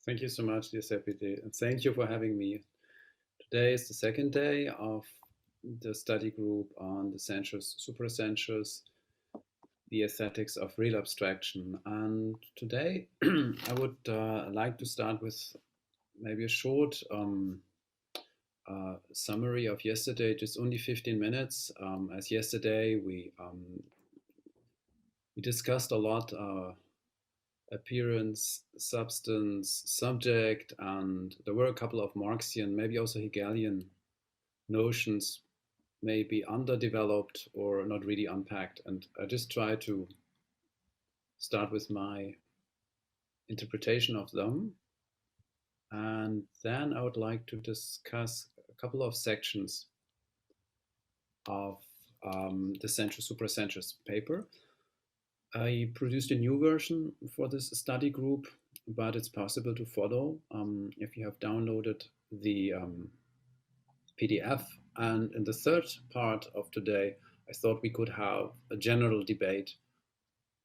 Thank you so much, dear Sepide, and thank you for having me. Today is the second day of the study group on the sensuous, supra-sensuous, the aesthetics of real abstraction. And today I would like to start with maybe a short summary of yesterday, just only 15 minutes. As yesterday we discussed a lot appearance, substance, subject, and there were a couple of Marxian, maybe also Hegelian notions, maybe underdeveloped or not really unpacked. And I just try to start with my interpretation of them. And then I would like to discuss a couple of sections of the sensuous supra-sensuous paper. I produced a new version for this study group, but it's possible to follow if you have downloaded the PDF. And in the third part of today, I thought we could have a general debate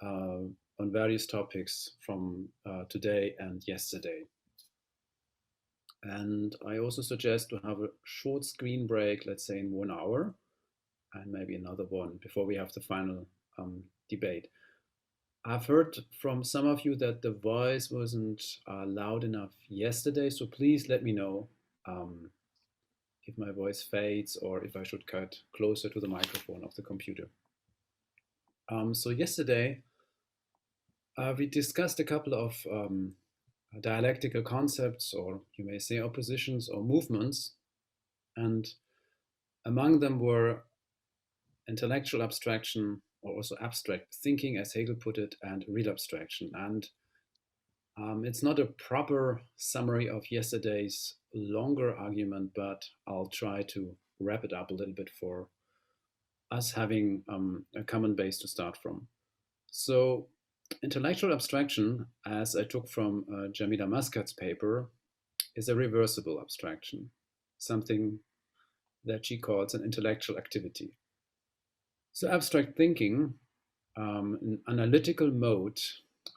on various topics from today and yesterday. And I also suggest to have a short screen break, let's say in 1 hour, and maybe another one before we have the final debate. I've heard from some of you that the voice wasn't loud enough yesterday, so please let me know if my voice fades or if I should cut closer to the microphone of the computer. So yesterday we discussed a couple of dialectical concepts, or you may say oppositions or movements, and among them were intellectual abstraction, or also abstract thinking, as Hegel put it, and real abstraction. And it's not a proper summary of yesterday's longer argument, but I'll try to wrap it up a little bit for us having a common base to start from. So intellectual abstraction, as I took from Jamila Muscat's paper, is a reversible abstraction, something that she calls an intellectual activity. So abstract thinking, an analytical mode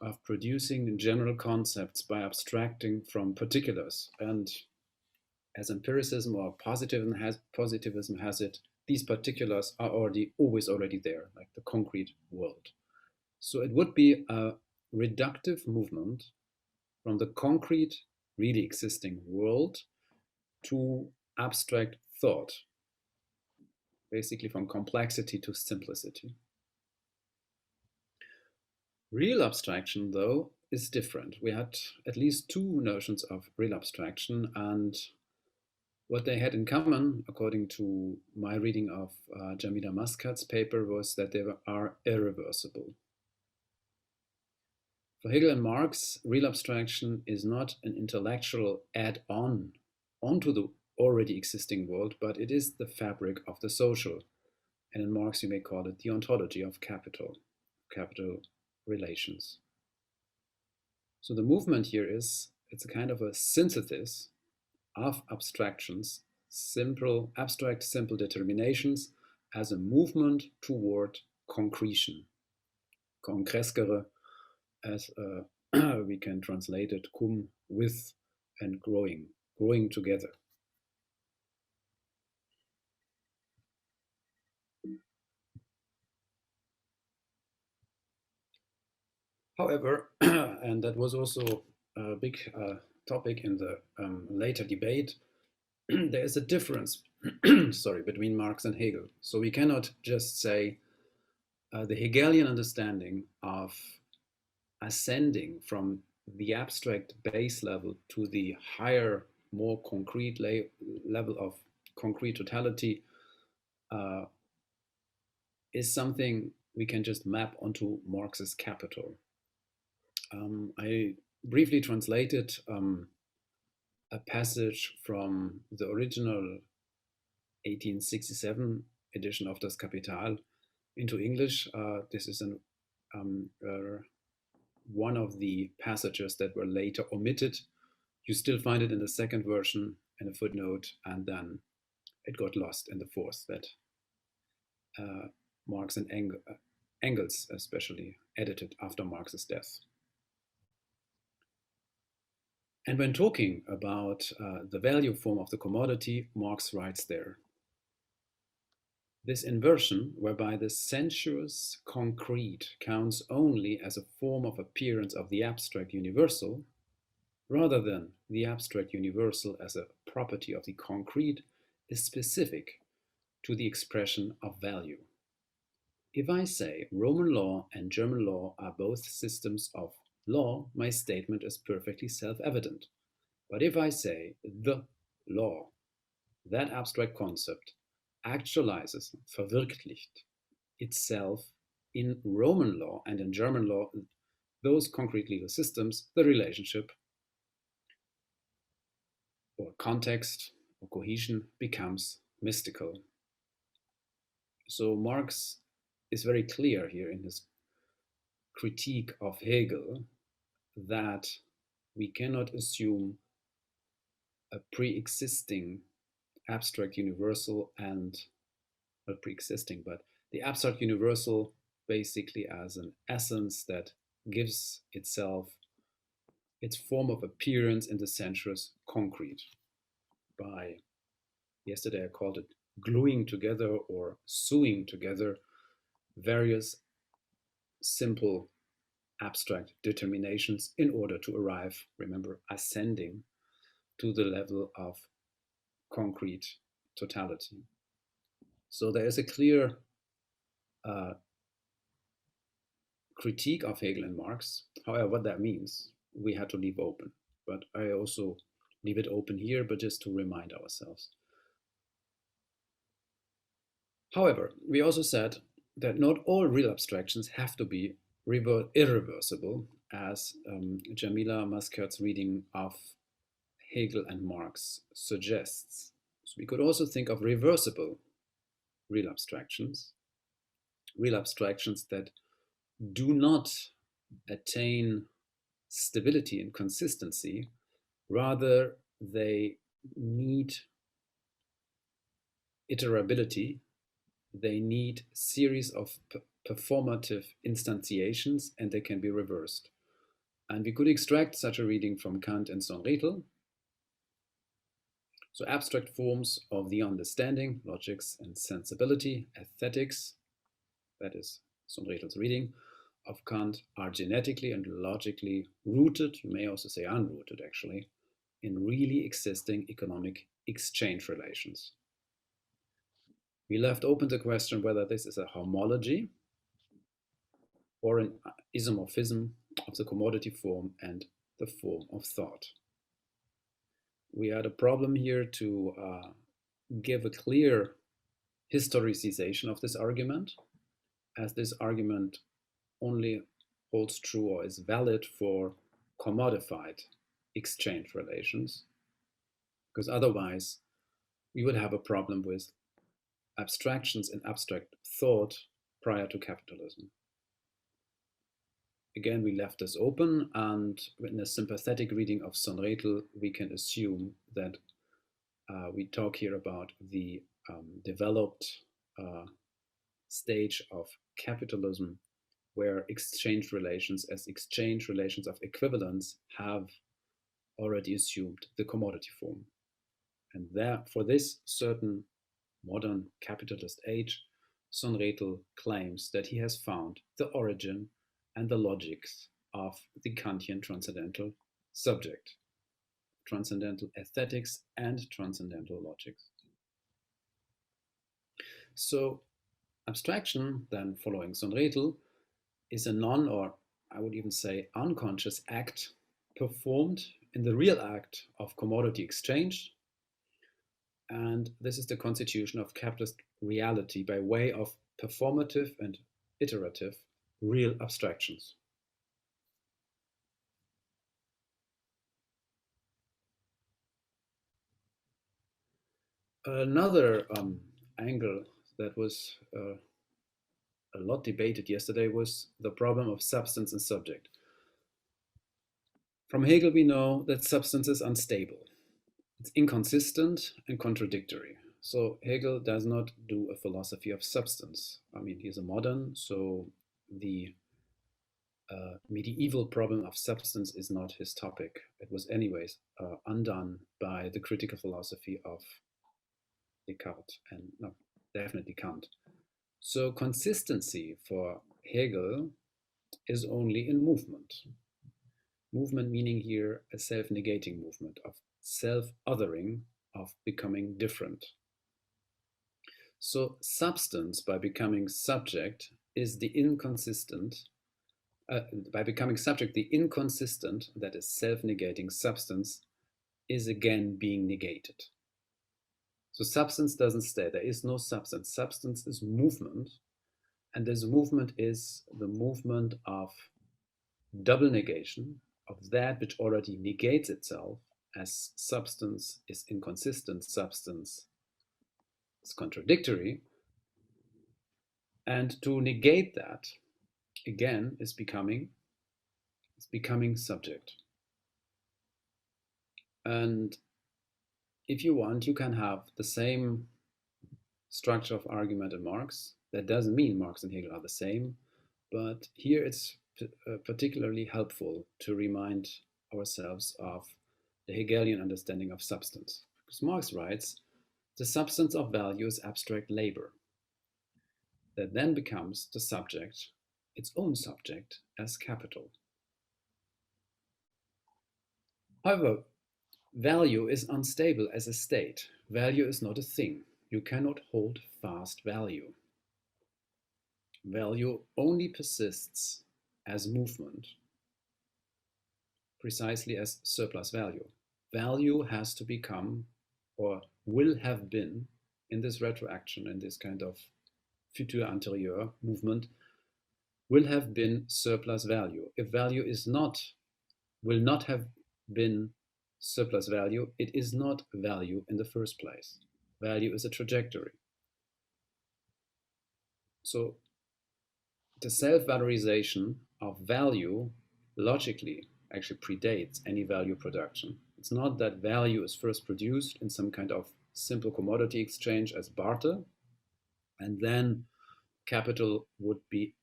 of producing general concepts by abstracting from particulars. And as empiricism or positivism has it, these particulars are always already there, like the concrete world. So it would be a reductive movement from the concrete, really existing world to abstract thought, basically from complexity to simplicity. Real abstraction, though, is different. We had at least two notions of real abstraction, and what they had in common, according to my reading of Jamila Muscat's paper, was that they are irreversible. For Hegel and Marx, real abstraction is not an intellectual add-on onto the already existing world, but it is the fabric of the social. And in Marx, you may call it the ontology of capital relations. So the movement here is, it's a kind of a synthesis of abstractions, abstract simple determinations, as a movement toward concretion. Concrescere, as we can translate it, cum, with, and growing together. However, and that was also a big topic in the later debate, there is a difference between Marx and Hegel. So we cannot just say the Hegelian understanding of ascending from the abstract base level to the higher, more concrete level of concrete totality is something we can just map onto Marx's Capital. I briefly translated a passage from the original 1867 edition of Das Kapital into English. This is one of the passages that were later omitted. You still find it in the second version in a footnote, and then it got lost in the fourth that Marx and Engels especially edited after Marx's death. And when talking about the value form of the commodity, Marx writes there, this inversion, whereby the sensuous concrete counts only as a form of appearance of the abstract universal, rather than the abstract universal as a property of the concrete, is specific to the expression of value. If I say Roman law and German law are both systems of law, my statement is perfectly self-evident. But if I say the law, that abstract concept actualizes, verwirklicht itself in Roman law and in German law, those concrete legal systems, the relationship or context or cohesion becomes mystical. So Marx is very clear here in his critique of Hegel that we cannot assume a pre-existing abstract universal and not pre-existing, but the abstract universal basically as an essence that gives itself its form of appearance in the sensuous concrete by, yesterday I called it gluing together or sewing together various simple abstract determinations in order to arrive, remember, ascending to the level of concrete totality. So there is a clear critique of Hegel and Marx. However, what that means, we had to leave open. But I also leave it open here, but just to remind ourselves. However, we also said that not all real abstractions have to be irreversible, as Jamila Maskert's reading of Hegel and Marx suggests. So we could also think of reversible real abstractions that do not attain stability and consistency, rather they need iterability, they need series of performative instantiations, and they can be reversed. And we could extract such a reading from Kant and Sonretel. So abstract forms of the understanding, logics and sensibility, aesthetics, that is Sonretel's reading of Kant, are genetically and logically rooted, you may also say unrooted actually, in really existing economic exchange relations. We left open the question whether this is a homology or an isomorphism of the commodity form and the form of thought. We had a problem here to give a clear historicization of this argument, as this argument only holds true or is valid for commodified exchange relations, because otherwise we would have a problem with abstractions and abstract thought prior to capitalism. Again, we left this open, and in a sympathetic reading of Sonretel, we can assume that we talk here about the developed stage of capitalism, where exchange relations as exchange relations of equivalence have already assumed the commodity form. And there, for this certain modern capitalist age, Sonretel claims that he has found the origin and the logics of the Kantian transcendental subject, transcendental aesthetics and transcendental logics. So abstraction, then following Sonretel, is a non, or I would even say unconscious act performed in the real act of commodity exchange. And this is the constitution of capitalist reality by way of performative and iterative real abstractions. Another angle that was a lot debated yesterday was the problem of substance and subject. From Hegel, we know that substance is unstable. It's inconsistent and contradictory. So Hegel does not do a philosophy of substance. I mean, he's a modern, so the medieval problem of substance is not his topic. It was anyways undone by the critical philosophy of Descartes and no, definitely Kant. So consistency for Hegel is only in movement. Movement meaning here a self-negating movement of self-othering, of becoming different. So substance, by becoming subject, is the inconsistent. By becoming subject, the inconsistent, that is self-negating substance, is again being negated. So substance doesn't stay. There is no substance. Substance is movement. And this movement is the movement of double negation, of that which already negates itself, as substance is inconsistent, substance is contradictory. And to negate that, again, is becoming subject. And if you want, you can have the same structure of argument in Marx. That doesn't mean Marx and Hegel are the same, but here it's particularly helpful to remind ourselves of the Hegelian understanding of substance. Because Marx writes, the substance of value is abstract labor. That then becomes the subject, its own subject, as capital. However, value is unstable as a state. Value is not a thing. You cannot hold fast value. Value only persists as movement, precisely as surplus value. Value has to become, or will have been, in this retroaction, in this kind of futur antérieur movement, will have been surplus value. If value is not, will not have been surplus value, it is not value in the first place. Value is a trajectory. So the self-valorization of value logically actually predates any value production. It's not that value is first produced in some kind of simple commodity exchange as barter, and then capital would be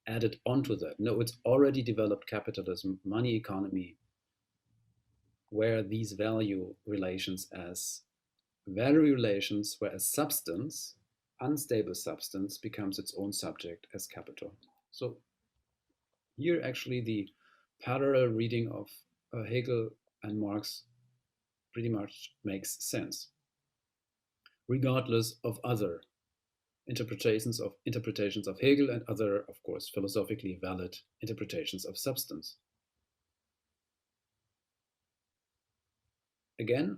added onto that. No, it's already developed capitalism, money economy, where these value relations as value relations, whereas substance, unstable substance, becomes its own subject as capital. So here actually the parallel reading of Hegel and Marx pretty much makes sense, regardless of other interpretations of Hegel and other, of course, philosophically valid interpretations of substance. Again,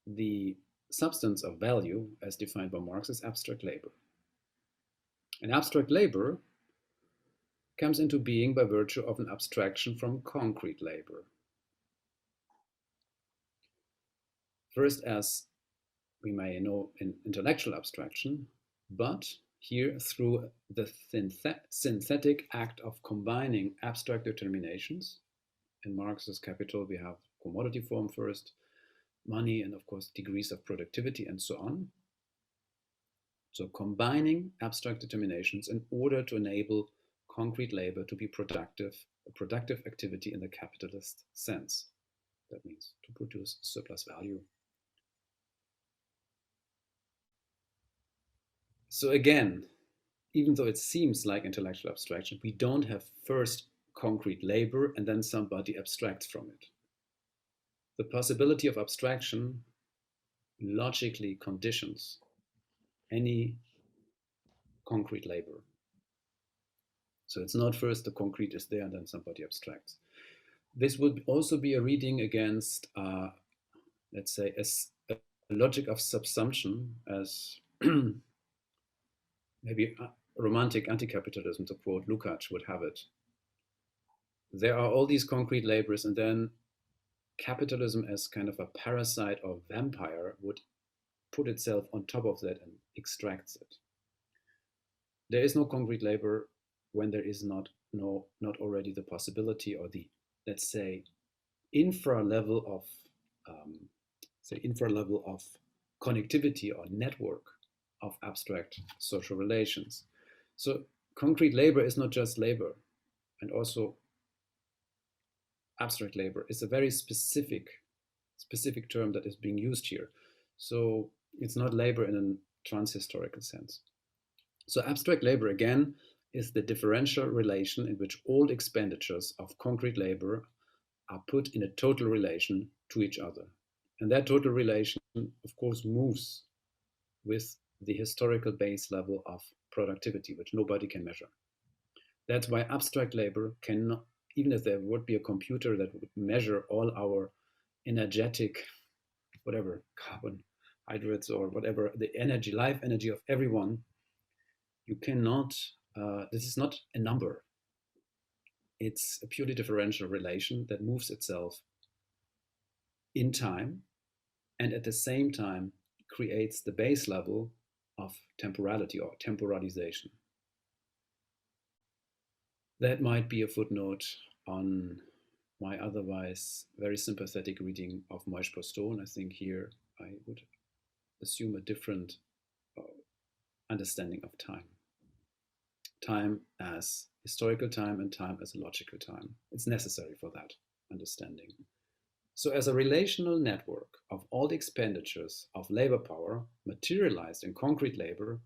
the substance of value, as defined by Marx, is abstract labor. And abstract labor comes into being by virtue of an abstraction from concrete labor. First, as we may know, in intellectual abstraction, but here through the synthetic act of combining abstract determinations. In Marx's Capital, we have commodity form first, money, and of course degrees of productivity and so on. So combining abstract determinations in order to enable concrete labor to be productive, a productive activity in the capitalist sense. That means to produce surplus value. So again, even though it seems like intellectual abstraction, we don't have first concrete labor and then somebody abstracts from it. The possibility of abstraction logically conditions any concrete labor. So it's not first the concrete is there and then somebody abstracts. This would also be a reading against, let's say, a logic of subsumption, as maybe romantic anti-capitalism, to quote Lukács, would have it. There are all these concrete labors, and then capitalism as kind of a parasite or vampire would put itself on top of that and extracts it. There is no concrete labor when there is not already the possibility or the, let's say, infra level of connectivity or network of abstract social relations. So concrete labor is not just labor. and also abstract labor is a very specific term that is being used here. So it's not labor in a transhistorical sense. So abstract labor, again, is the differential relation in which all expenditures of concrete labor are put in a total relation to each other. And that total relation, of course, moves with the historical base level of productivity, which nobody can measure. That's why abstract labor cannot, even if there would be a computer that would measure all our energetic, whatever, carbohydrates or whatever, the energy, life energy of everyone, you cannot, this is not a number. It's a purely differential relation that moves itself in time and at the same time creates the base level of temporality or temporalization. That might be a footnote on my otherwise very sympathetic reading of Moïse Postone. I think here I would assume a different understanding of time. Time as historical time and time as logical time. It's necessary for that understanding. So as a relational network of all the expenditures of labor power materialized in concrete labor,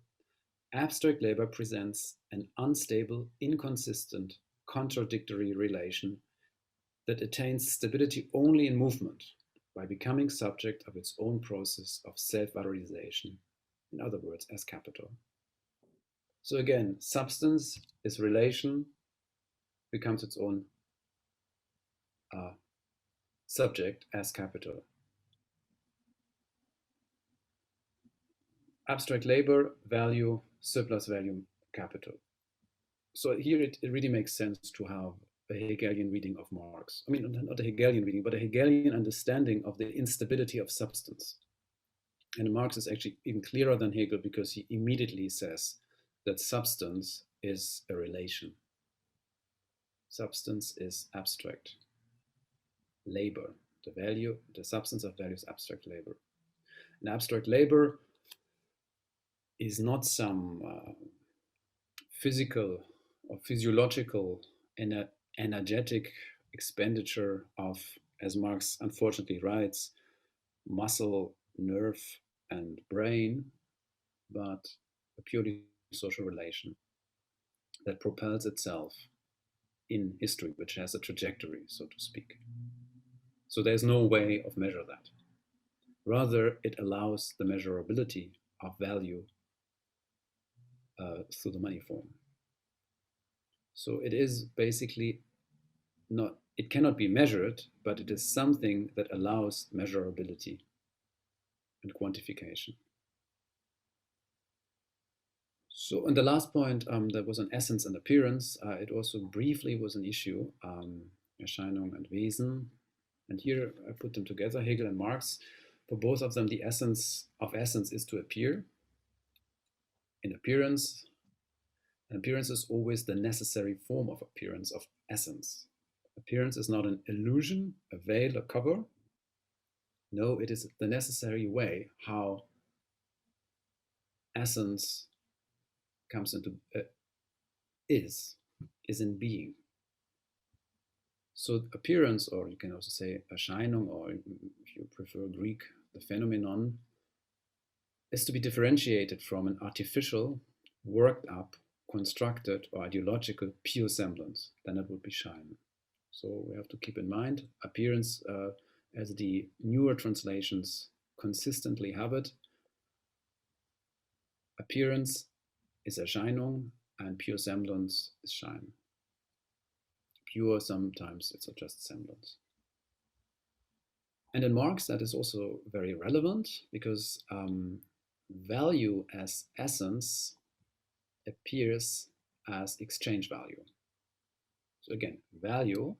abstract labor presents an unstable, inconsistent, contradictory relation that attains stability only in movement by becoming subject of its own process of self-valorization, in other words, as capital. So again, substance is relation, becomes its own subject as capital. Abstract labor, value, surplus value, capital. So here it really makes sense to have a Hegelian reading of Marx. I mean, not a Hegelian reading, but a Hegelian understanding of the instability of substance. And Marx is actually even clearer than Hegel because he immediately says that substance is a relation. Substance is abstract. Labor, the value, the substance of value is abstract labor. And abstract labor is not some physical or physiological energetic expenditure of, as Marx unfortunately writes, muscle, nerve, and brain, but a purely social relation that propels itself in history, which has a trajectory, so to speak. So there's no way of measure that. Rather, it allows the measurability of value through the money form. So it is basically not, it cannot be measured, but it is something that allows measurability and quantification. So in the last point, there was an essence and appearance. It also briefly was an issue, Erscheinung and Wesen. And here I put them together, Hegel and Marx. For both of them, the essence of essence is to appear. In appearance, an appearance is always the necessary form of appearance, of essence. Appearance is not an illusion, a veil, a cover. No, it is the necessary way how essence comes into, is in being. So appearance, or you can also say Erscheinung, or if you prefer Greek, the phenomenon, is to be differentiated from an artificial, worked up, constructed, or ideological pure semblance. Then it would be Schein. So we have to keep in mind appearance, as the newer translations consistently have it. Appearance is Erscheinung and pure semblance is Schein. Pure, sometimes it's just semblance. And in Marx, that is also very relevant because value as essence appears as exchange value. So again, value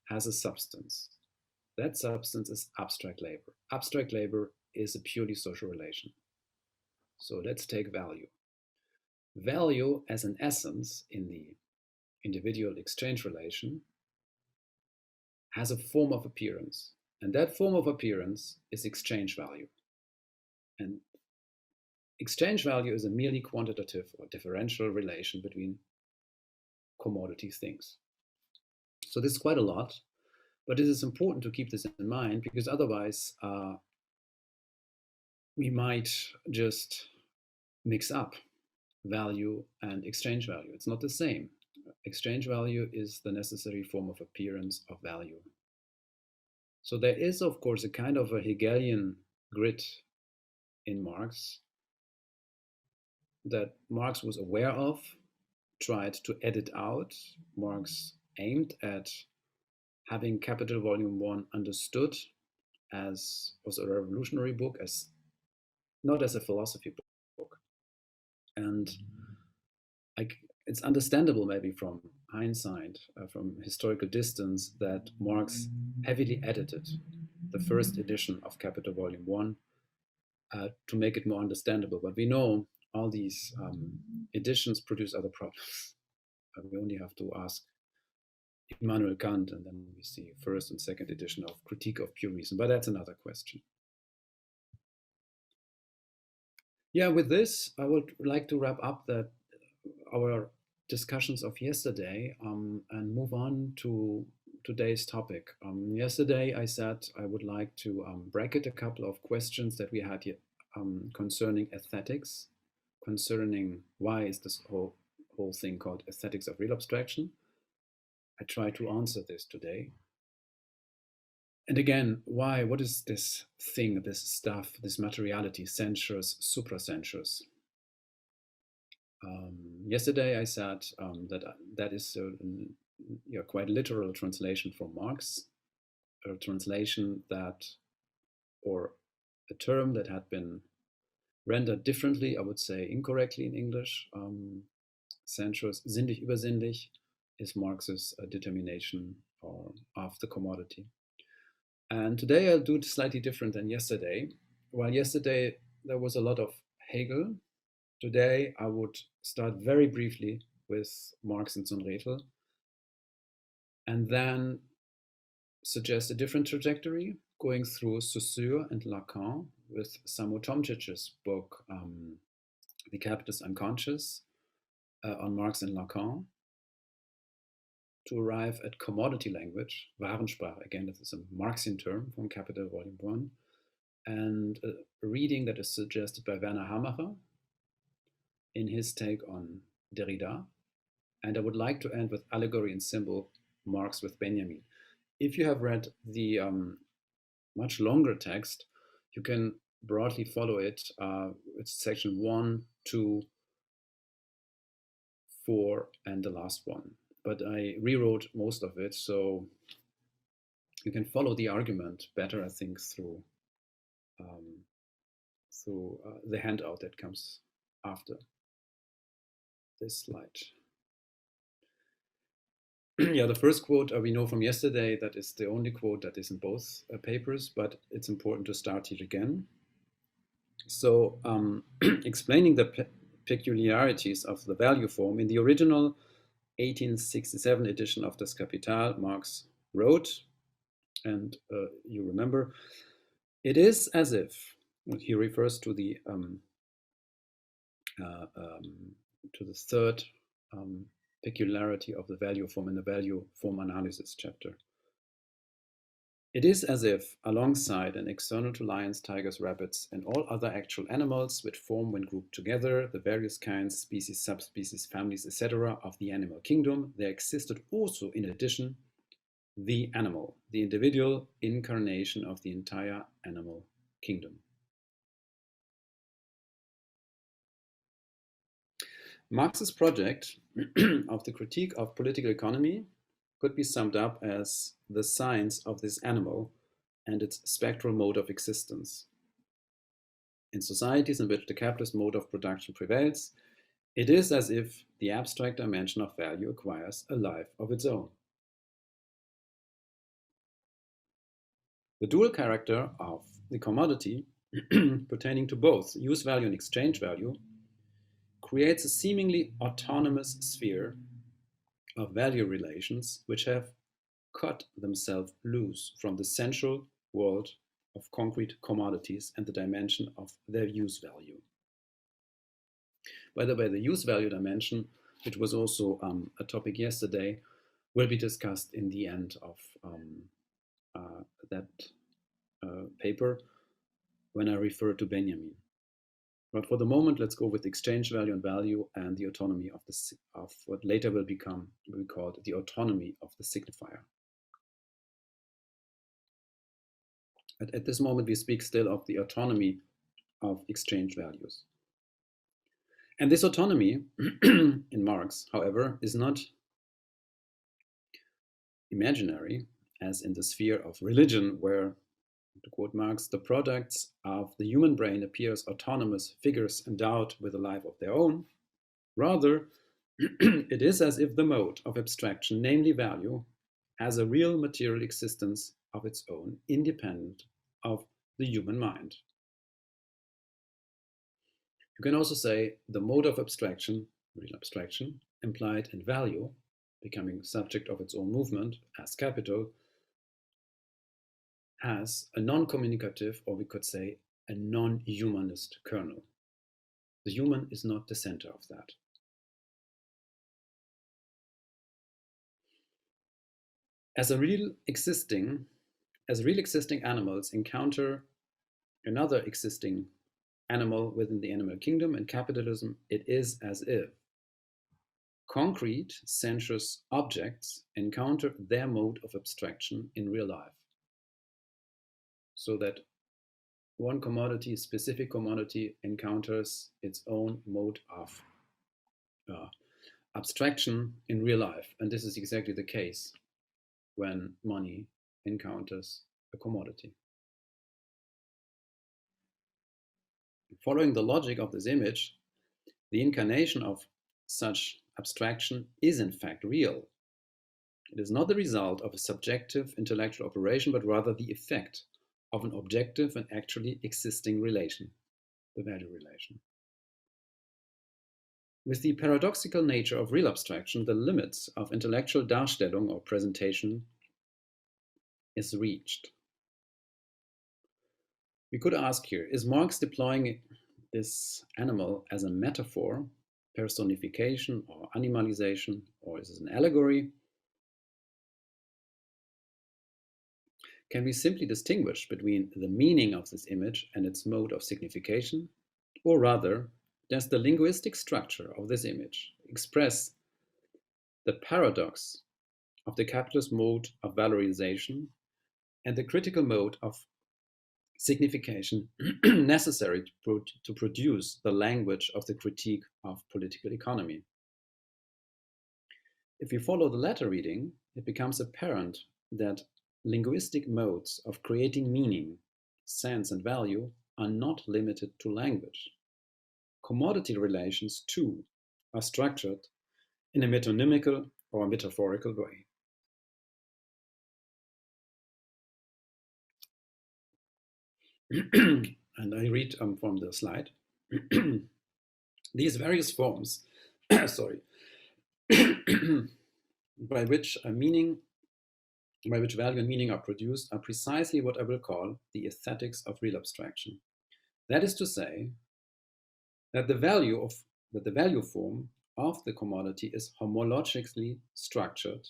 has a substance. That substance is abstract labor. Abstract labor is a purely social relation. So let's take value. Value as an essence in the individual exchange relation has a form of appearance. And that form of appearance is exchange value. And exchange value is a merely quantitative or differential relation between commodity things. So this is quite a lot, but it is important to keep this in mind, because otherwise we might just mix up value and exchange value. It's not the same. Exchange value is the necessary form of appearance of value. So there is, of course, a kind of a Hegelian grid in Marx that Marx was aware of, tried to edit out. Marx aimed at having Capital Volume 1 understood as was a revolutionary book, as not as a philosophy book. And it's understandable maybe from hindsight, from historical distance, that Marx heavily edited the first edition of Capital Volume 1 to make it more understandable. But we know all these editions produce other problems. We only have to ask Immanuel Kant, and then we see first and second edition of Critique of Pure Reason, but that's another question. Yeah, with this, I would like to wrap up our discussions of yesterday and move on to today's topic. Yesterday, I said I would like to bracket a couple of questions that we had here concerning aesthetics, concerning why is this whole thing called aesthetics of real abstraction. I try to answer this today. And again, why? What is this thing, this stuff, this materiality, sensuous, supra-sensuous? Yesterday I said that is a quite literal translation from Marx, a translation that, or a term that had been rendered differently, I would say incorrectly in English. Sensuous, sinnlich, übersinnlich, is Marx's determination of the commodity. And today I'll do it slightly different than yesterday. While yesterday there was a lot of Hegel, today I would start very briefly with Marx and Sonretel, and then suggest a different trajectory, going through Saussure and Lacan with Samo Tomčic's book, The Capitalist Unconscious, on Marx and Lacan, to arrive at commodity language, Warensprache, again, this is a Marxian term from Capital Volume 1, and a reading that is suggested by Werner Hamacher in his take on Derrida. And I would like to end with Allegory and Symbol, Marx with Benjamin. If you have read the much longer text, you can broadly follow it. It's section 1, 2, 4, and the last one. But I rewrote most of it, so you can follow the argument better, I think, through the handout that comes after this slide. Yeah, the first quote we know from yesterday, that is the only quote that is in both papers, but it's important to start here again. So explaining the peculiarities of the value form, in the original 1867 edition of Das Kapital, Marx wrote, and you remember, it is as if, he refers to the third peculiarity of the value form in the value form analysis chapter. It is as if, alongside and external to lions, tigers, rabbits, and all other actual animals which form when grouped together the various kinds, species, subspecies, families, etc. of the animal kingdom, there existed also, in addition, the animal, the individual incarnation of the entire animal kingdom. Marx's project of the critique of political economy could be summed up as the science of this animal and its spectral mode of existence. In societies in which the capitalist mode of production prevails, it is as if the abstract dimension of value acquires a life of its own. The dual character of the commodity, pertaining to both use value and exchange value, creates a seemingly autonomous sphere of value relations which have cut themselves loose from the central world of concrete commodities and the dimension of their use value. By the way, the use value dimension, which was also a topic yesterday, will be discussed in the end of that paper when I refer to Benjamin. But for the moment, let's go with exchange value and value and the autonomy of what later will be called the autonomy of the signifier. At this moment, we speak still of the autonomy of exchange values. And this autonomy in Marx, however, is not imaginary, as in the sphere of religion, where, to quote Marx, the products of the human brain appear as autonomous figures endowed with a life of their own. Rather, it is as if the mode of abstraction, namely value, has a real material existence of its own, independent of the human mind. You can also say the mode of abstraction, real abstraction, implied in value, becoming subject of its own movement as capital, has a non-communicative, or we could say a non-humanist kernel. The human is not the center of that. As real existing animals encounter another existing animal within the animal kingdom, in capitalism, it is as if concrete, sensuous objects encounter their mode of abstraction in real life. So that one commodity, specific commodity, encounters its own mode of abstraction in real life. And this is exactly the case when money encounters a commodity. Following the logic of this image, the incarnation of such abstraction is in fact real. It is not the result of a subjective intellectual operation, but rather the effect of an objective and actually existing relation, the value relation. With the paradoxical nature of real abstraction, the limits of intellectual Darstellung or presentation is reached. We could ask here, is Marx deploying this animal as a metaphor, personification or animalization, or is it an allegory? Can we simply distinguish between the meaning of this image and its mode of signification? Or rather, does the linguistic structure of this image express the paradox of the capitalist mode of valorization and the critical mode of signification necessary to produce the language of the critique of political economy? If we follow the latter reading, it becomes apparent that linguistic modes of creating meaning, sense, and value are not limited to language. Commodity relations, too, are structured in a metonymical or metaphorical way. And I read from the slide. These various forms, by which value and meaning are produced, are precisely what I will call the aesthetics of real abstraction. That is to say, that the value form of the commodity is homologically structured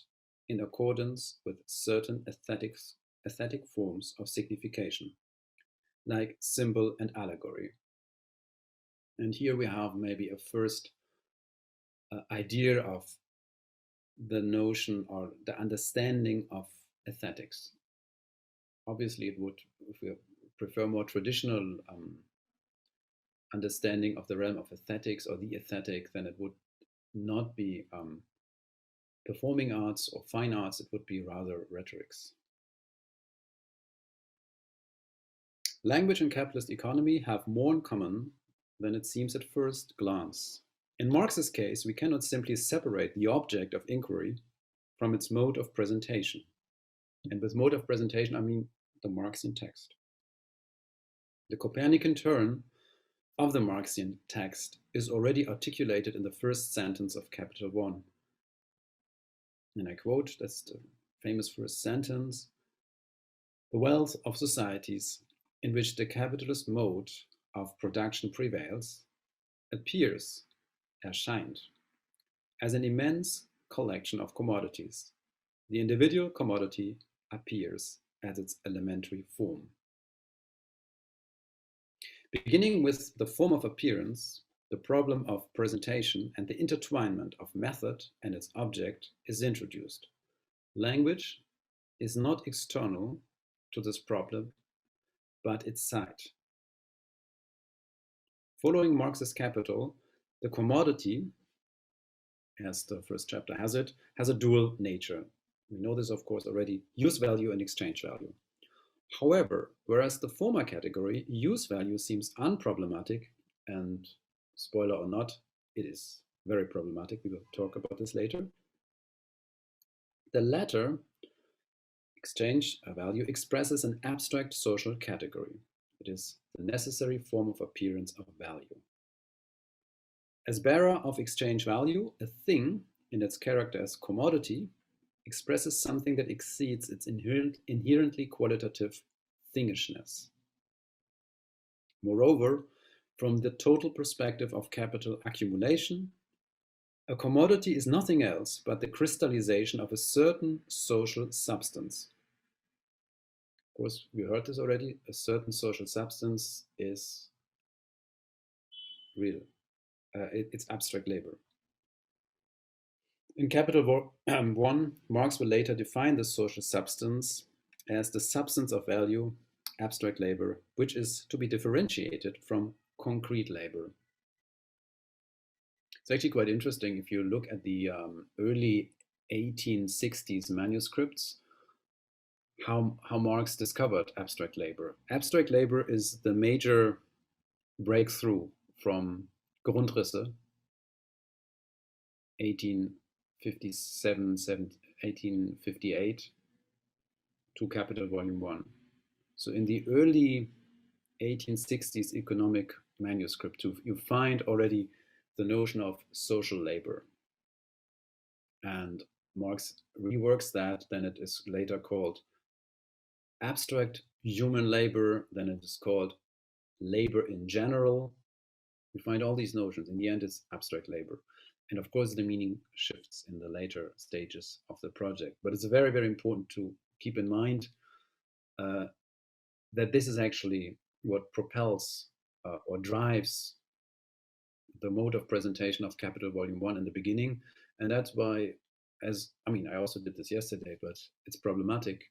in accordance with certain aesthetic forms of signification, like symbol and allegory. And here we have maybe a first idea of the notion or the understanding of aesthetics. Obviously, it would, if we prefer more traditional understanding of the realm of aesthetics or the aesthetic, then it would not be performing arts or fine arts, it would be rather rhetorics. Language and capitalist economy have more in common than it seems at first glance. In Marx's case, we cannot simply separate the object of inquiry from its mode of presentation. And with mode of presentation, I mean the Marxian text. The Copernican turn of the Marxian text is already articulated in the first sentence of Capital 1. And I quote, that's the famous first sentence: "The wealth of societies in which the capitalist mode of production prevails appears, erscheint, as an immense collection of commodities, the individual commodity appears as its elementary form. Beginning with the form of appearance, the problem of presentation and the intertwinement of method and its object is introduced. Language is not external to this problem, but its side. Following Marx's Capital, the commodity, as the first chapter has it, has a dual nature. We know this, of course, already, use value and exchange value. However, whereas the former category, use value, seems unproblematic, and spoiler or not, it is very problematic. We will talk about this later. The latter, exchange value, expresses an abstract social category. It is the necessary form of appearance of value. As bearer of exchange value, a thing, in its character as commodity, expresses something that exceeds its inherently qualitative thingishness. Moreover, from the total perspective of capital accumulation, a commodity is nothing else but the crystallization of a certain social substance. Of course, we heard this already. A certain social substance is real. It's abstract labor. In Capital 1, Marx will later define the social substance as the substance of value, abstract labor, which is to be differentiated from concrete labor. It's actually quite interesting if you look at the early 1860s manuscripts, how Marx discovered abstract labor. Abstract labor is the major breakthrough from Grundrisse, 1858 to Capital Volume 1. So in the early 1860s economic manuscript, you find already the notion of social labor. And Marx reworks that, then it is later called abstract human labor, then it is called labor in general. We find all these notions. In the end, it's abstract labor. And of course, the meaning shifts in the later stages of the project. But it's very, very important to keep in mind that this is actually what propels or drives the mode of presentation of Capital Volume 1 in the beginning. And that's why, I also did this yesterday, but it's problematic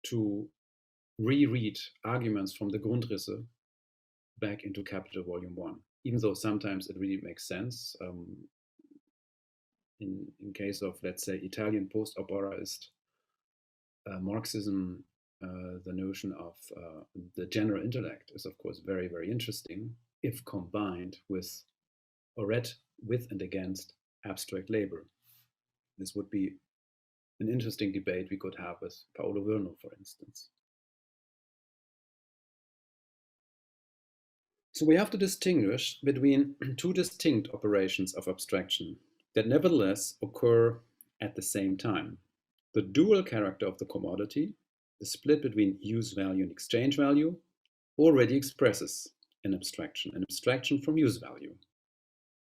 to reread arguments from the Grundrisse back into Capital Volume 1, even though sometimes it really makes sense. In case of, let's say, Italian post-operaist Marxism, the notion of the general intellect is, of course, very, very interesting if combined with or read with and against abstract labor. This would be an interesting debate we could have with Paolo Virno, for instance. So we have to distinguish between two distinct operations of abstraction that nevertheless occur at the same time. The dual character of the commodity, the split between use value and exchange value, already expresses an abstraction from use value,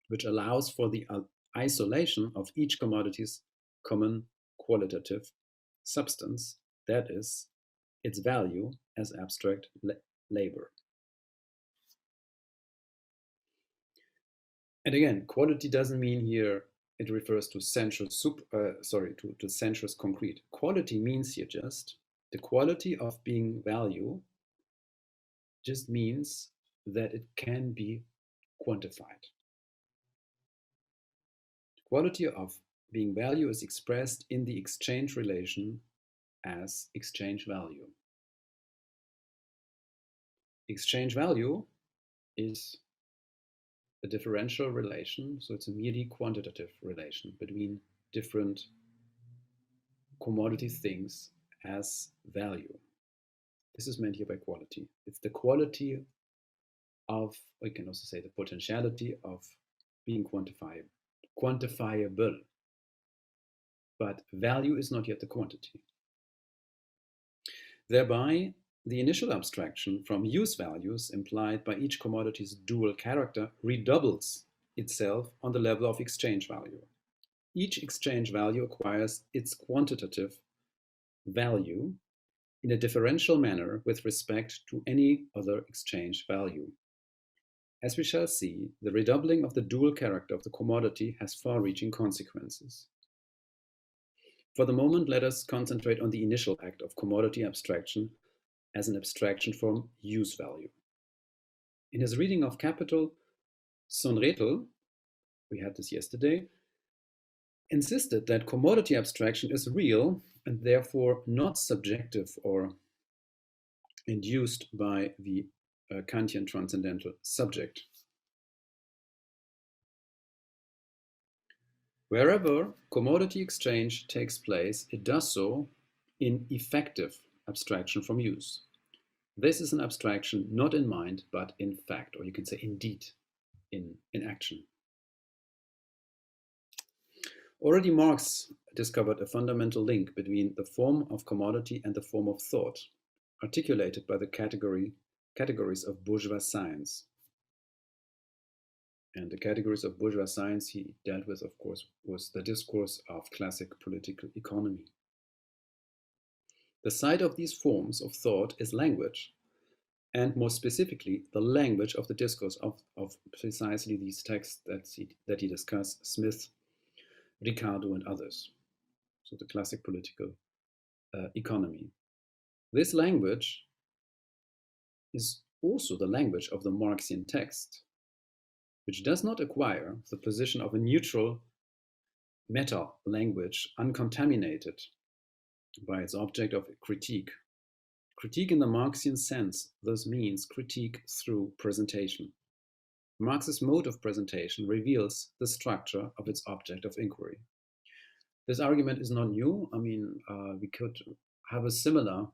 which allows for the isolation of each commodity's common qualitative substance, that is, its value as abstract labor. And again, quality doesn't mean here it refers to sensuous concrete. Quality means here just the quality of being value just means that it can be quantified. Quality of being value is expressed in the exchange relation as exchange value. Exchange value is a differential relation, so it's a merely quantitative relation between different commodity things as value. This is meant here by quality. It's the quality of, we can also say the potentiality of being quantifiable. But value is not yet the quantity. Thereby, the initial abstraction from use values implied by each commodity's dual character redoubles itself on the level of exchange value. each exchange value acquires its quantitative value in a differential manner with respect to any other exchange value. As we shall see, the redoubling of the dual character of the commodity has far-reaching consequences. For the moment, let us concentrate on the initial act of commodity abstraction as an abstraction from use value. In his reading of Capital, Sonretel, we had this yesterday, insisted that commodity abstraction is real and therefore not subjective or induced by the Kantian transcendental subject. Wherever commodity exchange takes place, it does so in effective abstraction from use. This is an abstraction not in mind, but in fact, or you can say indeed, in action. Already Marx discovered a fundamental link between the form of commodity and the form of thought, articulated by the categories of bourgeois science. And the categories of bourgeois science he dealt with, of course, was the discourse of classic political economy. The site of these forms of thought is language, and more specifically, the language of the discourse of precisely these texts that he discussed, Smith, Ricardo, and others. So the classic political economy. This language is also the language of the Marxian text, which does not acquire the position of a neutral meta-language uncontaminated by its object of critique. Critique in the Marxian sense thus means critique through presentation. Marx's mode of presentation reveals the structure of its object of inquiry. This argument is not new. I mean, we could have a similar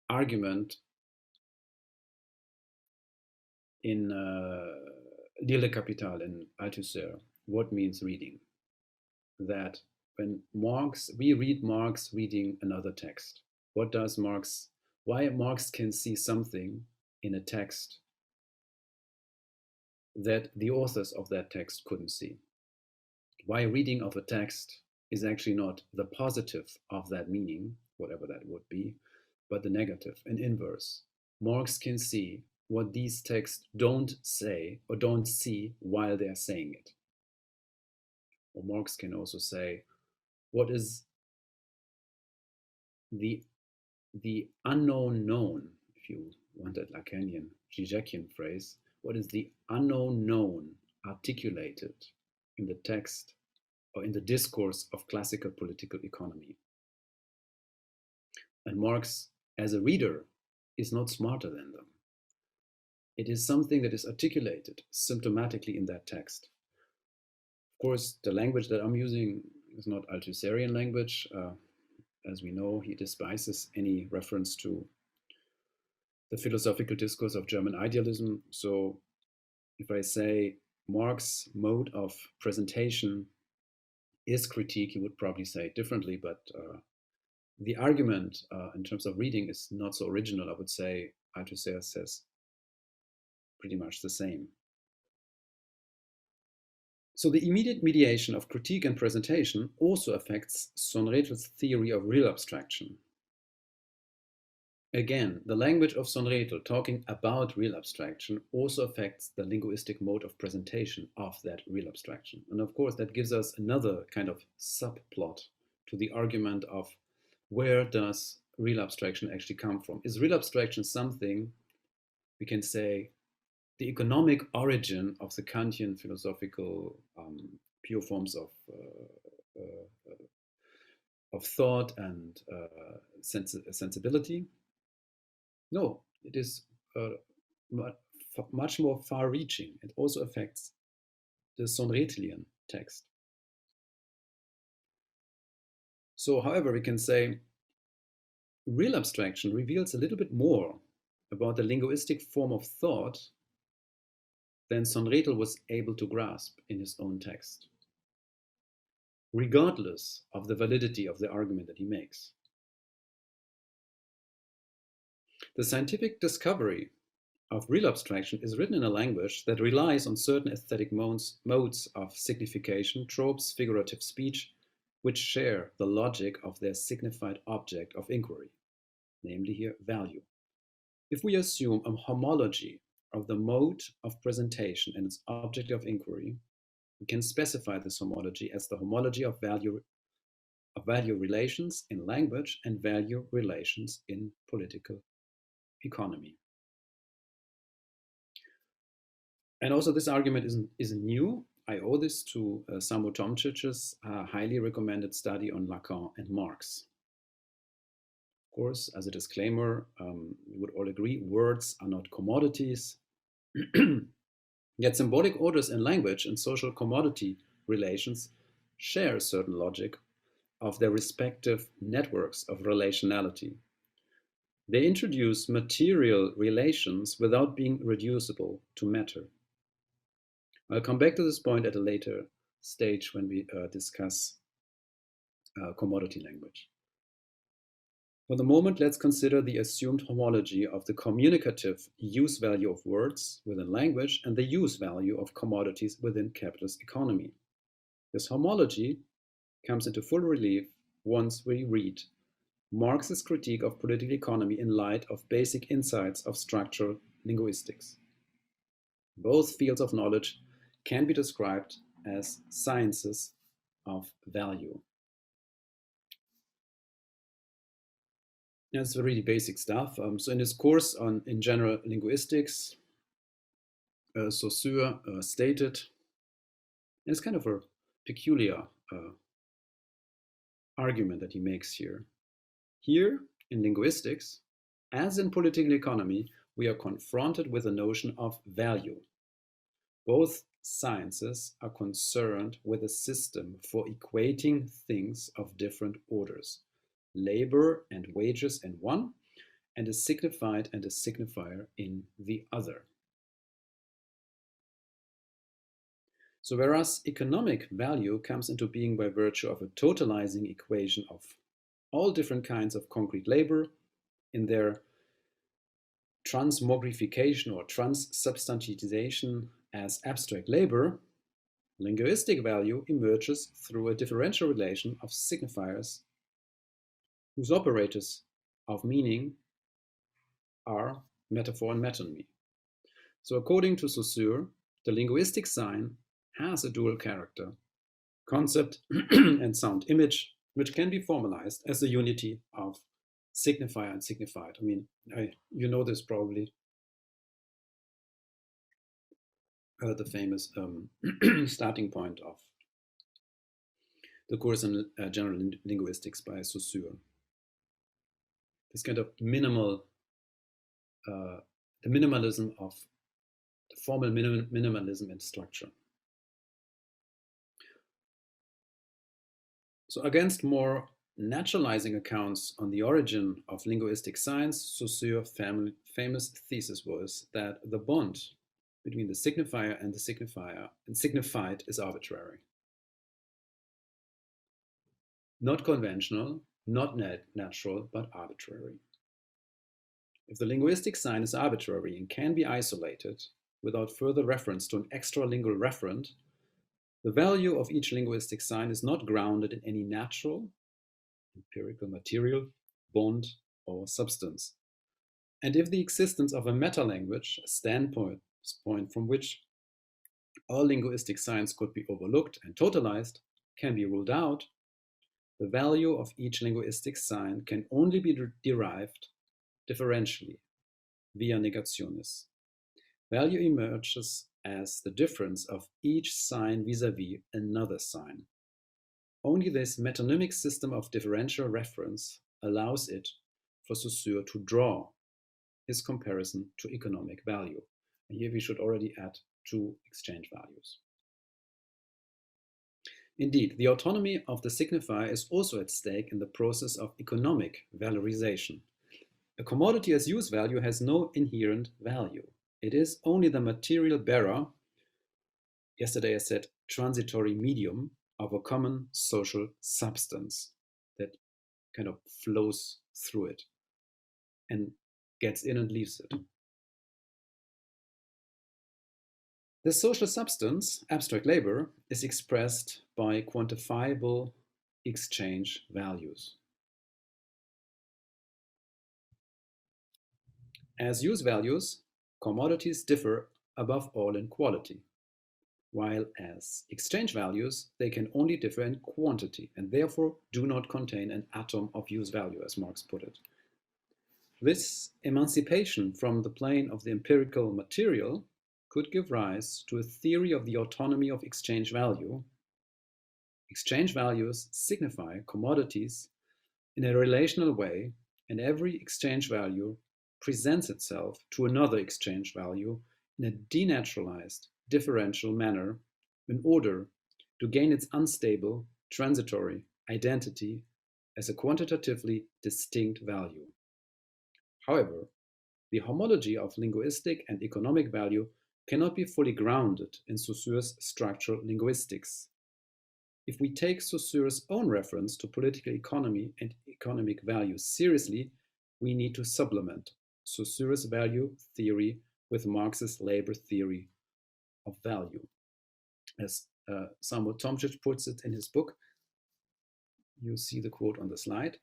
argument in Lire le Capital in Althusser. What means reading? That when we read Marx reading another text. What does Marx, why Marx can see something in a text that the authors of that text couldn't see. Why reading of a text is actually not the positive of that meaning, whatever that would be, but the negative, an inverse. Marx can see what these texts don't say or don't see while they're saying it. Or Marx can also say, what is the unknown known, if you want that Lacanian, Zizek'ian phrase, what is the unknown known articulated in the text or in the discourse of classical political economy? And Marx, as a reader, is not smarter than them. It is something that is articulated symptomatically in that text. Of course, the language that I'm using is not Althusserian language. As we know, he despises any reference to the philosophical discourse of German idealism. So if I say Marx's mode of presentation is critique, he would probably say it differently, but the argument in terms of reading is not so original. I would say Althusser says pretty much the same. So the immediate mediation of critique and presentation also affects Sonretel's theory of real abstraction. Again, the language of Sonretel talking about real abstraction also affects the linguistic mode of presentation of that real abstraction. And of course, that gives us another kind of subplot to the argument of where does real abstraction actually come from? Is real abstraction something, we can say, the economic origin of the Kantian philosophical pure forms of thought and sensibility? No, it is much more far-reaching. It also affects the Sonretelian text. So, however, we can say real abstraction reveals a little bit more about the linguistic form of thought than Sonretel was able to grasp in his own text, regardless of the validity of the argument that he makes. The scientific discovery of real abstraction is written in a language that relies on certain aesthetic modes of signification, tropes, figurative speech, which share the logic of their signified object of inquiry, namely here value. If we assume a homology of the mode of presentation and its object of inquiry, we can specify this homology as the homology of value relations in language and value relations in political economy. And also this argument isn't new. I owe this to Samo Tomčic's highly recommended study on Lacan and Marx. Of course, as a disclaimer, we would all agree words are not commodities. Yet symbolic orders in language and social commodity relations share a certain logic of their respective networks of relationality. They introduce material relations without being reducible to matter. I'll come back to this point at a later stage when we discuss commodity language. For the moment, let's consider the assumed homology of the communicative use value of words within language and the use value of commodities within capitalist economy. This homology comes into full relief once we read Marx's critique of political economy in light of basic insights of structural linguistics. Both fields of knowledge can be described as sciences of value. That's really basic stuff. So in this course in general linguistics, Saussure stated, and it's kind of a peculiar argument that he makes here. Here in linguistics, as in political economy, we are confronted with the notion of value. Both sciences are concerned with a system for equating things of different orders. Labor and wages in one, and a signified and a signifier in the other. So whereas economic value comes into being by virtue of a totalizing equation of all different kinds of concrete labor in their transmogrification or transubstantiation as abstract labor, linguistic value emerges through a differential relation of signifiers whose operators of meaning are metaphor and metonymy. So according to Saussure, the linguistic sign has a dual character, concept and sound image, which can be formalized as the unity of signifier and signified. I mean, you know this probably, the famous starting point of the course in general linguistics by Saussure. This kind of the minimalism of the formal minimalism in structure. So against more naturalizing accounts on the origin of linguistic science, Saussure's famous thesis was that the bond between the signifier and the signified is arbitrary. Not conventional, not natural, but arbitrary. If the linguistic sign is arbitrary and can be isolated without further reference to an extralingual referent, the value of each linguistic sign is not grounded in any natural, empirical material, bond, or substance. And if the existence of a meta-language, a standpoint from which all linguistic signs could be overlooked and totalized, can be ruled out, the value of each linguistic sign can only be derived differentially, via negationis. Value emerges as the difference of each sign vis-à-vis another sign. Only this metonymic system of differential reference allows it for Saussure to draw his comparison to economic value. And here we should already add two exchange values. Indeed, the autonomy of the signifier is also at stake in the process of economic valorization. A commodity as use value has no inherent value. It is only the material bearer, yesterday I said transitory medium, of a common social substance that kind of flows through it and gets in and leaves it. The social substance, abstract labor, is expressed by quantifiable exchange values. As use values, commodities differ above all in quality, while as exchange values, they can only differ in quantity and therefore do not contain an atom of use value, as Marx put it. This emancipation from the plane of the empirical material could give rise to a theory of the autonomy of exchange value. Exchange values signify commodities in a relational way, and every exchange value presents itself to another exchange value in a denaturalized, differential manner in order to gain its unstable, transitory identity as a quantitatively distinct value. However, the homology of linguistic and economic value cannot be fully grounded in Saussure's structural linguistics. If we take Saussure's own reference to political economy and economic value seriously, we need to supplement Saussure's value theory with Marx's labor theory of value. As Samo Tomčić puts it in his book, you see the quote on the slide.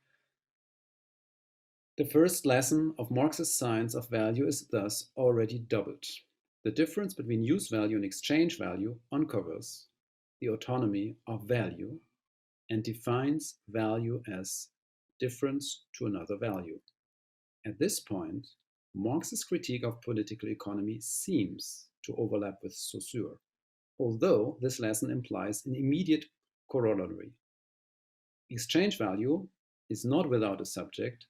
The first lesson of Marx's science of value is thus already doubled. The difference between use value and exchange value uncovers the autonomy of value and defines value as difference to another value. At this point, Marx's critique of political economy seems to overlap with Saussure, although this lesson implies an immediate corollary. Exchange value is not without a subject,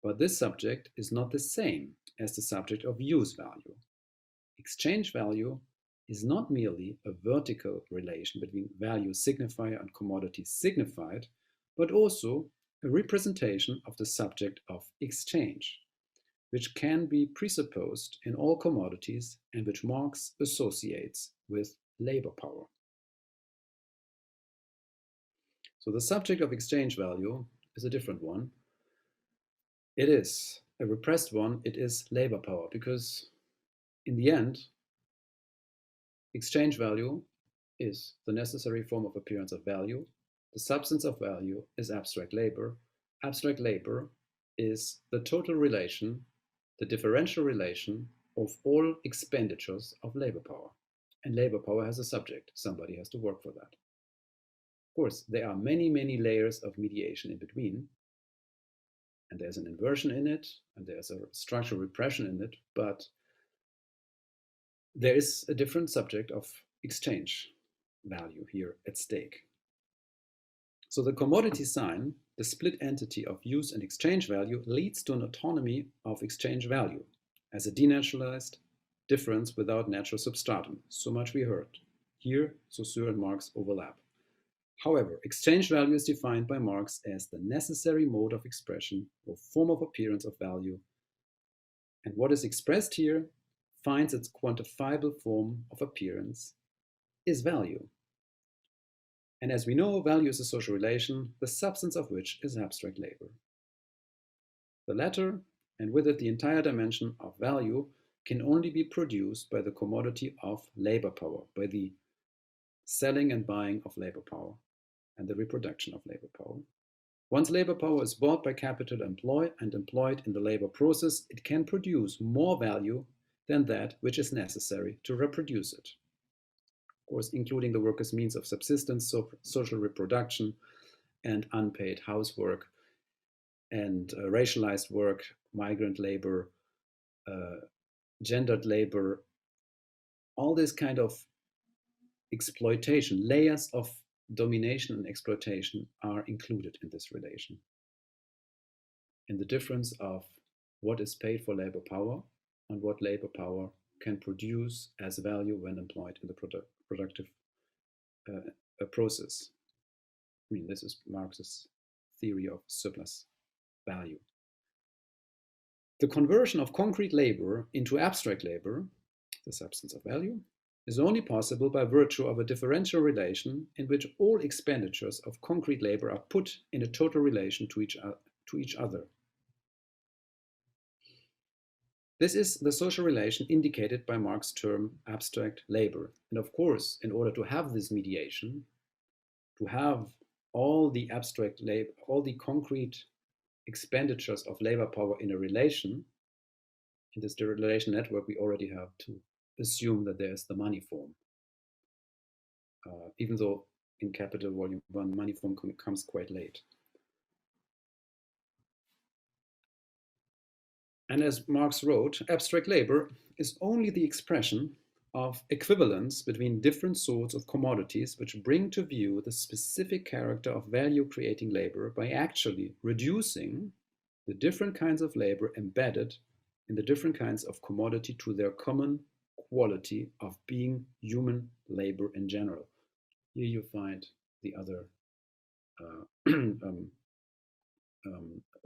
but this subject is not the same as the subject of use value. Exchange value is not merely a vertical relation between value signifier and commodity signified, but also a representation of the subject of exchange, which can be presupposed in all commodities and which Marx associates with labor power. So the subject of exchange value is a different one. It is a repressed one, it is labor power, because in the end, exchange value is the necessary form of appearance of value. The substance of value is abstract labor. Abstract labor is the total relation, the differential relation of all expenditures of labor power. And labor power has a subject. Somebody has to work for that. Of course, there are many, many layers of mediation in between. And there's an inversion in it, and there's a structural repression in it, but there is a different subject of exchange value here at stake. So the commodity sign, the split entity of use and exchange value, leads to an autonomy of exchange value as a denaturalized difference without natural substratum. So much we heard. Here, Saussure and Marx overlap. However, exchange value is defined by Marx as the necessary mode of expression or form of appearance of value. And what is expressed here finds its quantifiable form of appearance is value. And as we know, value is a social relation, the substance of which is abstract labor. The latter, and with it the entire dimension of value, can only be produced by the commodity of labor power, by the selling and buying of labor power, and the reproduction of labor power. Once labor power is bought by capital and employed in the labor process, it can produce more value than that which is necessary to reproduce it. Of course, including the worker's means of subsistence, social reproduction, and unpaid housework, and racialized work, migrant labor, gendered labor, all this kind of exploitation, layers of domination and exploitation are included in this relation. In the difference of what is paid for labor power and what labor power can produce as value when employed in the productive process. I mean, this is Marx's theory of surplus value. The conversion of concrete labor into abstract labor, the substance of value, is only possible by virtue of a differential relation in which all expenditures of concrete labor are put in a total relation to each other. This is the social relation indicated by Marx's term abstract labor. And of course, in order to have this mediation, to have all the abstract labor, all the concrete expenditures of labor power in a relation, in this relation network, we already have to assume that there's the money form. Even though in Capital Volume 1, money form comes quite late. And as Marx wrote, abstract labor is only the expression of equivalence between different sorts of commodities which bring to view the specific character of value-creating labor by actually reducing the different kinds of labor embedded in the different kinds of commodity to their common quality of being human labor in general. Here you find the other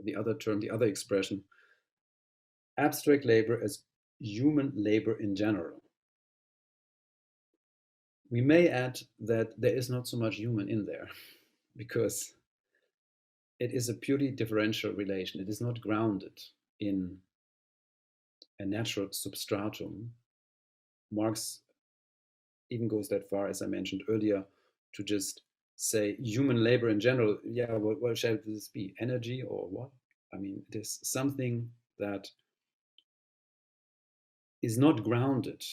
the other term, the other expression, abstract labor as human labor in general. We may add that there is not so much human in there because it is a purely differential relation. It is not grounded in a natural substratum. Marx even goes that far, as I mentioned earlier, to just say human labor in general. Yeah, what shall this be? Energy or what? I mean, it is something that is not grounded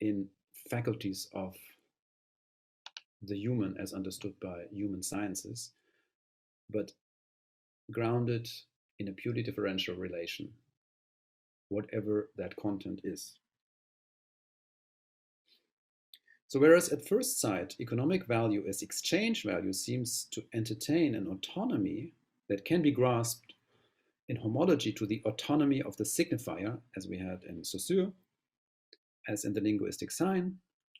in faculties of the human as understood by human sciences, but grounded in a purely differential relation, whatever that content is. So whereas at first sight, economic value as exchange value seems to entertain an autonomy that can be grasped in homology to the autonomy of the signifier, as we had in Saussure, as in the linguistic sign,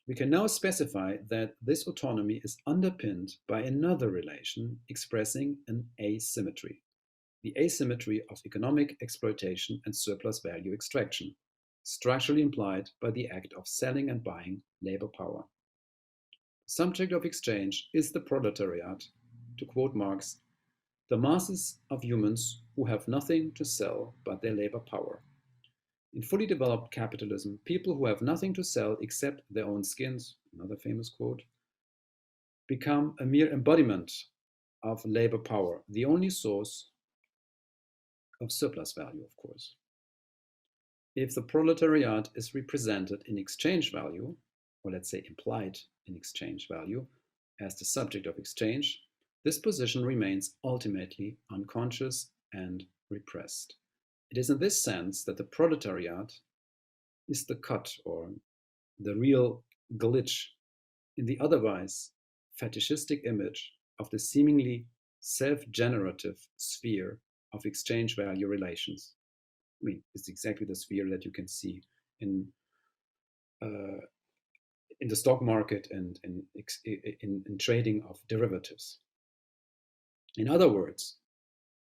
we can now specify that this autonomy is underpinned by another relation expressing an asymmetry, the asymmetry of economic exploitation and surplus value extraction, structurally implied by the act of selling and buying labor power. The subject of exchange is the proletariat, to quote Marx, the masses of humans who have nothing to sell but their labor power. In fully developed capitalism, people who have nothing to sell except their own skins, another famous quote, become a mere embodiment of labor power, the only source of surplus value, of course. If the proletariat is represented in exchange value, or let's say implied in exchange value, as the subject of exchange, this position remains ultimately unconscious and repressed. It is in this sense that the proletariat is the cut or the real glitch in the otherwise fetishistic image of the seemingly self-generative sphere of exchange value relations. I mean, it's exactly the sphere that you can see in the stock market and in trading of derivatives. In other words,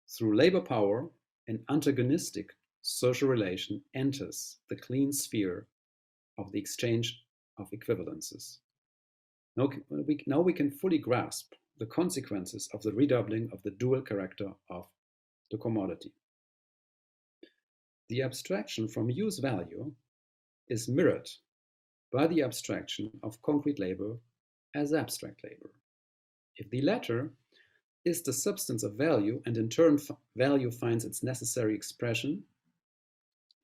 through labor power, an antagonistic social relation enters the clean sphere of the exchange of equivalences. Now we can fully grasp the consequences of the redoubling of the dual character of the commodity. The abstraction from use value is mirrored by the abstraction of concrete labor as abstract labor. If the latter is the substance of value, and in turn value finds its necessary expression,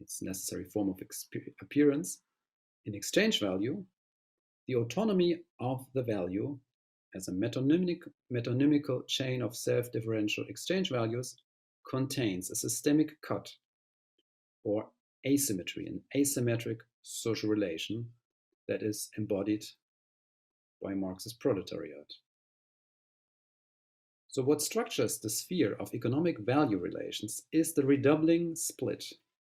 its necessary form of appearance, in exchange value, the autonomy of the value as a metonymical chain of self-differential exchange values contains a systemic cut or asymmetry, an asymmetric social relation that is embodied by Marx's proletariat. So what structures the sphere of economic value relations is the redoubling split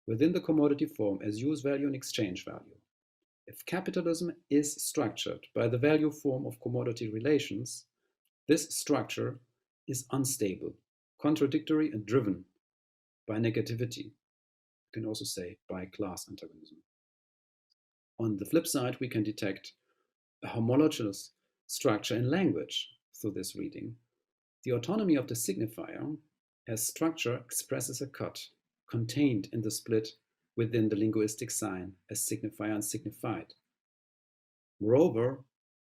within the commodity form as use value and exchange value. If capitalism is structured by the value form of commodity relations, this structure is unstable, contradictory, and driven by negativity. You can also say by class antagonism. On the flip side, we can detect a homologous structure in language through this reading. The autonomy of the signifier as structure expresses a cut contained in the split within the linguistic sign as signifier and signified. Moreover,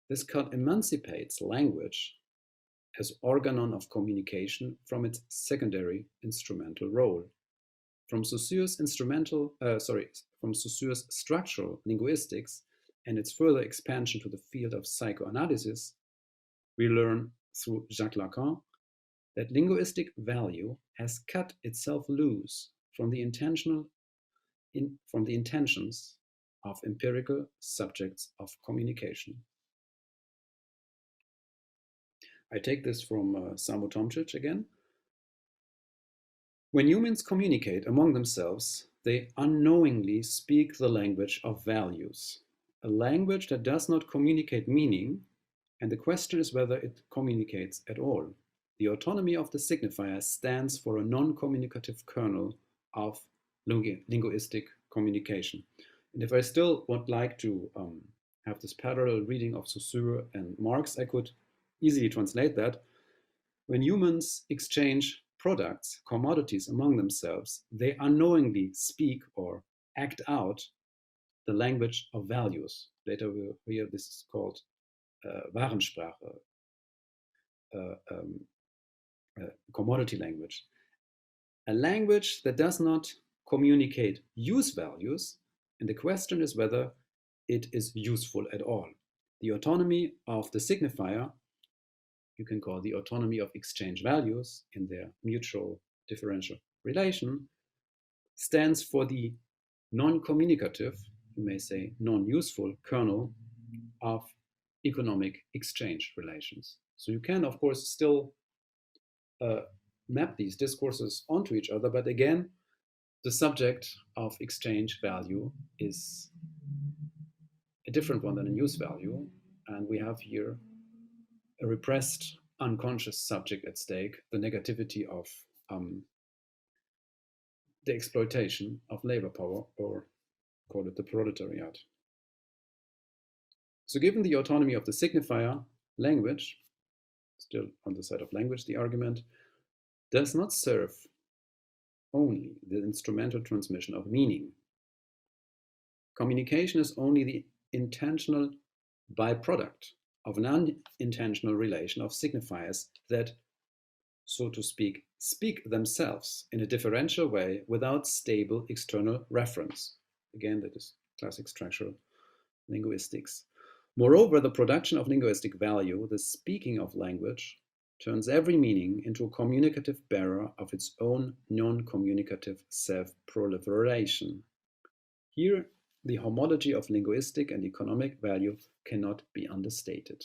this cut emancipates language as organon of communication from its secondary instrumental role. From Saussure's structural linguistics and its further expansion to the field of psychoanalysis, we learn through Jacques Lacan that linguistic value has cut itself loose from the intentions of empirical subjects of communication. I take this from Sami Khatib again. When humans communicate among themselves, they unknowingly speak the language of values, a language that does not communicate meaning, and the question is whether it communicates at all. The autonomy of the signifier stands for a non-communicative kernel of linguistic communication. And if I still would like to have this parallel reading of Saussure and Marx, I could easily translate that. When humans exchange products, commodities among themselves, they unknowingly speak or act out the language of values. Later we'll hear this is called Warensprache, commodity language. A language that does not communicate use values, and the question is whether it is useful at all. The autonomy of the signifier, you can call the autonomy of exchange values in their mutual differential relation, stands for the non-communicative, you may say non-useful kernel of economic exchange relations. So you can, of course, still map these discourses onto each other, but again, the subject of exchange value is a different one than a use value, and we have here a repressed unconscious subject at stake, the negativity of the exploitation of labor power, or call it the proletariat. So given the autonomy of the signifier, language, still on the side of language, the argument does not serve only the instrumental transmission of meaning. Communication is only the intentional byproduct of an unintentional relation of signifiers that, so to speak themselves in a differential way without stable external reference. Again, that is classic structural linguistics. Moreover, the production of linguistic value, the speaking of language, turns every meaning into a communicative bearer of its own non-communicative self-proliferation. Here, the homology of linguistic and economic value cannot be understated.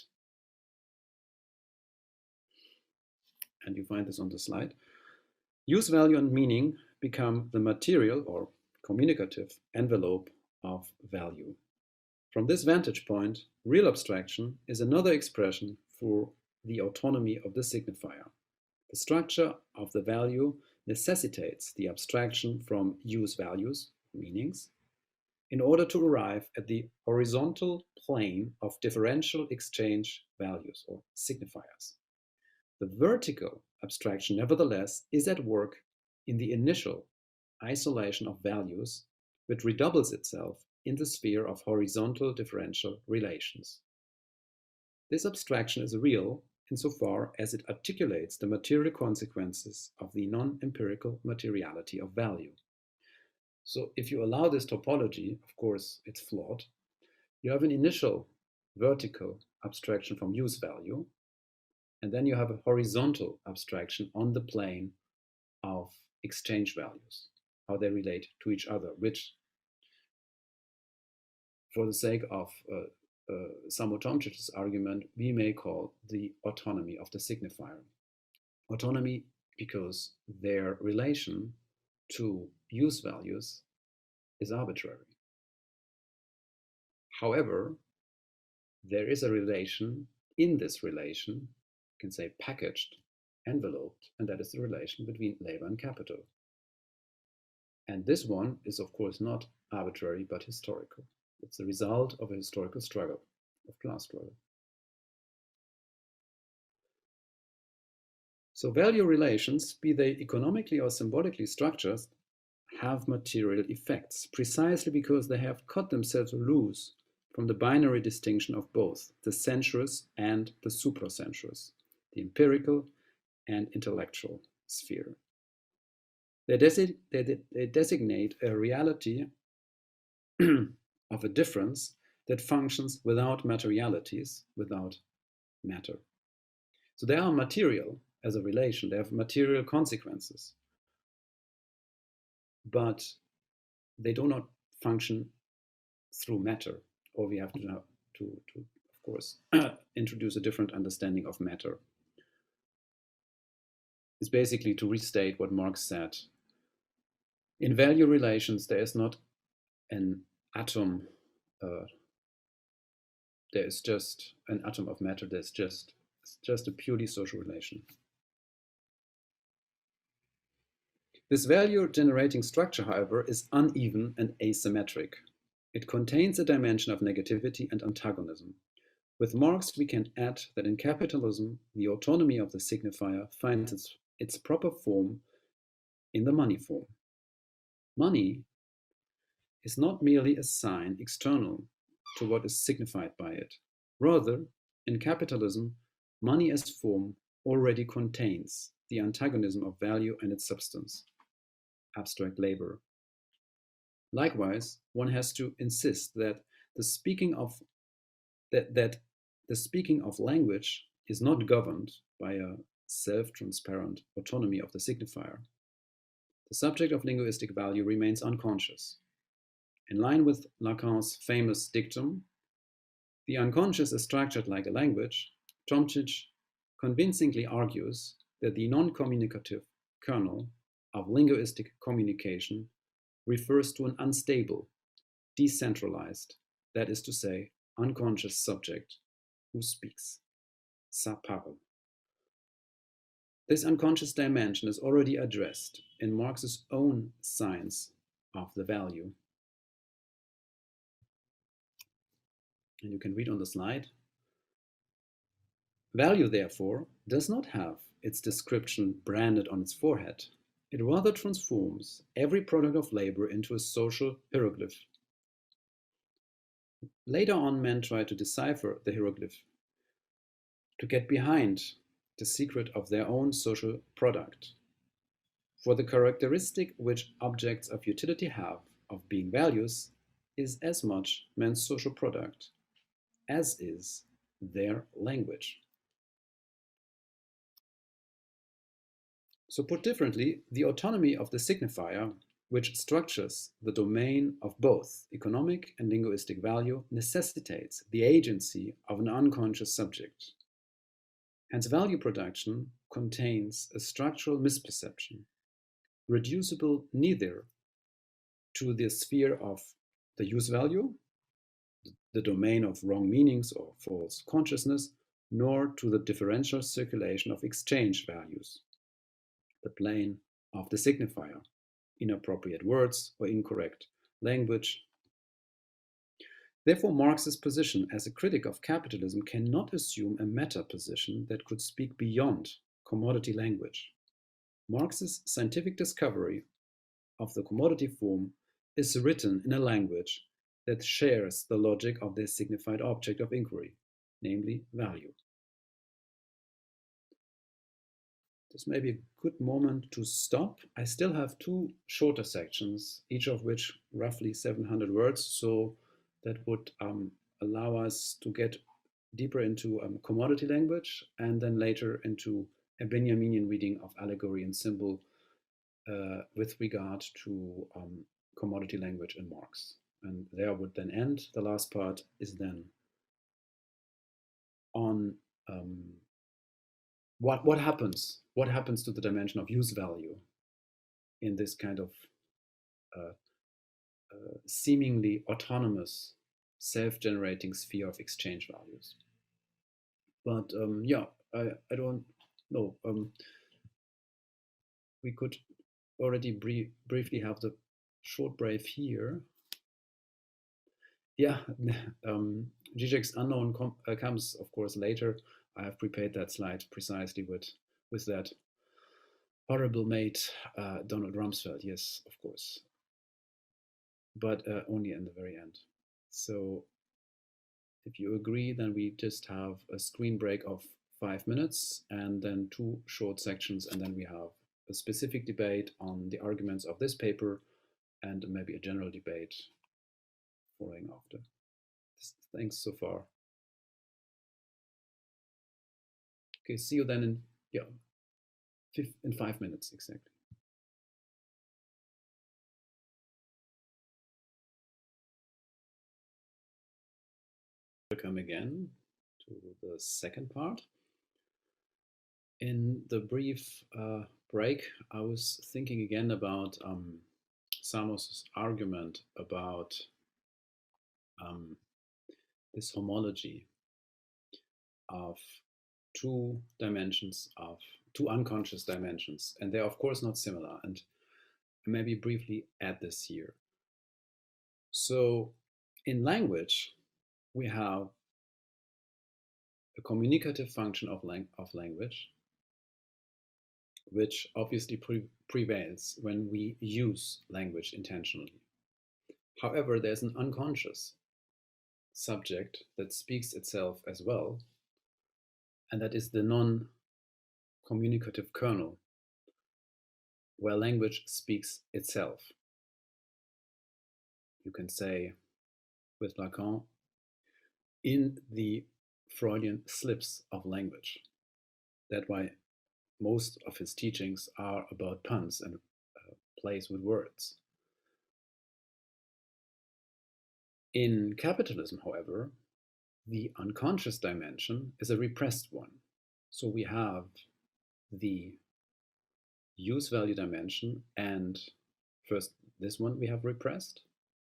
And you find this on the slide. Use value and meaning become the material or communicative envelope of value. From this vantage point, real abstraction is another expression for the autonomy of the signifier. The structure of the value necessitates the abstraction from use values, meanings, in order to arrive at the horizontal plane of differential exchange values or signifiers. The vertical abstraction, nevertheless, is at work in the initial isolation of values, which redoubles itself in the sphere of horizontal differential relations. This abstraction is real insofar as it articulates the material consequences of the non-empirical materiality of value. So if you allow this topology, of course, it's flawed. You have an initial vertical abstraction from use value, and then you have a horizontal abstraction on the plane of exchange values, how they relate to each other, which, for the sake of Sami Khatib's argument, we may call the autonomy of the signifier. Autonomy because their relation to use values is arbitrary. However, there is a relation in this relation, you can say packaged, enveloped, and that is the relation between labor and capital. And this one is, of course, not arbitrary but historical. It's the result of a historical struggle, of class struggle. So value relations, be they economically or symbolically structured, have material effects, precisely because they have cut themselves loose from the binary distinction of both the sensuous and the supra-sensuous, the empirical and intellectual sphere. They designate a reality of a difference that functions without materialities, without matter. So they are material as a relation, they have material consequences, but they do not function through matter, or we have to of course, introduce a different understanding of matter. It's basically to restate what Marx said. In value relations, there is not an atom, there is just an atom of matter, it's just a purely social relation. This value-generating structure, however, is uneven and asymmetric. It contains a dimension of negativity and antagonism. With Marx, we can add that in capitalism, the autonomy of the signifier finds its proper form in the money form. Money is not merely a sign external to what is signified by it. Rather, in capitalism, money as form already contains the antagonism of value and its substance, abstract labor. Likewise, one has to insist that the speaking of language is not governed by a self-transparent autonomy of the signifier. The subject of linguistic value remains unconscious. In line with Lacan's famous dictum, the unconscious is structured like a language, Chomsky convincingly argues that the non-communicative kernel of linguistic communication refers to an unstable, decentralized, that is to say, unconscious subject who speaks, sa parle. This unconscious dimension is already addressed in Marx's own science of the value. And you can read on the slide. Value, therefore, does not have its description branded on its forehead. It rather transforms every product of labor into a social hieroglyph. Later on, men tried to decipher the hieroglyph, to get behind the secret of their own social product. For the characteristic which objects of utility have of being values is as much man's social product as is their language. So put differently, the autonomy of the signifier, which structures the domain of both economic and linguistic value, necessitates the agency of an unconscious subject. Hence, value production contains a structural misperception, reducible neither to the sphere of the use value, the domain of wrong meanings or false consciousness, nor to the differential circulation of exchange values, the plane of the signifier, inappropriate words or incorrect language. Therefore, Marx's position as a critic of capitalism cannot assume a meta position that could speak beyond commodity language. Marx's scientific discovery of the commodity form is written in a language that shares the logic of their signified object of inquiry, namely value. This may be a good moment to stop. I still have two shorter sections, each of which roughly 700 words, so that would allow us to get deeper into commodity language and then later into a Benjaminian reading of allegory and symbol with regard to commodity language in Marx. And there would then end. The last part is then on what happens to the dimension of use value in this kind of seemingly autonomous, self-generating sphere of exchange values. But yeah, I don't know. We could already briefly have the short brief here. Yeah, Zizek's unknown comes, of course, later. I have prepared that slide precisely with that Horrible mate, Donald Rumsfeld, yes, of course, but only in the very end. So if you agree, then we just have a screen break of 5 minutes and then 2 short sections, and then we have a specific debate on the arguments of this paper and maybe a general debate following after. Thanks so far. Okay, see you then in 5 minutes exactly. Welcome again to the second part. In the brief break, I was thinking again about Samos' argument about this homology of 2 dimensions, of 2 unconscious dimensions, and they're of course not similar, and maybe briefly add this here. So in language, we have a communicative function of language, which obviously prevails when we use language intentionally. However, there's an unconscious subject that speaks itself as well, and that is the non-communicative kernel, where language speaks itself. You can say, with Lacan, in the Freudian slips of language. That's why most of his teachings are about puns and plays with words. In capitalism, however, the unconscious dimension is a repressed one. So we have the use value dimension, and first this one we have repressed,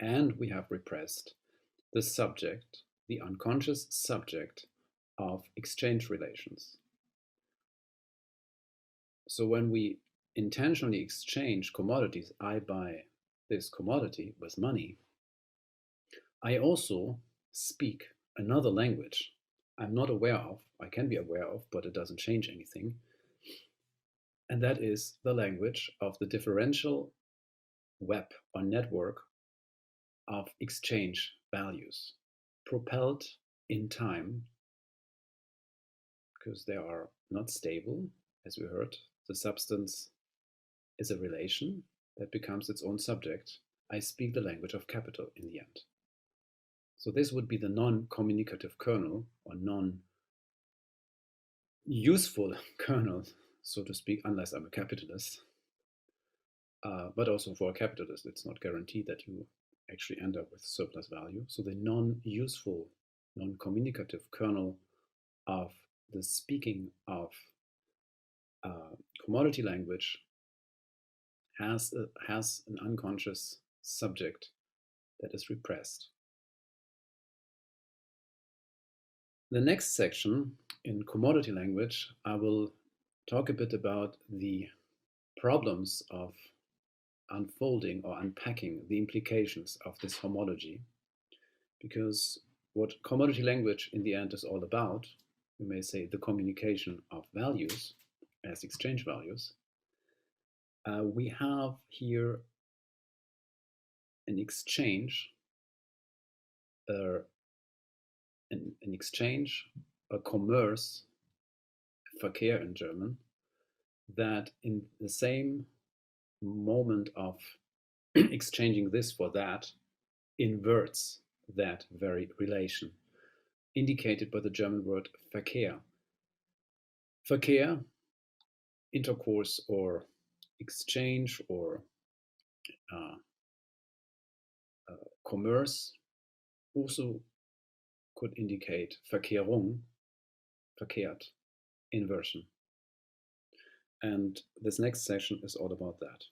and we have repressed the subject, the unconscious subject of exchange relations. So when we intentionally exchange commodities, I buy this commodity with money, I also speak another language I'm not aware of, I can be aware of, but it doesn't change anything. And that is the language of the differential web or network of exchange values, propelled in time, because they are not stable, as we heard. The substance is a relation that becomes its own subject. I speak the language of capital in the end. So this would be the non-communicative kernel, or non-useful kernel, so to speak, unless I'm a capitalist. But also for a capitalist, it's not guaranteed that you actually end up with surplus value. So the non-useful, non-communicative kernel of the speaking of commodity language has an unconscious subject that is repressed. The next section, in commodity language, I will talk a bit about the problems of unfolding or unpacking the implications of this homology, because what commodity language in the end is all about, we may say the communication of values as exchange values, we have here an exchange, a commerce, Verkehr in German, that in the same moment of exchanging this for that inverts that very relation, indicated by the German word Verkehr. Verkehr, intercourse or exchange or commerce, also could indicate Verkehrung, verkehrt, inversion. And this next session is all about that.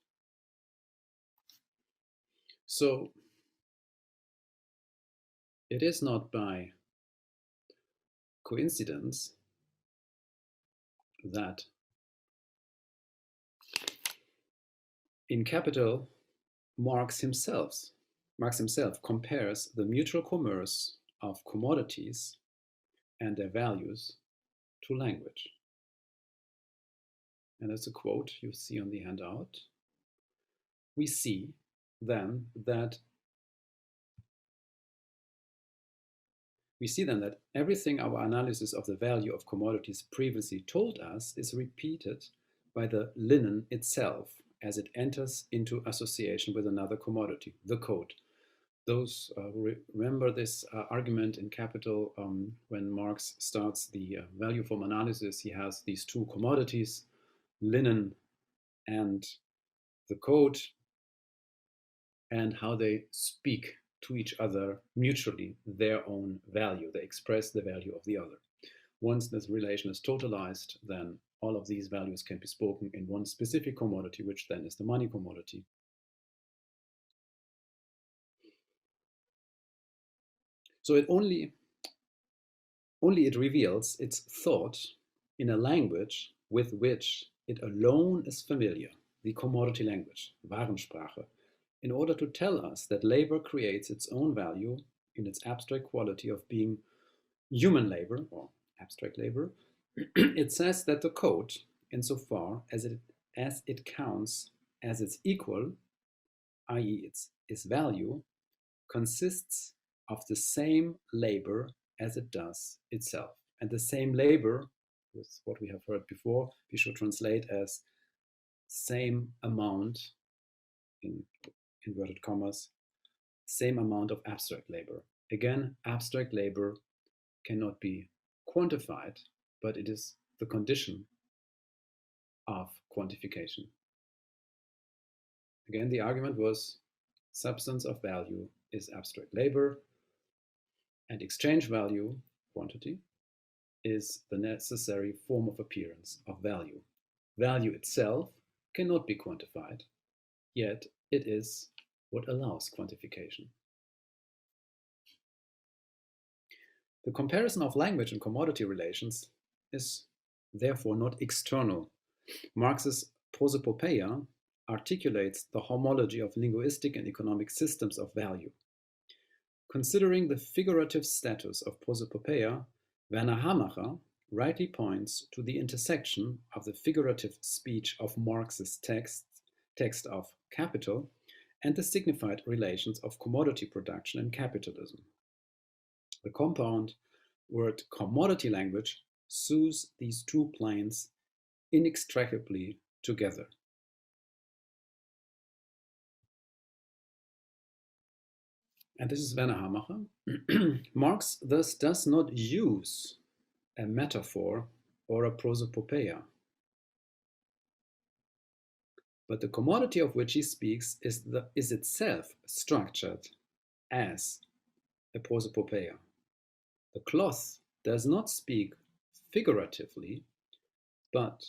So it is not by coincidence that in Capital, Marx himself compares the mutual commerce of commodities and their values to language. and that's a quote you see on the handout, we see then that everything our analysis of the value of commodities previously told us is repeated by the linen itself as it enters into association with another commodity, the coat. Those who remember this argument in Capital, when Marx starts the value form analysis, he has these two commodities, linen and the coat, and how they speak to each other mutually their own value. They express the value of the other. Once this relation is totalized, then all of these values can be spoken in one specific commodity, which then is the money commodity. So it only it reveals its thought in a language with which it alone is familiar, the commodity language, Warensprache, in order to tell us that labor creates its own value in its abstract quality of being human labor, or abstract labor. It says that the code, insofar as it counts as its equal, i.e. its value, consists of the same labor as it does itself. And the same labor, with what we have heard before, we should translate as same amount, in inverted commas, same amount of abstract labor. Again, abstract labor cannot be quantified, but it is the condition of quantification. Again, the argument was substance of value is abstract labor, and exchange value, quantity, is the necessary form of appearance of value. Value itself cannot be quantified, yet it is what allows quantification. The comparison of language and commodity relations is therefore not external. Marx's prosopopeia articulates the homology of linguistic and economic systems of value. Considering the figurative status of prosopopeia, Werner Hamacher rightly points to the intersection of the figurative speech of Marx's text of Capital and the signified relations of commodity production and capitalism. The compound word commodity language sews these two planes inextricably together. And this is Werner Hamacher. Marx thus does not use a metaphor or a prosopopeia, but the commodity of which he speaks is itself structured as a prosopopeia. The cloth does not speak figuratively, but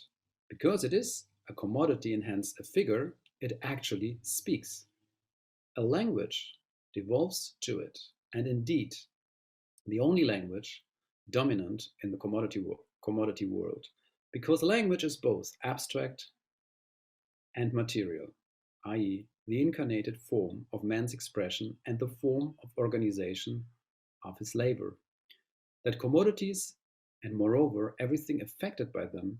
because it is a commodity and hence a figure, it actually speaks. A language devolves to it, and indeed, the only language dominant in the commodity world, because language is both abstract and material, i.e. the incarnated form of man's expression and the form of organization of his labor. That commodities, and moreover everything affected by them,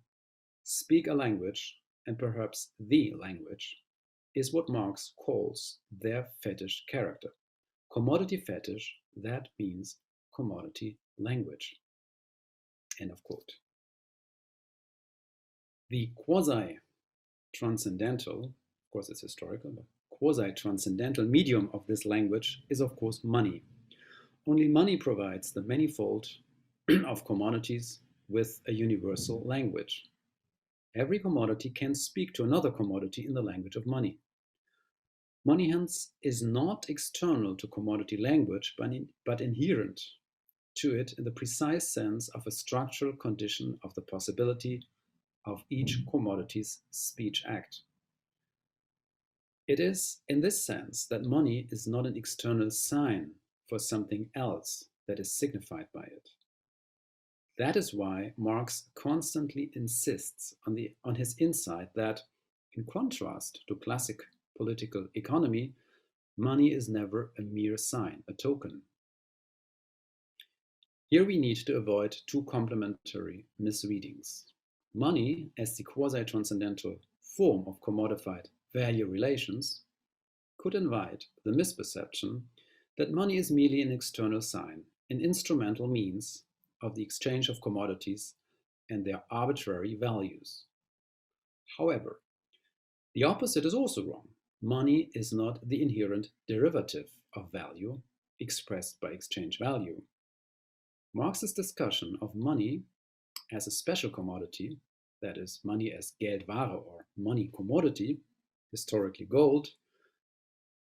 speak a language, and perhaps the language, is what Marx calls their fetish character. Commodity fetish, that means commodity language. End of quote. The quasi-transcendental, of course it's historical, but quasi-transcendental medium of this language is of course money. Only money provides the manifold of commodities with a universal language. Every commodity can speak to another commodity in the language of money. Money hence is not external to commodity language, but inherent to it in the precise sense of a structural condition of the possibility of each commodity's speech act. It is in this sense that money is not an external sign for something else that is signified by it. That is why Marx constantly insists on his insight that, in contrast to classic political economy, money is never a mere sign, a token. Here we need to avoid two complementary misreadings. Money, as the quasi-transcendental form of commodified value relations, could invite the misperception that money is merely an external sign, an instrumental means of the exchange of commodities and their arbitrary values. However, the opposite is also wrong. Money is not the inherent derivative of value expressed by exchange value. Marx's discussion of money as a special commodity, that is, money as Geldware or money commodity, historically gold,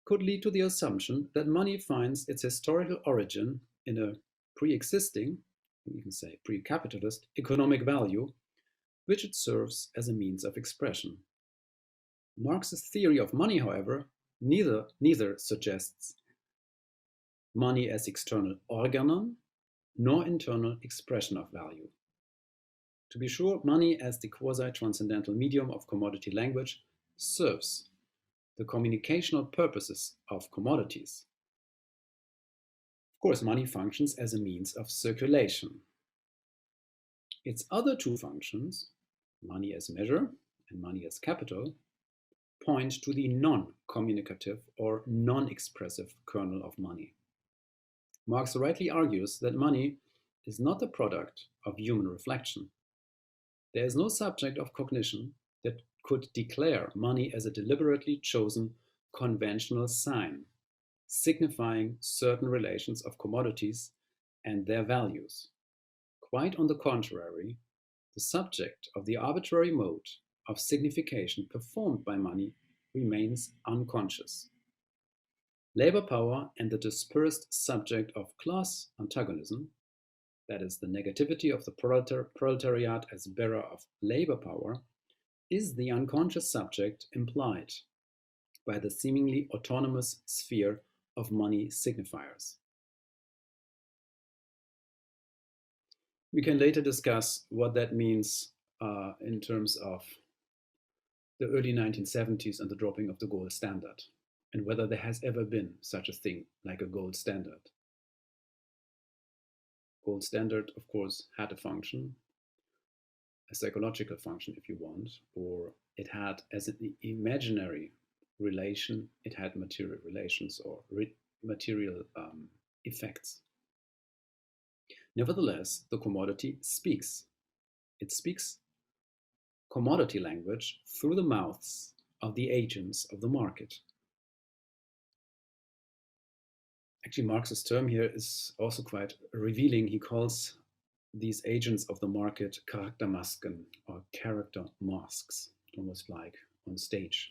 could lead to the assumption that money finds its historical origin in a pre-existing, we can say pre-capitalist, economic value, which it serves as a means of expression. Marx's theory of money, however, neither suggests money as external organon nor internal expression of value. To be sure, money as the quasi-transcendental medium of commodity language serves the communicational purposes of commodities. Of course, money functions as a means of circulation. Its other two functions, money as measure and money as capital, point to the non-communicative or non-expressive kernel of money. Marx rightly argues that money is not the product of human reflection. There is no subject of cognition that could declare money as a deliberately chosen conventional sign, signifying certain relations of commodities and their values. Quite on the contrary, the subject of the arbitrary mode of signification performed by money remains unconscious. Labor power and the dispersed subject of class antagonism, that is, the negativity of the proletariat as bearer of labor power, is the unconscious subject implied by the seemingly autonomous sphere of money signifiers. We can later discuss what that means in terms of the early 1970s and the dropping of the gold standard, and whether there has ever been such a thing like a gold standard. Gold standard, of course, had a function, a psychological function if you want, or it had as an imaginary relation, it had material relations or material effects. Nevertheless, the commodity speaks. It speaks commodity language through the mouths of the agents of the market. Actually, Marx's term here is also quite revealing. He calls these agents of the market Charaktermasken or character masks, almost like on stage.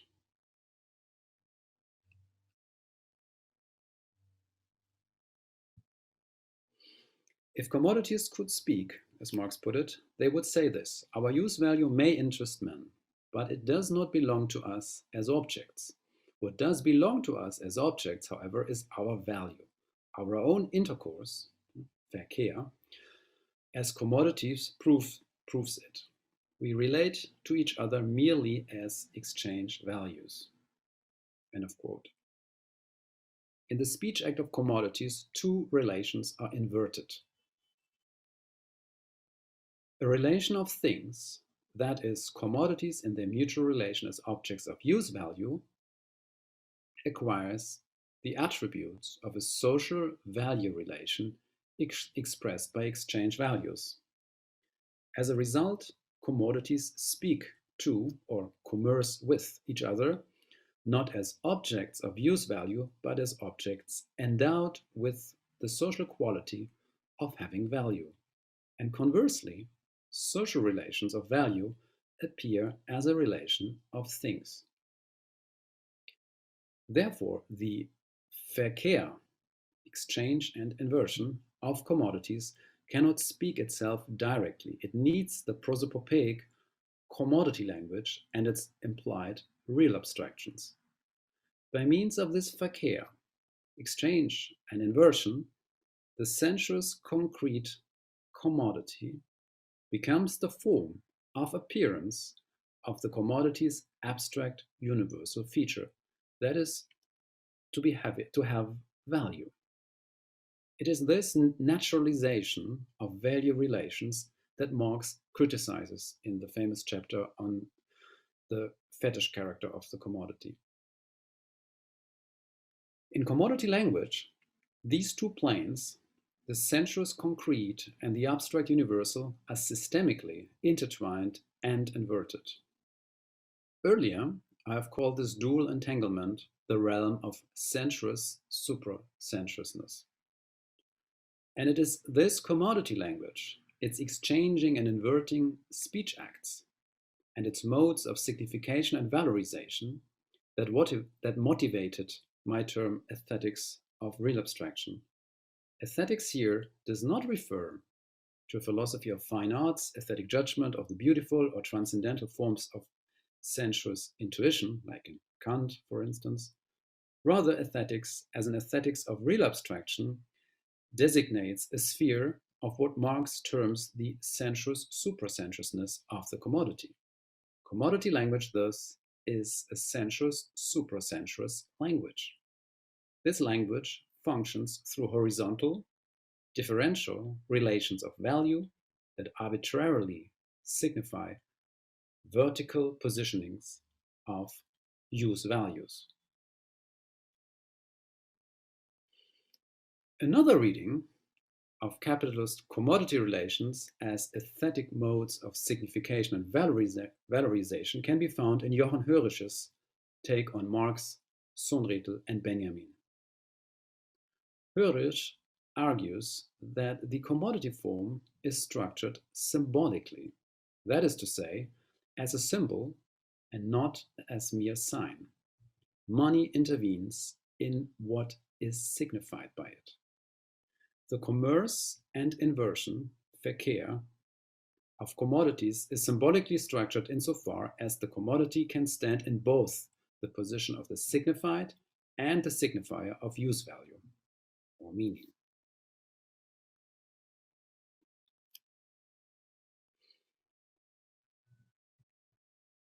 If commodities could speak, as Marx put it, they would say this: our use value may interest men, but it does not belong to us as objects. What does belong to us as objects, however, is our value, our own intercourse, Verkehr, as commodities proves it. We relate to each other merely as exchange values. End of quote. In the speech act of commodities, two relations are inverted. A relation of things, that is, commodities in their mutual relation as objects of use value, acquires the attributes of a social value relation expressed by exchange values. As a result, commodities speak to or commerce with each other, not as objects of use value, but as objects endowed with the social quality of having value. And conversely, social relations of value appear as a relation of things. Therefore, the Verkehr, exchange and inversion, of commodities cannot speak itself directly. It needs the prosopopeic commodity language and its implied real abstractions. By means of this Verkehr, exchange and inversion, the sensuous concrete commodity becomes the form of appearance of the commodity's abstract universal feature, that is, to have value. It is this naturalization of value relations that Marx criticizes in the famous chapter on the fetish character of the commodity. In commodity language, these two planes, the sensuous concrete and the abstract universal, are systemically intertwined and inverted. Earlier, I have called this dual entanglement the realm of sensuous supra-sensuousness. And it is this commodity language, its exchanging and inverting speech acts, and its modes of signification and valorization that motivated my term aesthetics of real abstraction. Aesthetics here does not refer to a philosophy of fine arts, aesthetic judgment of the beautiful, or transcendental forms of sensuous intuition, like in Kant, for instance. Rather, aesthetics, as an aesthetics of real abstraction, designates a sphere of what Marx terms the sensuous suprasensuousness of the commodity. Commodity language, thus, is a sensuous suprasensuous language. This language functions through horizontal, differential relations of value that arbitrarily signify vertical positionings of use values. Another reading of capitalist commodity relations as aesthetic modes of signification and valorization can be found in Johann Hörich's take on Marx, Sonretel, and Benjamin. Heinrich argues that the commodity form is structured symbolically, that is to say, as a symbol and not as mere sign. Money intervenes in what is signified by it. The commerce and inversion, Verkehr, of commodities is symbolically structured insofar as the commodity can stand in both the position of the signified and the signifier of use value or meaning.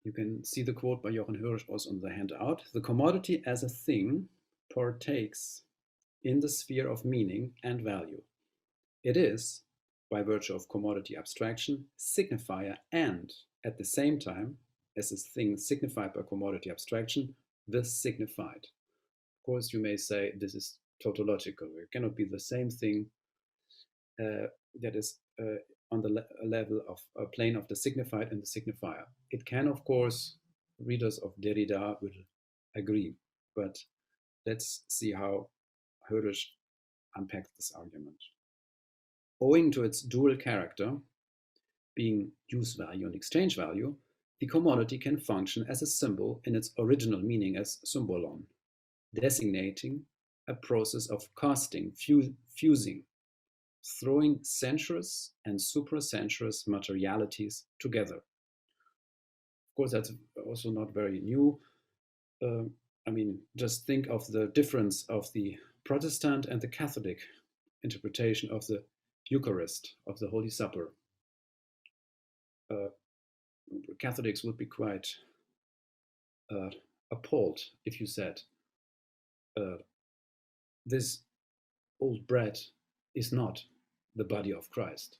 You can see the quote by Johann Heinrich also on the handout. The commodity as a thing partakes in the sphere of meaning and value. It is, by virtue of commodity abstraction, signifier and, at the same time, as a thing signified by commodity abstraction, the signified. Of course, you may say this is tautological. It cannot be the same thing that is on the level of a plane of the signified and the signifier. It can, of course, readers of Derrida will agree, but let's see how Heinrich unpacks this argument. Owing to its dual character, being use value and exchange value, the commodity can function as a symbol in its original meaning as symbolon, designating a process of casting, fusing, throwing sensuous and suprasensuous materialities together. Of course, that's also not very new. I mean, just think of the difference of the Protestant and the Catholic interpretation of the Eucharist, of the Holy Supper. Catholics would be quite appalled if you said, this old bread is not the body of Christ,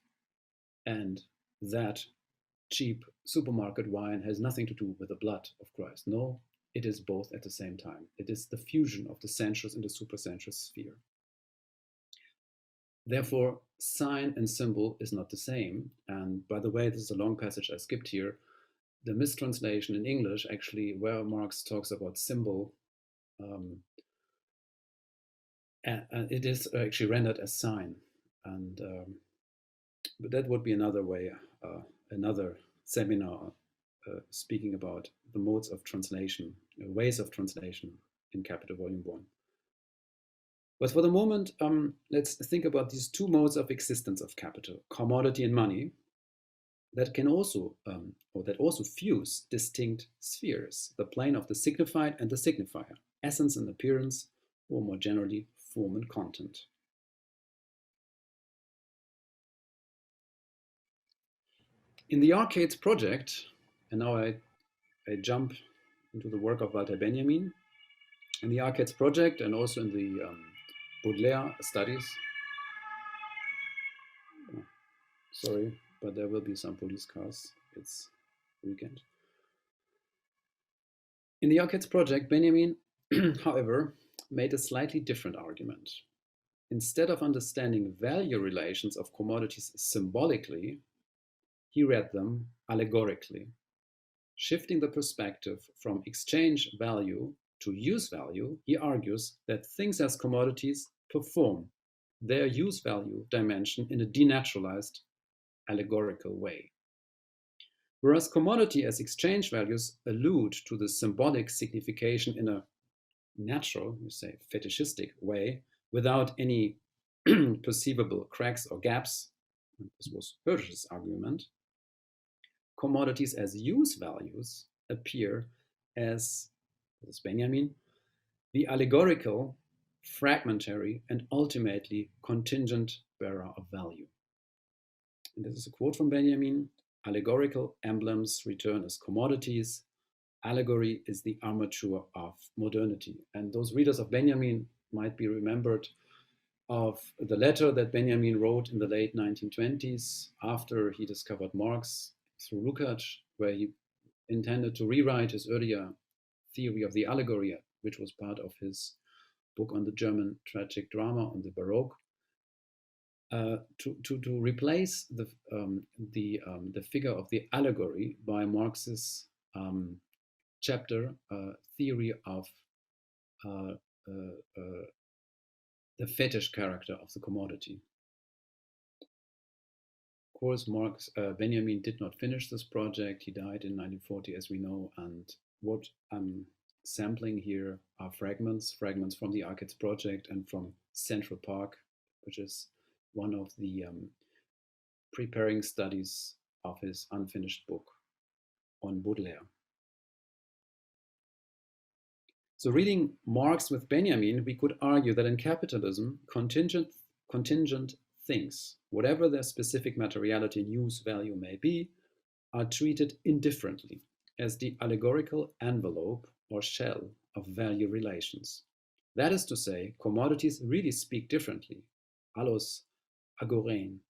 and that cheap supermarket wine has nothing to do with the blood of Christ. No, it is both at the same time. It is the fusion of the sensuous and the suprasensuous sphere. Therefore, sign and symbol is not the same. And by the way, this is a long passage I skipped here. The mistranslation in English, actually, where Marx talks about symbol, it is actually rendered as sign. And but that would be another way, another seminar speaking about the modes of translation, ways of translation in Capital Volume 1. But for the moment, let's think about these two modes of existence of capital, commodity and money, that can also, or that also fuse distinct spheres, the plane of the signified and the signifier, essence and appearance, or more generally, form and content. In the Arcades project, and now I jump into the work of Walter Benjamin, in the Arcades project and also in the Baudelaire studies. Sorry, but there will be some police cars. It's weekend. In the Arcades project, Benjamin, however, made a slightly different argument. Instead of understanding value relations of commodities symbolically, he read them allegorically. Shifting the perspective from exchange value to use value, he argues that things as commodities perform their use value dimension in a denaturalized, allegorical way. Whereas commodity as exchange values allude to the symbolic signification in a natural, you say, fetishistic way, without any perceivable cracks or gaps, this was Hirsch's argument, commodities as use values appear as, this is Benjamin, the allegorical, fragmentary, and ultimately contingent bearer of value. And this is a quote from Benjamin: allegorical emblems return as commodities. Allegory is the armature of modernity. And those readers of Benjamin might be remembered of the letter that Benjamin wrote in the late 1920s after he discovered Marx through Lukács, where he intended to rewrite his earlier theory of the allegory, which was part of his book on the German tragic drama on the Baroque, to replace the figure of the allegory by Marx's chapter theory of the fetish character of the commodity. Of course, Benjamin did not finish this project. He died in 1940, as we know, and what I'm sampling here are fragments from the Arcades project and from Central Park, which is one of the preparing studies of his unfinished book on Baudelaire. So reading Marx with Benjamin, we could argue that in capitalism, contingent things, whatever their specific materiality and use value may be, are treated indifferently as the allegorical envelope or shell of value relations. That is to say, commodities really speak differently. Allos agorein.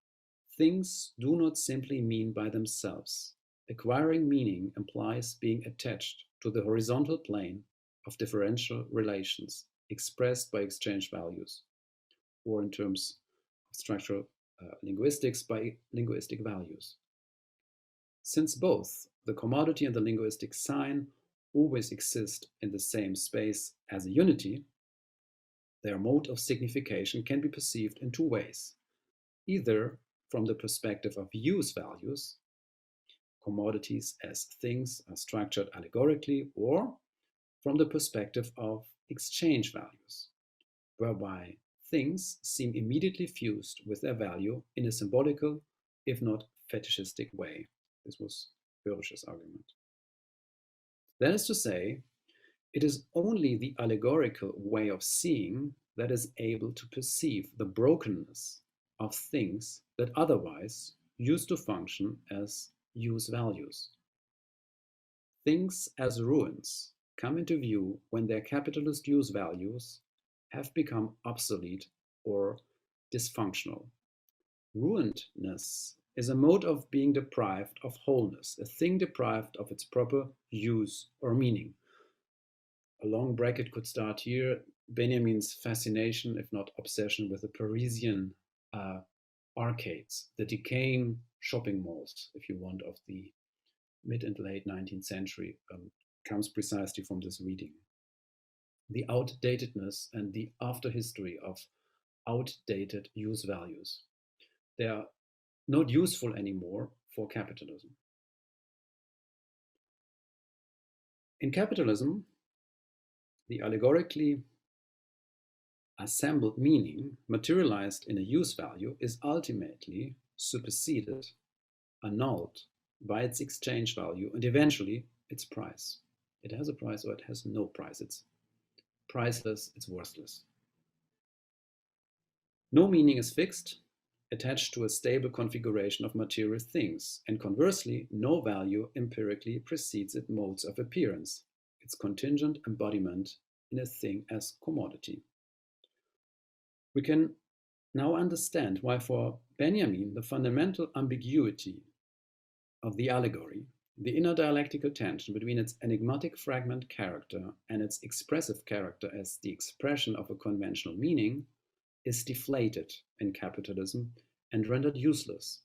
Things do not simply mean by themselves. Acquiring meaning implies being attached to the horizontal plane of differential relations expressed by exchange values, or in terms of structural linguistics, by linguistic values. Since both the commodity and the linguistic sign always exist in the same space as a unity, their mode of signification can be perceived in two ways, either from the perspective of use values, commodities as things are structured allegorically, or from the perspective of exchange values, whereby things seem immediately fused with their value in a symbolical, if not fetishistic way. This was Hirsch's argument. That is to say, it is only the allegorical way of seeing that is able to perceive the brokenness of things that otherwise used to function as use values. Things as ruins come into view when their capitalist use values have become obsolete or dysfunctional. Ruinedness is a mode of being deprived of wholeness, a thing deprived of its proper use or meaning. A long bracket could start here. Benjamin's fascination, if not obsession, with the Parisian arcades, the decaying shopping malls, if you want, of the mid and late 19th century, comes precisely from this reading. The outdatedness and the after history of outdated use values. They are not useful anymore for capitalism. In capitalism, the allegorically assembled meaning materialized in a use value is ultimately superseded, annulled by its exchange value and eventually its price. It has a price or it has no price. It's priceless, it's worthless. No meaning is fixed, attached to a stable configuration of material things, and conversely, no value empirically precedes its modes of appearance, its contingent embodiment in a thing as commodity. We can Now understand why for Benjamin the fundamental ambiguity of the allegory, the inner dialectical tension between its enigmatic fragment character and its expressive character as the expression of a conventional meaning, is deflated in capitalism and rendered useless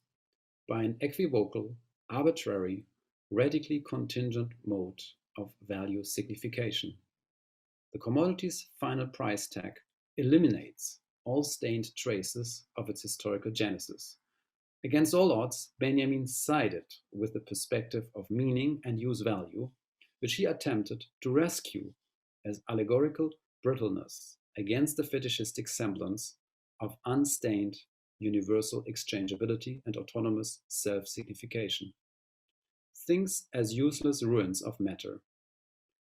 by an equivocal, arbitrary, radically contingent mode of value signification. The commodity's final price tag eliminates all stained traces of its historical genesis. Against all odds, Benjamin sided with the perspective of meaning and use value, which he attempted to rescue as allegorical brittleness against the fetishistic semblance of unstained universal exchangeability and autonomous self-signification. Things as useless ruins of matter,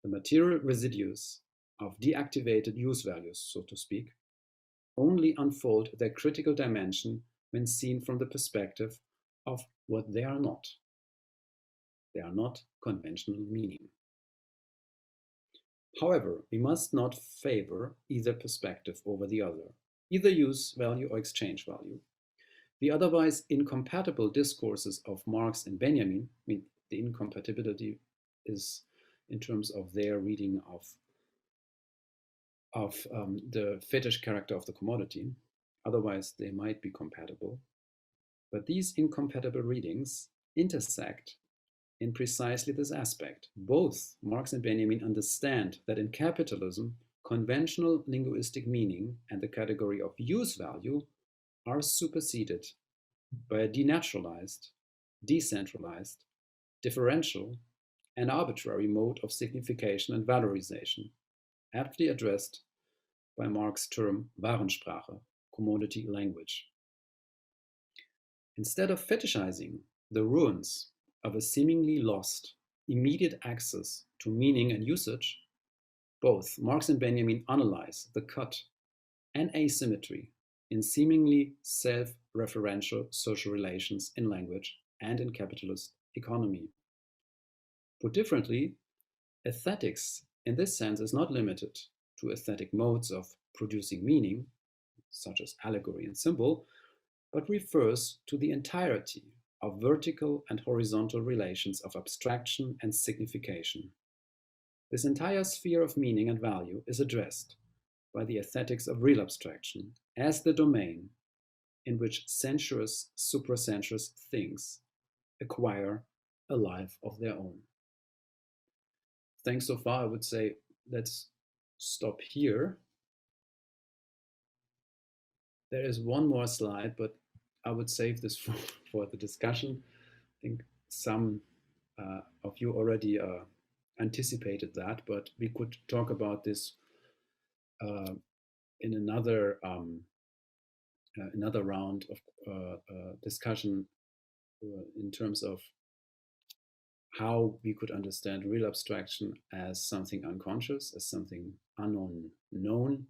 the material residues of deactivated use values, so to speak, only unfold their critical dimension when seen from the perspective of what they are not. They are not conventional meaning. However, we must not favor either perspective over the other, either use value or exchange value. The otherwise incompatible discourses of Marx and Benjamin, I mean, the incompatibility is in terms of their reading of the fetish character of the commodity. Otherwise, they might be compatible. But these incompatible readings intersect in precisely this aspect. Both Marx and Benjamin understand that in capitalism, conventional linguistic meaning and the category of use value are superseded by a denaturalized, decentralized, differential, and arbitrary mode of signification and valorization, aptly addressed by Marx's term Warensprache, commodity language. Instead of fetishizing the ruins of a seemingly lost immediate access to meaning and usage, both Marx and Benjamin analyze the cut and asymmetry in seemingly self-referential social relations in language and in capitalist economy. Put differently, aesthetics in this sense is not limited to aesthetic modes of producing meaning, such as allegory and symbol, but refers to the entirety of vertical and horizontal relations of abstraction and signification. This entire sphere of meaning and value is addressed by the aesthetics of real abstraction as the domain in which sensuous, supra-sensuous things acquire a life of their own. Thanks so far. I would say let's stop here. There is one more slide, but I would save this for the discussion. I think some of you already anticipated that, but we could talk about this in another round of discussion in terms of how we could understand real abstraction as something unconscious, as something unknown, known,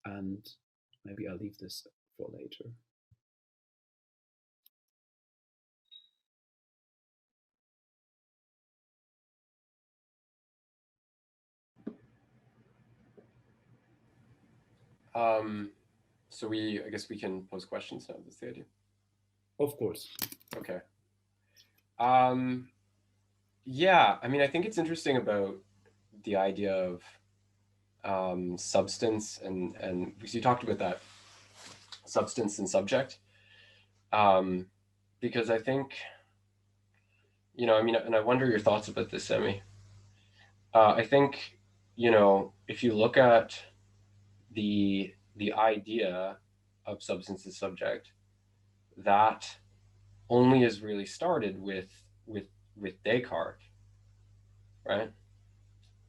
and maybe I'll leave this for later. So I guess we can pose questions now. That's the idea. Of course. Okay. Yeah, I mean, I think it's interesting about the idea of substance and because you talked about that substance and subject, because I think, I mean, and I wonder your thoughts about this, Sami. I think, if you look at the idea of substance and subject, that only is really started with Descartes, right?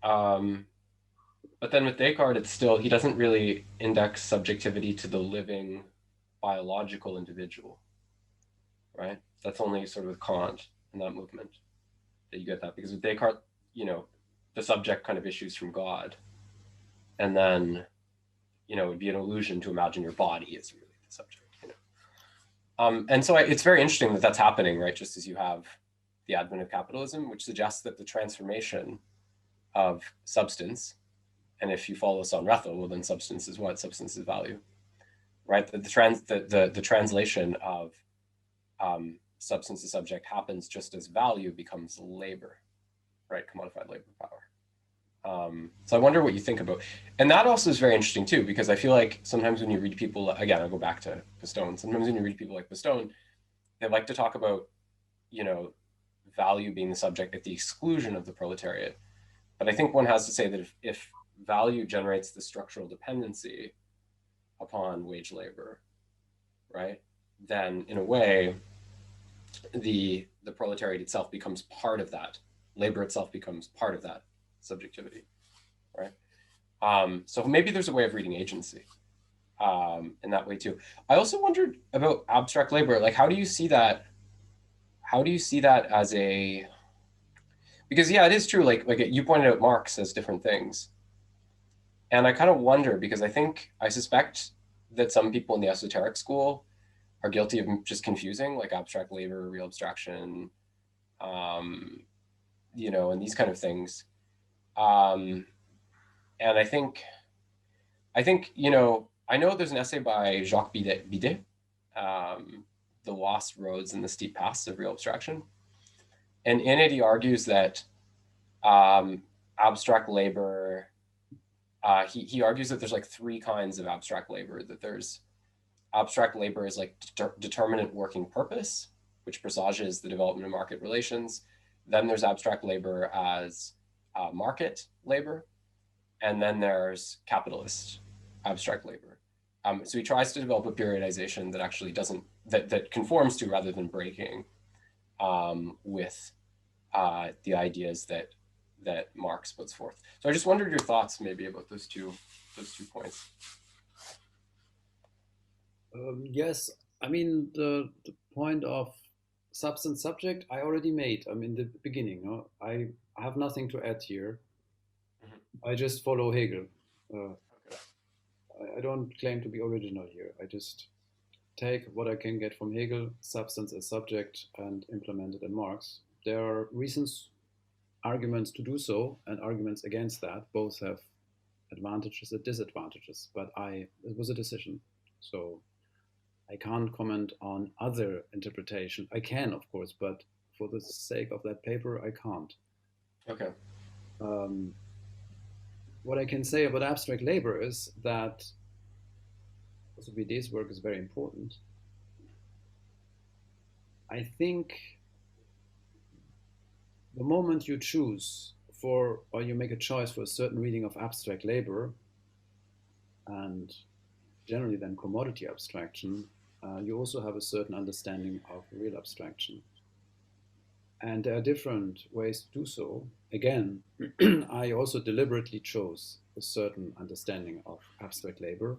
But then with Descartes, it's still, he doesn't really index subjectivity to the living biological individual, right? That's only sort of with Kant and that movement that you get that, because with Descartes, the subject kind of issues from God, and then it would be an illusion to imagine your body is really the subject. And so it's very interesting that that's happening, right? Just as you have the advent of capitalism, which suggests that the transformation of substance, and if you follow us on Rethel, well, then substance is what? Substance is value, right? The translation of substance to subject happens just as value becomes labor, right? Commodified labor power. So I wonder what you think about, and that also is very interesting too, because I feel like sometimes when you read people, again, I'll go back to Pistone. Sometimes when you read people like Pistone, they like to talk about, you know, value being the subject at the exclusion of the proletariat. But I think one has to say that if value generates the structural dependency upon wage labor, right, then in a way, the proletariat itself becomes part of that. Labor itself becomes part of that subjectivity, right? So maybe there's a way of reading agency in that way too. I also wondered about abstract labor. Like, how do you see that? How do you see that as a? Because yeah, it is true. Like you pointed out, Marx says different things, and I kind of wonder because I suspect that some people in the esoteric school are guilty of just confusing like abstract labor, real abstraction, you know, and these kind of things. And I think, you know, I know there's an essay by Jacques Bidet, The Lost Roads and the Steep Paths of Real Abstraction. And in it, he argues that abstract labor, he argues that there's like three kinds of abstract labor, that there's abstract labor is like determinate working purpose, which presages the development of market relations. Then there's abstract labor as market labor. And then there's capitalist abstract labor. So he tries to develop a periodization that actually doesn't, that conforms to rather than breaking with the ideas that Marx puts forth. So I just wondered your thoughts maybe about those two points. Yes, I mean the point of substance subject I already made. I mean the beginning. I have nothing to add here. I just follow Hegel. Uh, I don't claim to be original here. I just take what I can get from Hegel, substance as subject, and implement it in Marx. There are reasons, arguments to do so, and arguments against that. Both have advantages and disadvantages, but it was a decision. So I can't comment on other interpretation. I can, of course, but for the sake of that paper, I can't. Okay. What I can say about abstract labor is that Bidet's work is very important. I think the moment you choose for, or you make a choice for a certain reading of abstract labor, and generally then commodity abstraction, you also have a certain understanding of real abstraction. And there are different ways to do so. Again, I also deliberately chose a certain understanding of abstract labor.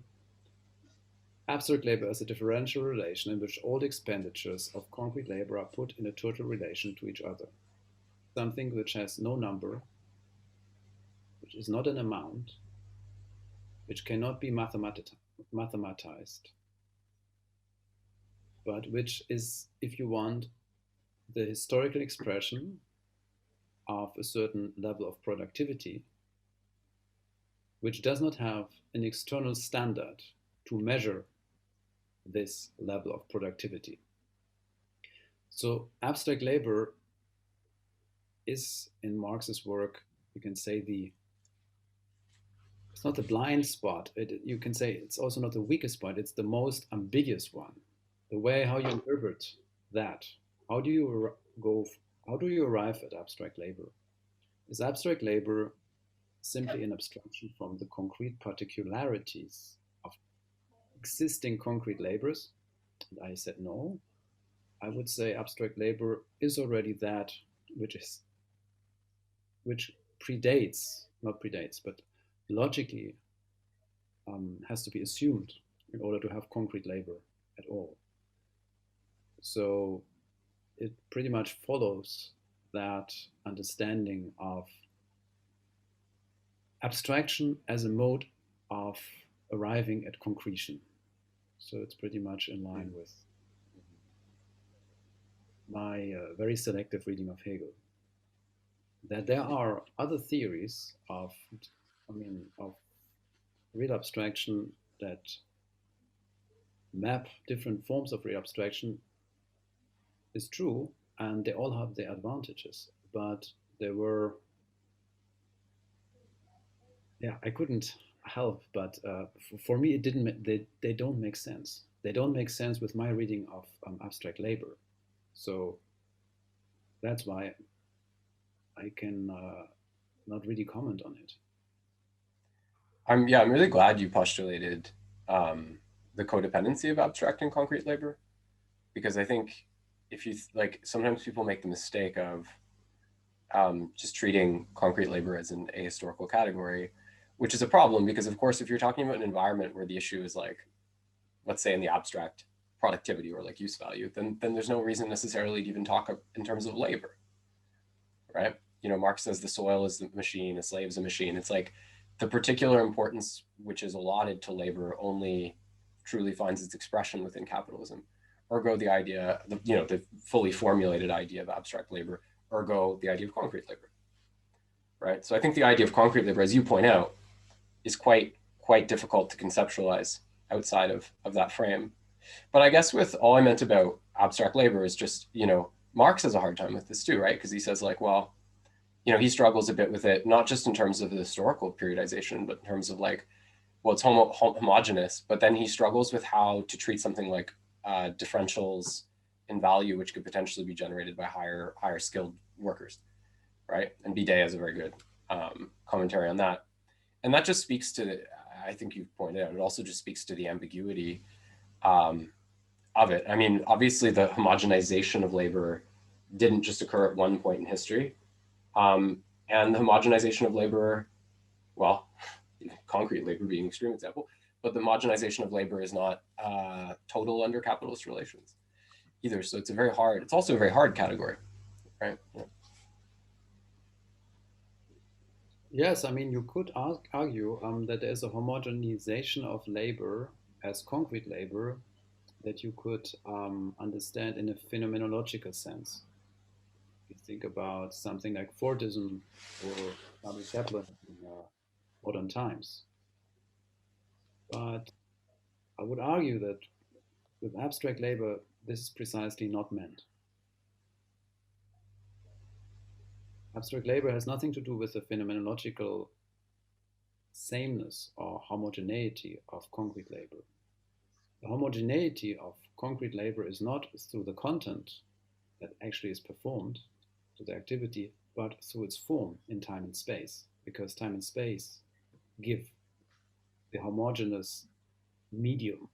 Abstract labor is a differential relation in which all the expenditures of concrete labor are put in a total relation to each other. Something which has no number, which is not an amount, which cannot be mathematized, but which is, if you want, the historical expression of a certain level of productivity, which does not have an external standard to measure this level of productivity. So abstract labor is, in Marx's work, you can say it's not the blind spot. You can say it's also not the weakest spot. It's the most ambiguous one. The way how you interpret that. How do you arrive at abstract labor? Is abstract labor simply an abstraction from the concrete particularities of existing concrete labors? And I said no. I would say abstract labor is already that which predates, not predates, but logically has to be assumed in order to have concrete labor at all. So it pretty much follows that understanding of abstraction as a mode of arriving at concretion. So it's pretty much in line with my very selective reading of Hegel. That there are other theories of real abstraction that map different forms of reabstraction is true, and they all have their advantages. But there were, yeah, I couldn't help, but for me, it didn't. They don't make sense. They don't make sense with my reading of abstract labor. So that's why I can not really comment on it. I'm really glad you postulated the codependency of abstract and concrete labor, because I think if you like, sometimes people make the mistake of just treating concrete labor as an ahistorical category, which is a problem because, of course, if you're talking about an environment where the issue is like, let's say in the abstract, productivity or like use value, then there's no reason necessarily to even talk in terms of labor, right? You know, Marx says the soil is the machine, a slave is a machine. It's like the particular importance which is allotted to labor only truly finds its expression within capitalism. Ergo, the idea, the fully formulated idea of abstract labor, ergo, the idea of concrete labor, right? So I think the idea of concrete labor, as you point out, is quite difficult to conceptualize outside of that frame. But I guess with all I meant about abstract labor is just, Marx has a hard time with this too, right? Because he says like, well, he struggles a bit with it, not just in terms of the historical periodization, but in terms of like, well, it's homogeneous, but then he struggles with how to treat something like differentials in value, which could potentially be generated by higher skilled workers, right? And Bidet has a very good commentary on that. And that just speaks to, I think you've pointed out, it also just speaks to the ambiguity of it. I mean, obviously the homogenization of labor didn't just occur at one point in history. And the homogenization of labor, well, concrete labor being an extreme example, but the homogenization of labor is not total under capitalist relations either. So it's also a very hard category, right? Yeah. Yes, I mean, you could argue that there's a homogenization of labor as concrete labor that you could understand in a phenomenological sense. If you think about something like Fordism or Sami Khatib in modern times. But I would argue that with abstract labor, this is precisely not meant. Abstract labor has nothing to do with the phenomenological sameness or homogeneity of concrete labor. The homogeneity of concrete labor is not through the content that actually is performed, to the activity, but through its form in time and space, because time and space give the homogeneous medium.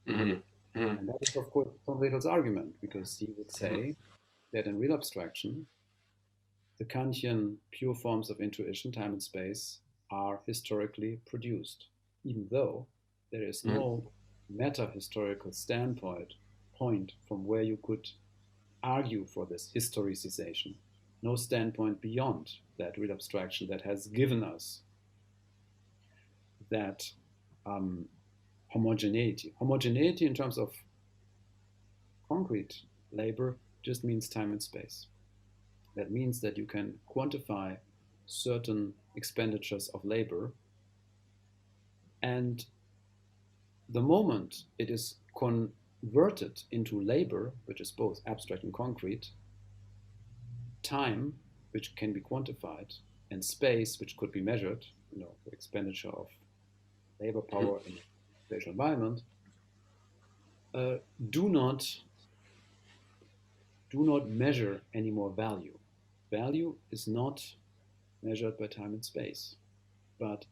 Mm-hmm. Mm-hmm. And that is, of course, von Riedl's argument, because he would say that in real abstraction, the Kantian pure forms of intuition, time and space, are historically produced, even though there is no meta-historical standpoint from where you could argue for this historicization, no standpoint beyond that real abstraction that has given us that homogeneity. Homogeneity in terms of concrete labor just means time and space. That means that you can quantify certain expenditures of labor, and the moment it is converted into labor, which is both abstract and concrete, time, which can be quantified, and space, which could be measured, the expenditure of labor power in a spatial environment, do not measure any more value. Value is not measured by time and space, but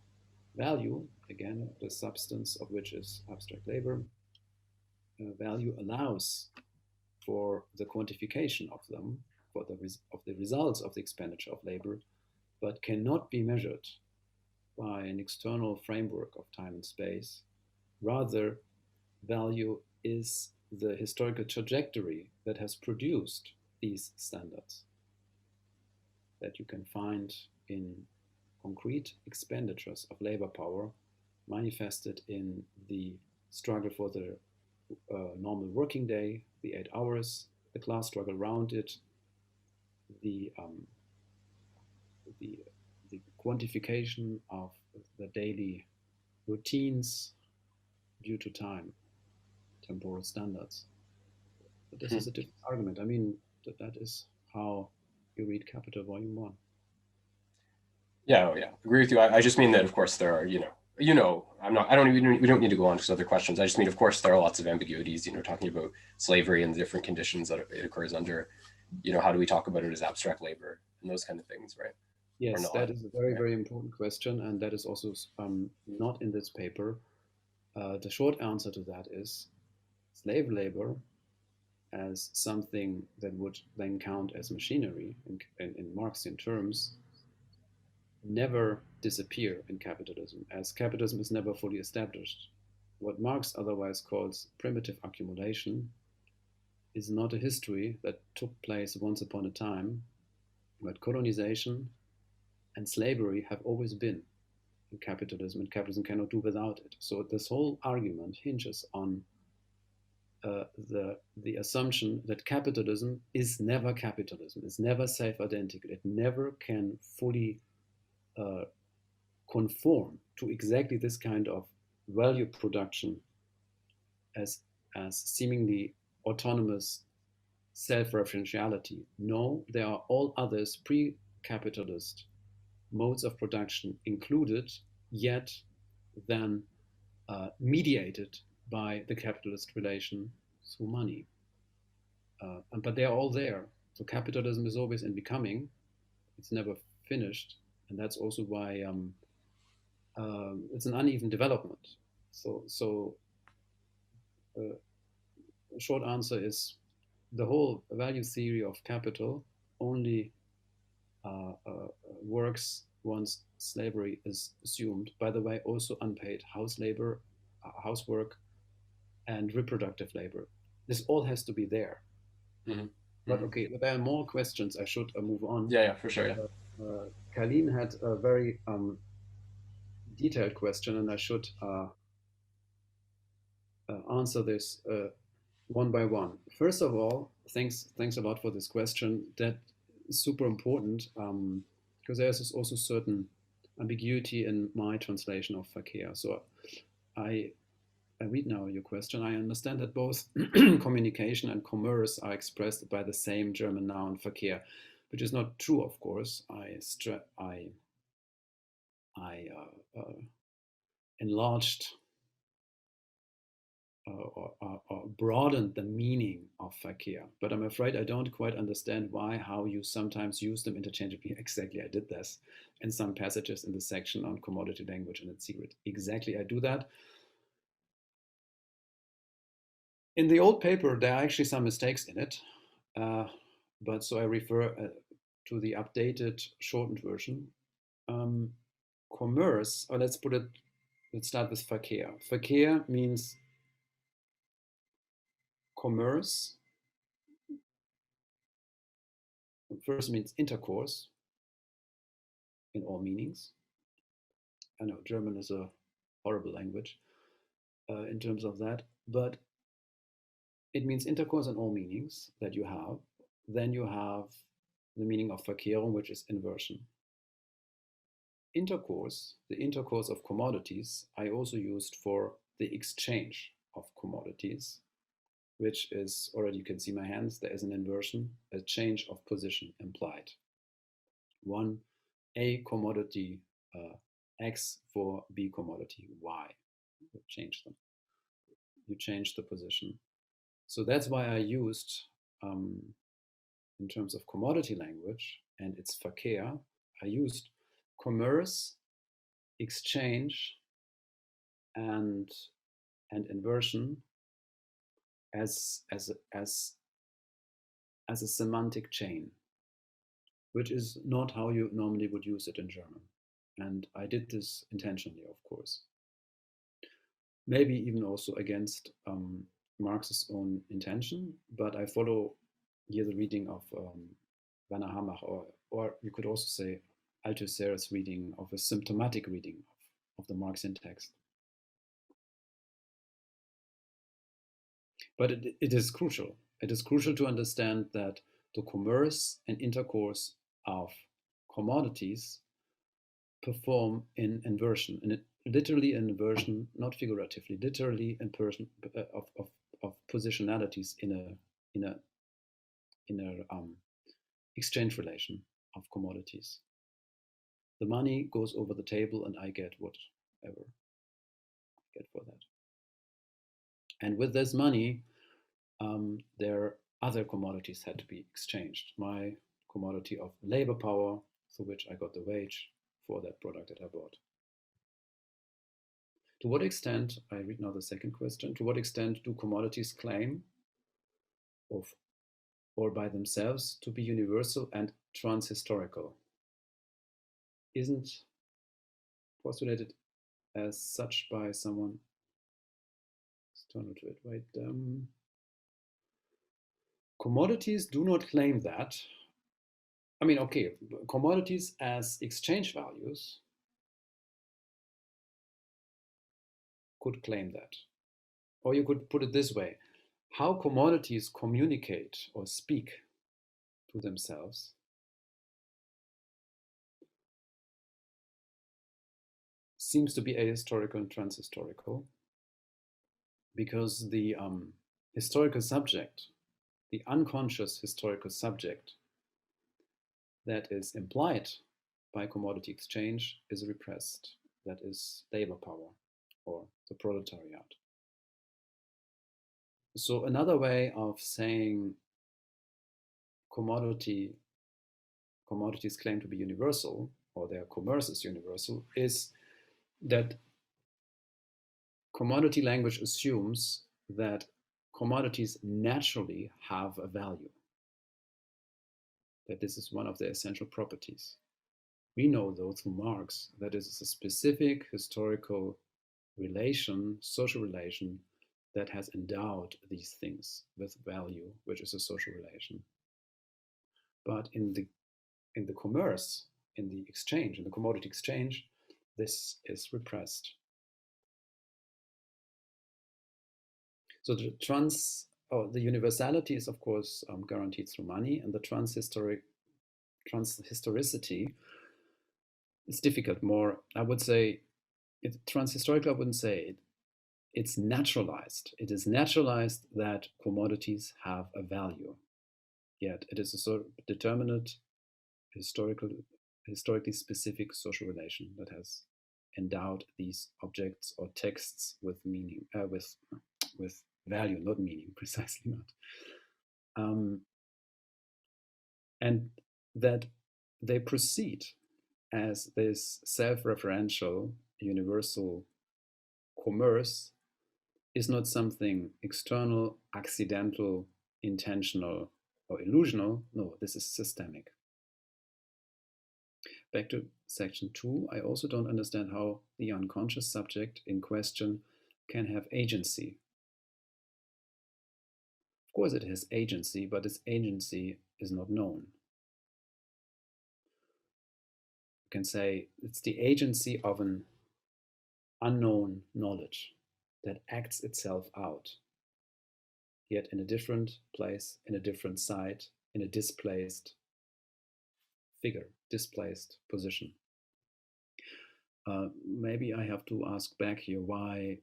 value, again, the substance of which is abstract labor, value allows for the quantification of them, of the results of the expenditure of labor, but cannot be measured by an external framework of time and space. Rather, value is the historical trajectory that has produced these standards that you can find in concrete expenditures of labor power manifested in the struggle for the normal working day, the 8 hours, the class struggle around it, the quantification of the daily routines due to time, temporal standards. But this is a different argument. I mean, that is how you read Capital Volume 1. Yeah, agree with you. I just mean that, of course, there are, we don't need to go on to other questions. I just mean, of course, there are lots of ambiguities, talking about slavery and the different conditions that it occurs under, how do we talk about it as abstract labor and those kind of things, right? Yes, that is a very, very important question. And that is also not in this paper. The short answer to that is slave labor as something that would then count as machinery in Marxian terms never disappear in capitalism, as capitalism is never fully established. What Marx otherwise calls primitive accumulation is not a history that took place once upon a time, but colonization and slavery have always been in capitalism, and capitalism cannot do without it. So this whole argument hinges on the assumption that capitalism is never capitalism, is never self-identical, it never can fully conform to exactly this kind of value production as seemingly autonomous self-referentiality. No, there are all others pre-capitalist modes of production included, yet then mediated by the capitalist relation through money. But they're all there. So capitalism is always in becoming. It's never finished. And that's also why it's an uneven development. So the short answer is the whole value theory of capital only works once slavery is assumed. By the way, also unpaid house labor, housework, and reproductive labor. This all has to be there. Mm-hmm. But okay, there are more questions. I should move on. Yeah, for sure. Colleen had a very detailed question, and I should answer this one by one. First of all, thanks a lot for this question. That is super important because there's also certain ambiguity in my translation of Verkehr. So I read now your question. I understand that both communication and commerce are expressed by the same German noun Verkehr, which is not true, of course. I enlarged or broadened the meaning of Verkehr, but I'm afraid I don't quite understand how you sometimes use them interchangeably. Exactly, I did this in some passages in the section on commodity language and its secret. Exactly, I do that. In the old paper, there are actually some mistakes in it, but so I refer to the updated shortened version. Commerce, or let's start with Verkehr. Verkehr means commerce. First means intercourse in all meanings. I know German is a horrible language in terms of that, but it means intercourse in all meanings that you have. Then you have the meaning of Verkehrung, which is inversion. Intercourse, the intercourse of commodities, I also used for the exchange of commodities, which is, already you can see my hands, there is an inversion, a change of position implied. A commodity X for B commodity Y. You change them. You change the position. So that's why I used, in terms of commodity language and its Verkehr, I used commerce, exchange, and inversion as a semantic chain, which is not how you normally would use it in German. And I did this intentionally, of course. Maybe even also against Marx's own intention, but I follow here the reading of Werner Hamach, or you could also say Althusser's reading of a symptomatic reading of the Marxian text. But it is crucial. It is crucial to understand that the commerce and intercourse of commodities perform in inversion, and literally in inversion, not figuratively, literally in person of positionalities in a exchange relation of commodities. The money goes over the table, and I get whatever I get for that. And with this money, their other commodities had to be exchanged. My commodity of labor power, through which I got the wage for that product that I bought. To what extent, I read now the second question, to what extent do commodities claim or by themselves to be universal and transhistorical? Isn't postulated as such by someone external to it, right? Commodities do not claim that. I mean, okay, commodities as exchange values could claim that. Or you could put it this way, how commodities communicate or speak to themselves seems to be ahistorical and transhistorical, because the historical subject, the unconscious historical subject that is implied by commodity exchange is repressed. That is labor power or the proletariat. So another way of saying commodities claim to be universal, or their commerce is universal, is that commodity language assumes that commodities naturally have a value, that this is one of their essential properties. We know, though, through Marx, that it is a specific historical relation, social relation, that has endowed these things with value, which is a social relation. But in the commerce, in the exchange, in the commodity exchange, this is repressed. So the universality is, of course, guaranteed through money, and the transhistoricity is difficult. More, I would say, transhistorical, I wouldn't say it. It's naturalized. It is naturalized that commodities have a value. Yet it is a sort of determinate, historically specific social relation that has endowed these objects or texts with meaning, with value, not meaning, precisely not. And that they proceed as this self-referential universal commerce is not something external, accidental, intentional, or illusional. No, this is systemic. Back to section 2, I also don't understand how the unconscious subject in question can have agency. Of course it has agency, but its agency is not known. You can say it's the agency of an unknown knowledge that acts itself out, yet in a different place, in a different site, in a displaced figure, displaced position. Maybe I have to ask back here why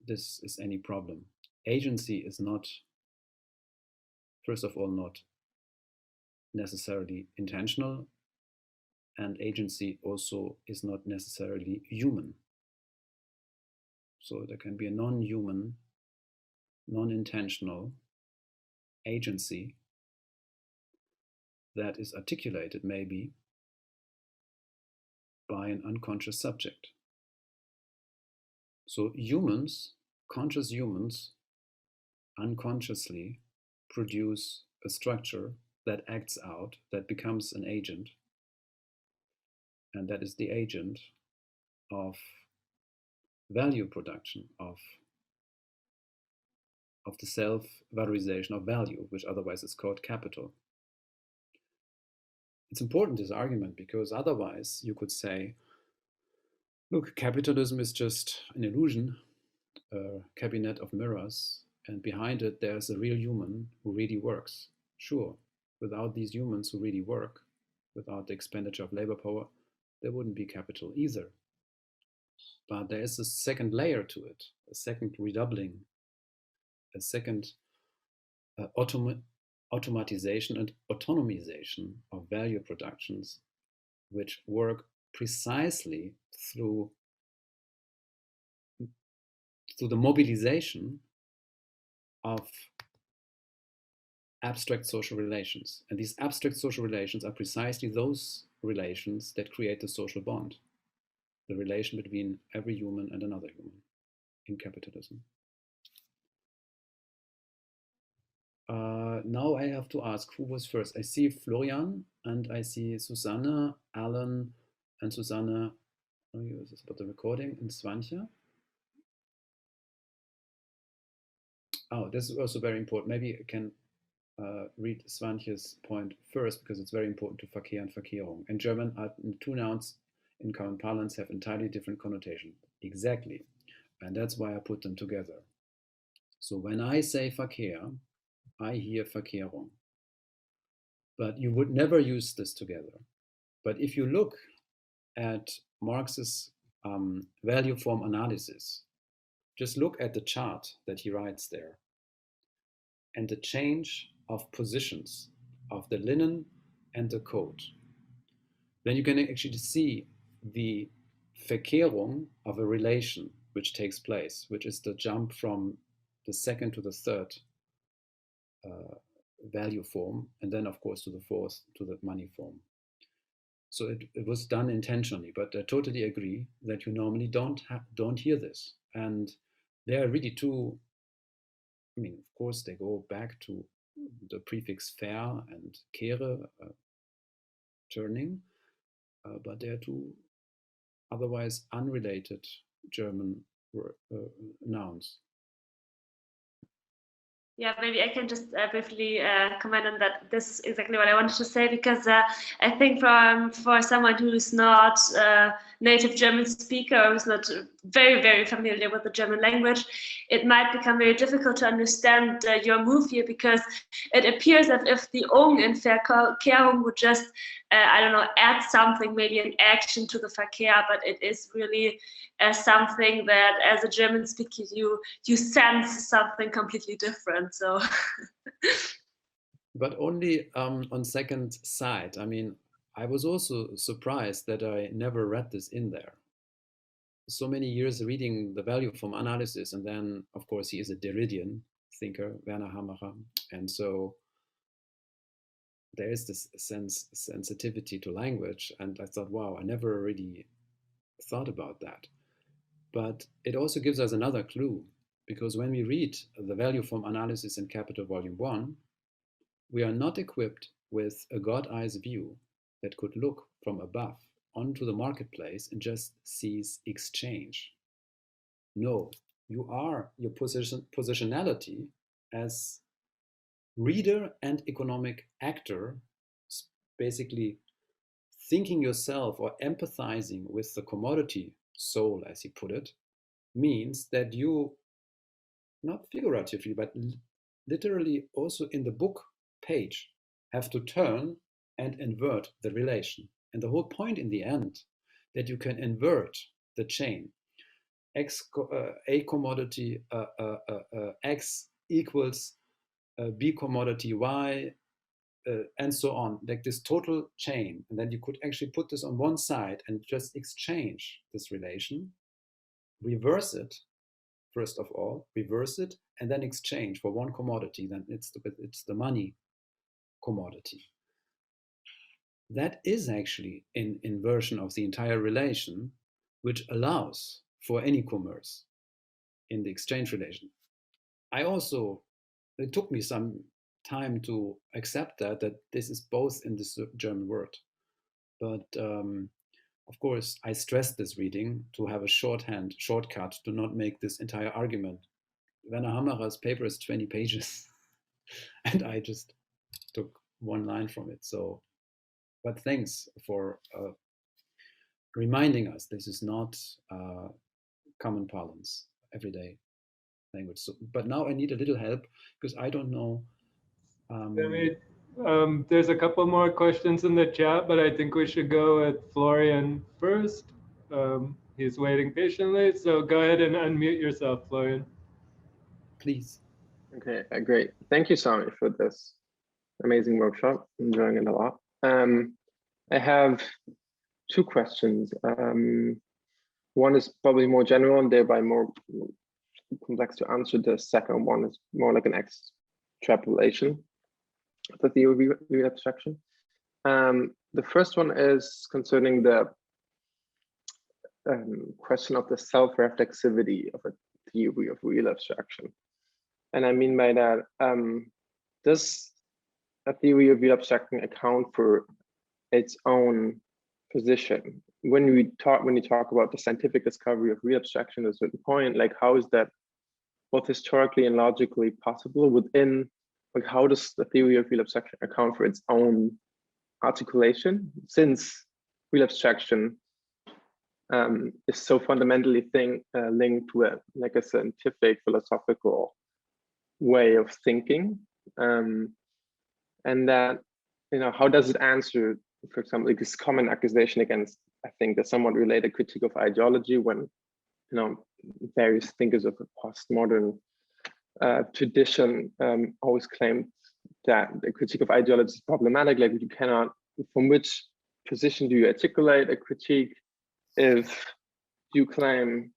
this is any problem. Agency is not, first of all, not necessarily intentional, and agency also is not necessarily human. So there can be a non-human, non-intentional agency that is articulated maybe by an unconscious subject. So humans, conscious humans, unconsciously produce a structure that acts out, that becomes an agent, and that is the agent of value production, of the self-valorization of value, which otherwise is called capital. It's important, this argument, because otherwise you could say, look, capitalism is just an illusion, a cabinet of mirrors, and behind it there's a real human who really works. Sure, without these humans who really work, without the expenditure of labor power, there wouldn't be capital either. But there is a second layer to it, a second redoubling, a second automatization and autonomization of value productions, which work precisely through the mobilization of abstract social relations. And these abstract social relations are precisely those relations that create the social bond, the relation between every human and another human in capitalism. Now I have to ask who was first. I see Florian and I see Susanne, Alan, and Susanne. Oh, this is about the recording, and Swantje. Oh, this is also very important. Maybe I can read Swantje's point first, because it's very important to Verkehr and Verkehrung. In German, two nouns in common parlance have entirely different connotation. Exactly. And that's why I put them together. So when I say Verkehr, I hear Verkehrung. But you would never use this together. But if you look at Marx's value form analysis, just look at the chart that he writes there and the change of positions of the linen and the coat. Then you can actually see the Verkehrung of a relation which takes place, which is the jump from the second to the third value form, and then of course to the fourth, to the money form. So it was done intentionally, but I totally agree that you normally don't hear this. And there are really two, I mean, of course they go back to the prefix ver and kehre, turning, but they are two otherwise unrelated German nouns. Yeah, maybe I can just briefly comment on that. This is exactly what I wanted to say, because I think for someone who's not a native German speaker, or who's not very, very familiar with the German language, it might become very difficult to understand your move here, because it appears as if the ung in Verkehrung would just, I don't know, add something, maybe an action to the Verkehr, but it is really something that as a German speaker you sense something completely different. So but only on second sight. I mean, I was also surprised that I never read this in there. So many years reading the value form analysis, and then of course he is a Derridian thinker, Werner Hammacher, and so there is this sensitivity to language, and I thought, wow, I never really thought about that. But it also gives us another clue, because when we read the value form analysis in Capital Volume 1, we are not equipped with a God-eyes view that could look from above onto the marketplace and just sees exchange. No, you are your positionality as reader and economic actor, basically thinking yourself or empathizing with the commodity soul, as he put it, means that you, not figuratively, but literally also in the book page, have to turn and invert the relation. And the whole point in the end, that you can invert the chain. A commodity X equals B commodity Y, and so on, like this total chain. And then you could actually put this on one side and just exchange this relation, reverse it, first of all, reverse it, and then exchange for one commodity. Then it's the money commodity. That is actually an inversion of the entire relation, which allows for any commerce in the exchange relation. It took me some time to accept that this is both in this German word. But of course, I stressed this reading to have a shortcut to not make this entire argument. Werner Hammacher's paper is 20 pages, and I just took one line from it. So, but thanks for reminding us this is not common parlance, everyday language. So, but now I need a little help, because I don't know. There's a couple more questions in the chat, but I think we should go with Florian first. He's waiting patiently, so go ahead and unmute yourself, Florian. Please. Okay, great. Thank you, Sami, for this amazing workshop. I'm enjoying it a lot. I have two questions. One is probably more general and thereby more complex to answer. The second one is more like an extrapolation of the theory of real abstraction. The first one is concerning the question of the self-reflexivity of a theory of real abstraction. And I mean by that, does a theory of real abstraction account for its own position? When you talk about the scientific discovery of real abstraction at a certain point, like how is that both historically and logically possible within, like how does the theory of real abstraction account for its own articulation, since real abstraction is so fundamentally linked to a scientific philosophical way of thinking, and that, you know, how does it answer, for example, like this common accusation against, I think, the somewhat related critique of ideology, when, you know, various thinkers of a postmodern tradition always claimed that the critique of ideology is problematic. Like, you cannot, from which position do you articulate a critique if you claim,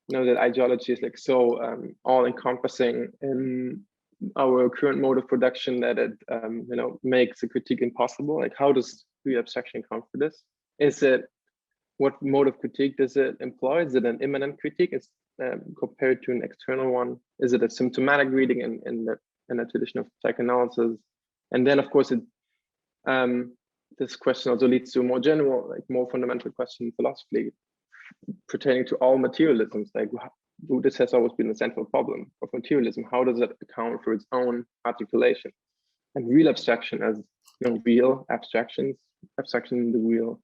you know, that ideology is like so all-encompassing in our current mode of production that it you know, makes a critique impossible? Like, how does real abstraction account for this? Is it, what mode of critique does it employ? Is it an immanent critique? It's compared to an external one? Is it a symptomatic reading in the tradition of psychoanalysis? And then, of course, it this question also leads to a more general, like more fundamental question in philosophy pertaining to all materialisms. Like, this has always been the central problem of materialism. How does it account for its own articulation? And real abstraction, as, you know, real abstractions, abstraction in the real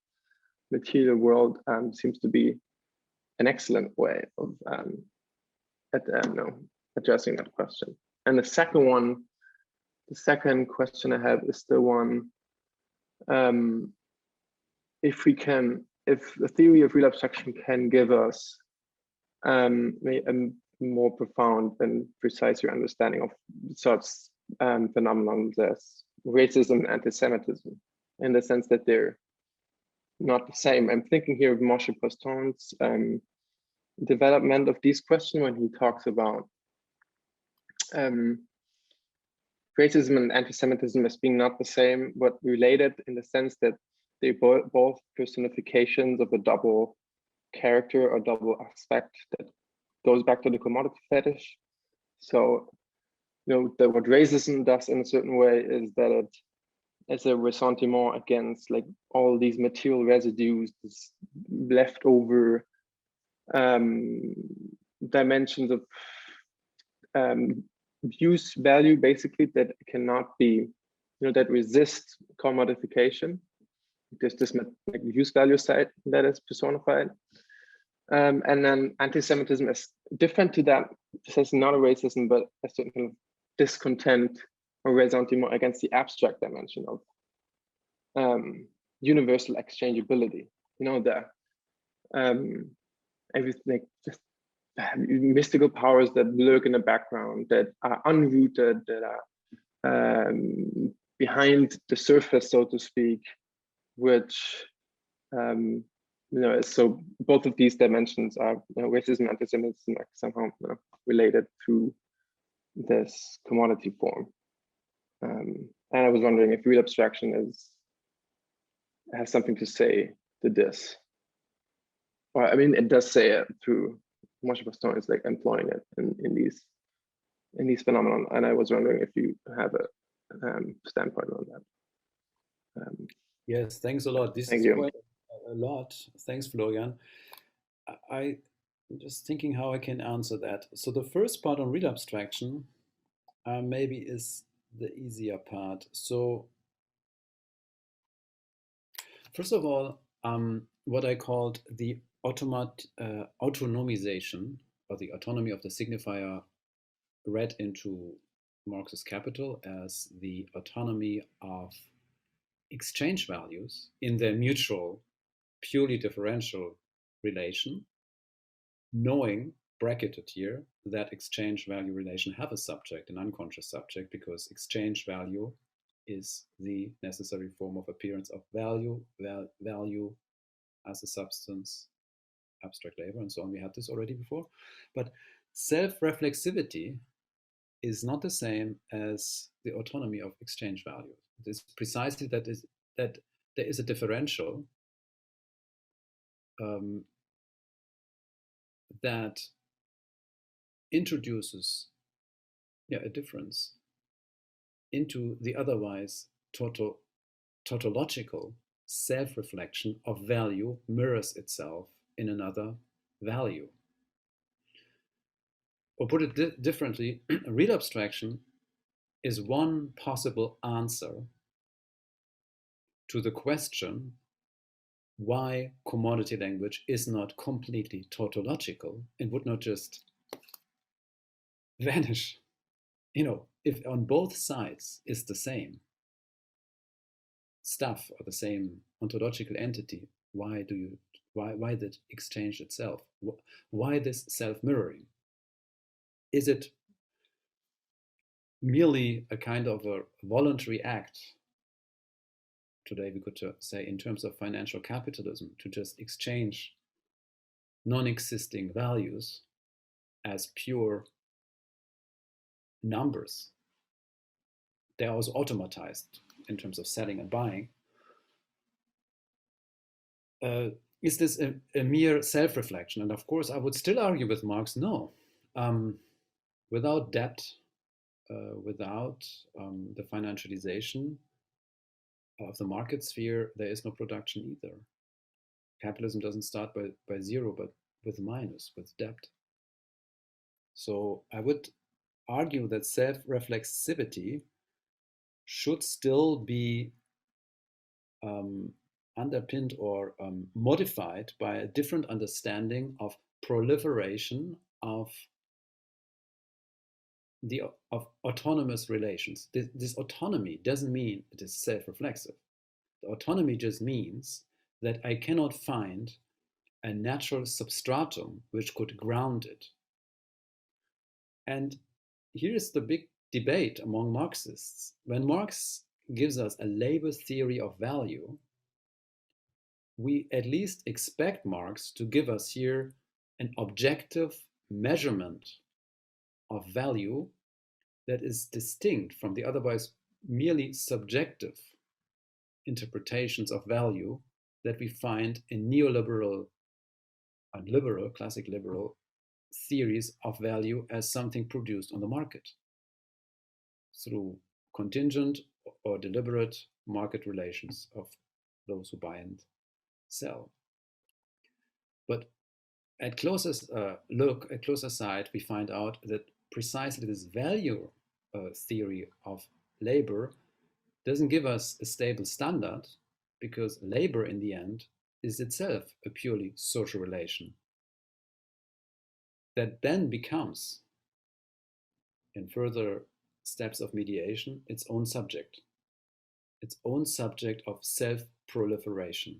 material world, seems to be an excellent way of addressing that question. And the second question I have is the one, if the theory of real abstraction can give us a more profound and precise understanding of such phenomenon as racism and anti-Semitism, in the sense that they're not the same. I'm thinking here of Moshe Poston's development of these questions when he talks about racism and anti-Semitism as being not the same, but related in the sense that they both personifications of a double character or double aspect that goes back to the commodity fetish. So, you know, what racism does in a certain way is that it is a ressentiment against, like, all these material residues, this leftover dimensions of use value, basically, that cannot be, you know, that resist commodification. There's this like use value side that is personified. And then anti-Semitism is different to that. This is not a racism, but a certain kind of discontent or ressentiment against the abstract dimension of universal exchangeability. You know, the everything, just mystical powers that lurk in the background, that are unrooted, that are behind the surface, so to speak, which you know, so both of these dimensions are, you know, racism and anti-Semitism are somehow, you know, related through this commodity form. And I was wondering if real abstraction has something to say to this. Or, I mean, it does say it through Moshe Poston is like employing it in these phenomena. And I was wondering if you have a standpoint on that. Yes, thanks a lot. This Thank is you. quite a lot. Thanks, Florian. I'm just thinking how I can answer that. So the first part on real abstraction maybe is the easier part. So first of all, what I called the autonomization, or the autonomy of the signifier, read into Marx's Capital as the autonomy of exchange values in their mutual, purely differential relation, knowing, bracketed here, that exchange value relation have a subject, an unconscious subject, because exchange value is the necessary form of appearance of value, value as a substance, abstract labor, and so on. We had this already before. But self-reflexivity is not the same as the autonomy of exchange value. It is precisely that there is a differential that introduces a difference into the otherwise tautological self-reflection of value mirrors itself in another value. Or put it differently, real abstraction is one possible answer to the question why commodity language is not completely tautological and would not just vanish. If on both sides is the same stuff or the same ontological entity, why that exchange itself? Why this self-mirroring? Is it merely a kind of a voluntary act? Today we could say in terms of financial capitalism, to just exchange non-existing values as pure numbers. They're also automatized in terms of selling and buying. Is this a mere self-reflection? And of course, I would still argue with Marx, no. Without debt, without the financialization of the market sphere, there is no production either. Capitalism doesn't start by zero, but with minus, with debt. So I would argue that self-reflexivity should still be underpinned or modified by a different understanding of proliferation of autonomous relations. This autonomy doesn't mean it is self-reflexive. The autonomy just means that I cannot find a natural substratum which could ground it. And here is the big debate among Marxists. When Marx gives us a labor theory of value, we at least expect Marx to give us here an objective measurement of value that is distinct from the otherwise merely subjective interpretations of value that we find in neoliberal and liberal, classic liberal theories of value as something produced on the market through contingent or deliberate market relations of those who buy and sell. But at closest look, at closer sight, we find out that precisely this value theory of labor doesn't give us a stable standard, because labor in the end is itself a purely social relation that then becomes, in further steps of mediation, its own subject of self-proliferation.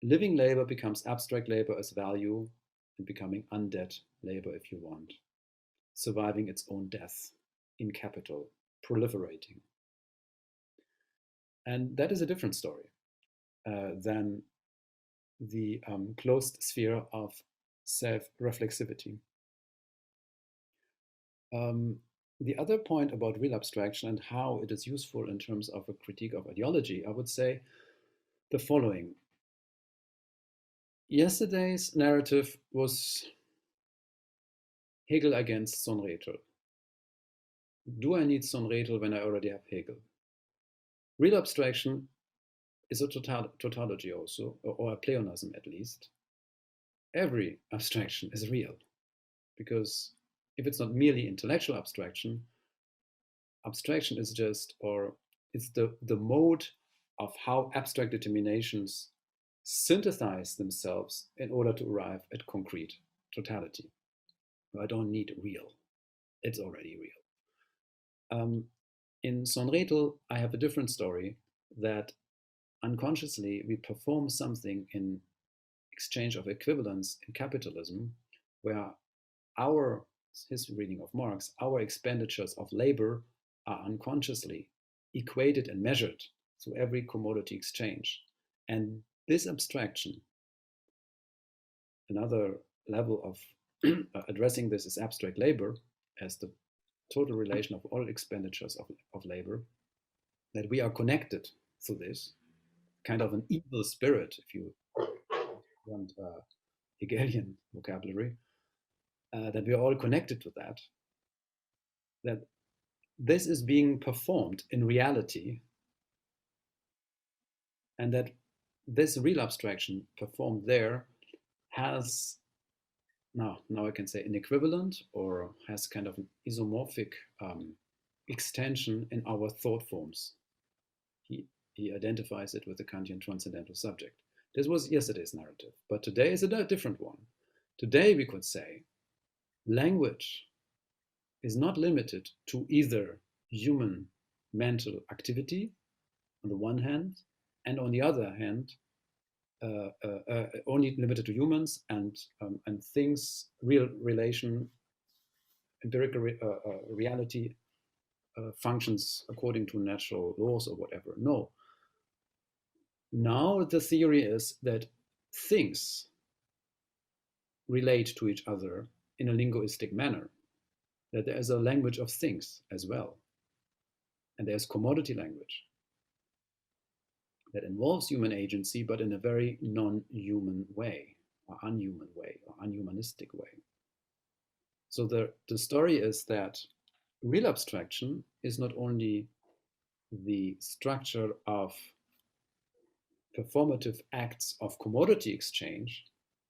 Living labor becomes abstract labor as value and becoming undead labor, if you want, surviving its own death in capital, proliferating. And that is a different story than the closed sphere of self-reflexivity. The other point about real abstraction and how it is useful in terms of a critique of ideology, I would say the following. Yesterday's narrative was Hegel against Sonretel. Do I need Sonretel when I already have Hegel? Real abstraction is a tautology also, or a pleonasm at least. Every abstraction is real, because if it's not merely intellectual abstraction, abstraction is just, or it's the mode of how abstract determinations synthesize themselves in order to arrive at concrete totality. I don't need real. it's already real. In Sonretel, I have a different story that unconsciously we perform something in exchange of equivalence in capitalism, where his reading of Marx, our expenditures of labor are unconsciously equated and measured through every commodity exchange. And this abstraction, another level of addressing this is abstract labor as the total relation of all expenditures of labor, that we are connected through this, kind of an evil spirit, if you want Hegelian vocabulary, that we are all connected to that this is being performed in reality, and that this real abstraction performed there has, now I can say, an equivalent, or has kind of an isomorphic extension in our thought forms. He identifies it with the Kantian transcendental subject. This was yesterday's narrative, but today is a different one. Today we could say language is not limited to either human mental activity on the one hand, and on the other hand, only limited to humans and things, real relation, empirical reality functions according to natural laws or whatever. No. Now the theory is that things relate to each other in a linguistic manner, that there is a language of things as well. And there's commodity language that involves human agency, but in a very non-human way, or unhuman way, or unhumanistic way. So the story is that real abstraction is not only the structure of performative acts of commodity exchange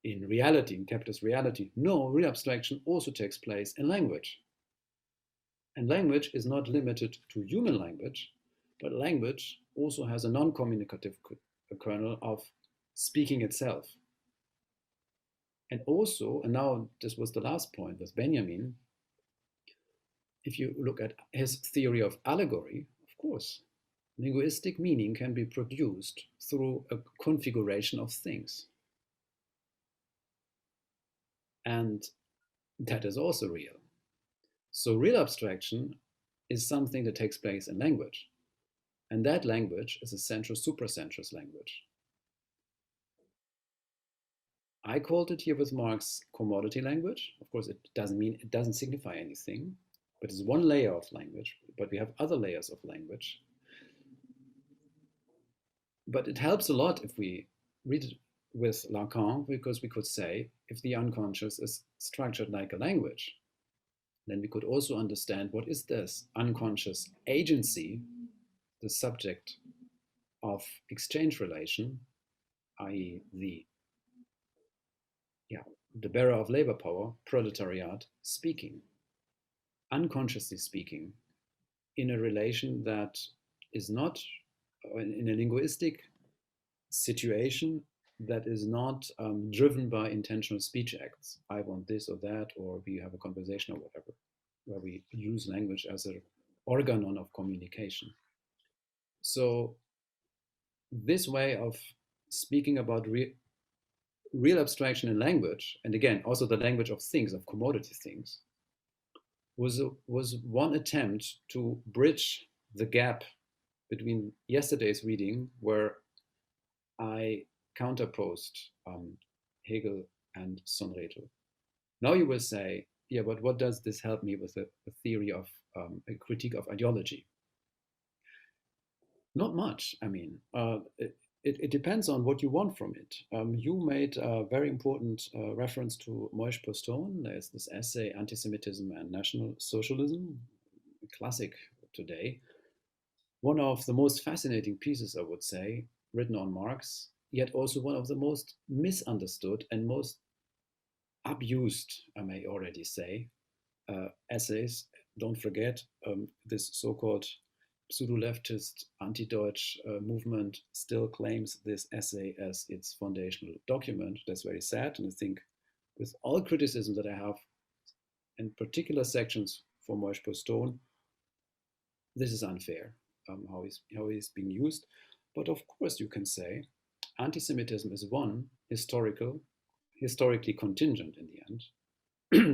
in reality, in capitalist reality. No, real abstraction also takes place in language. And language is not limited to human language, but language also has a non-communicative kernel of speaking itself. And also, and now this was the last point with Benjamin, if you look at his theory of allegory, of course, linguistic meaning can be produced through a configuration of things. And that is also real. So real abstraction is something that takes place in language. And that language is a central supra-sensuous language. I called it here with Marx commodity language. Of course, it doesn't signify anything, but it's one layer of language, but we have other layers of language. But it helps a lot if we read it with Lacan, because we could say, if the unconscious is structured like a language, then we could also understand what is this unconscious agency, the subject of exchange relation, i.e. the bearer of labor power, proletariat, speaking, unconsciously speaking, in a relation that is not, in a linguistic situation that is not driven by intentional speech acts. I want this or that, or we have a conversation or whatever, where we use language as an organon of communication. So this way of speaking about real abstraction in language, and again, also the language of things, of commodity things, was one attempt to bridge the gap between yesterday's reading, where I counterposed Hegel and Sonretel. Now you will say, yeah, but what does this help me with a theory of a critique of ideology? Not much. I mean, it depends on what you want from it. You made a very important reference to Moïse Postone. There's this essay, Anti-Semitism and National Socialism, a classic today. One of the most fascinating pieces, I would say, written on Marx, yet also one of the most misunderstood and most abused, I may already say, essays. Don't forget, this so-called pseudo-leftist anti-Deutsch movement still claims this essay as its foundational document. That's very sad, and I think with all criticism that I have in particular sections for Moïse Postone, this is unfair, how he's being used. But of course you can say anti-Semitism is one, historically contingent in the end.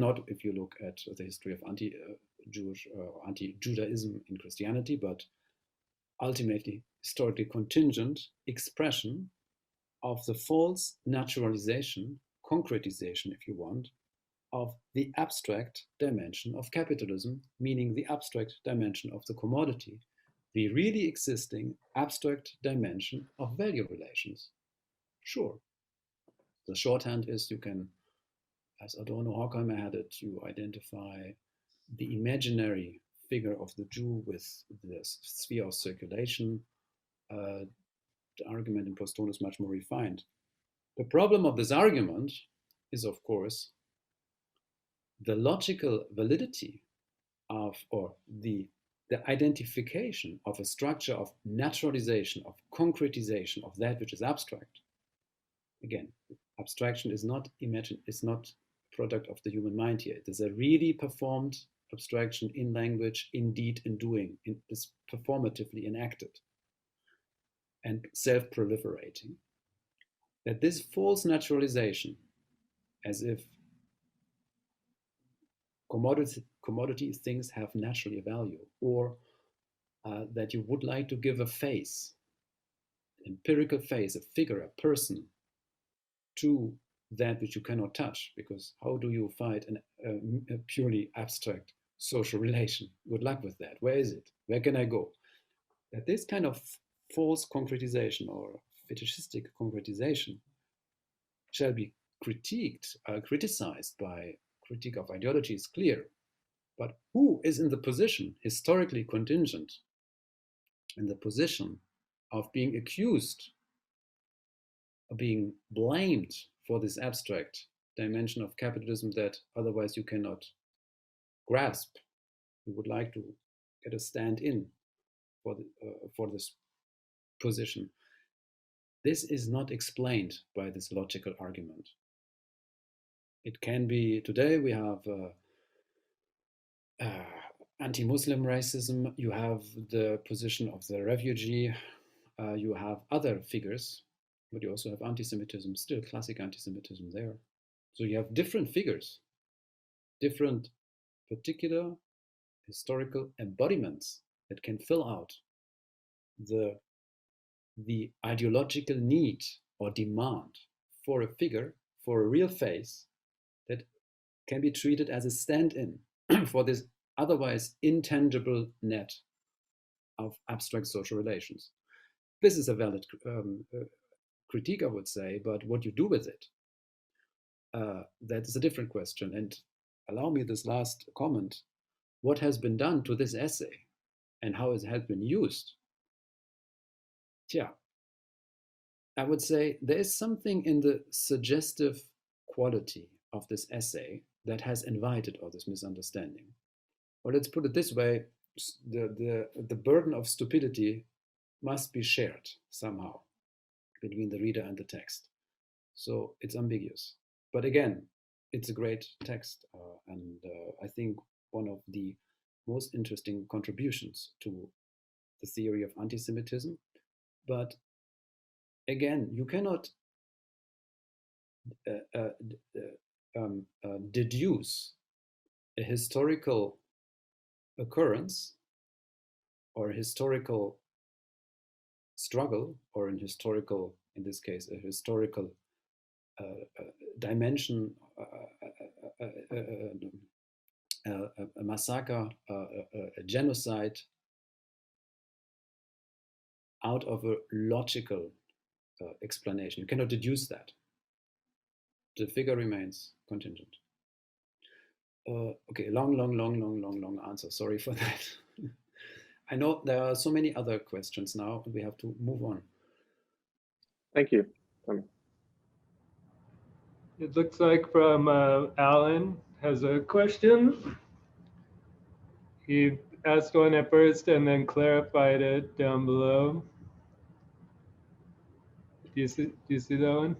Not if you look at the history of anti-Jewish or anti-Judaism in Christianity, but ultimately historically contingent expression of the false naturalization, concretization, if you want, of the abstract dimension of capitalism, meaning the abstract dimension of the commodity, the really existing abstract dimension of value relations. Sure. The shorthand is you can, as Adorno Horkheimer had it, you identify the imaginary figure of the Jew with the sphere of circulation. The argument in Postone is much more refined. The problem of this argument is, of course, the logical validity of, or the identification of a structure of naturalization, of concretization of that which is abstract. Again, abstraction is not it's not product of the human mind here. It is a really performed abstraction in language, in deed, in doing. It is performatively enacted and self-proliferating. That this false naturalization, as if commodity things have naturally a value, or that you would like to give a face, empirical face, a figure, a person, to that which you cannot touch, because how do you fight a purely abstract social relation? Good luck with that. Where is it? Where can I go? That this kind of false concretization or fetishistic concretization shall be critiqued, criticized by critique of ideology is clear. But who is in the position, historically contingent, in the position of being accused, of being blamed for this abstract dimension of capitalism that otherwise you cannot grasp? You would like to get a stand-in for this position. This is not explained by this logical argument. It can be, today we have anti-Muslim racism, you have the position of the refugee, you have other figures, but you also have anti-Semitism, still classic anti-Semitism there. So you have different figures, different particular historical embodiments that can fill out the ideological need or demand for a figure, for a real face that can be treated as a stand-in for this otherwise intangible net of abstract social relations. This is a valid critique, I would say, but what you do with it, that is a different question. And allow me this last comment. What has been done to this essay and how it has been used? I would say there is something in the suggestive quality of this essay that has invited all this misunderstanding. Or let's put it this way, the burden of stupidity must be shared somehow between the reader and the text. So it's ambiguous. But again, it's a great text, and I think one of the most interesting contributions to the theory of anti-Semitism. But again, you cannot deduce a historical occurrence or a historical struggle, or in historical, in this case, a historical dimension, a massacre, a genocide, out of a logical explanation. You cannot deduce that. The figure remains contingent. Okay, long answer. Sorry for that. I know there are so many other questions now, and we have to move on. Thank you, Sami. It looks like from Alan has a question. He asked one at first and then clarified it down below. Do you see that one?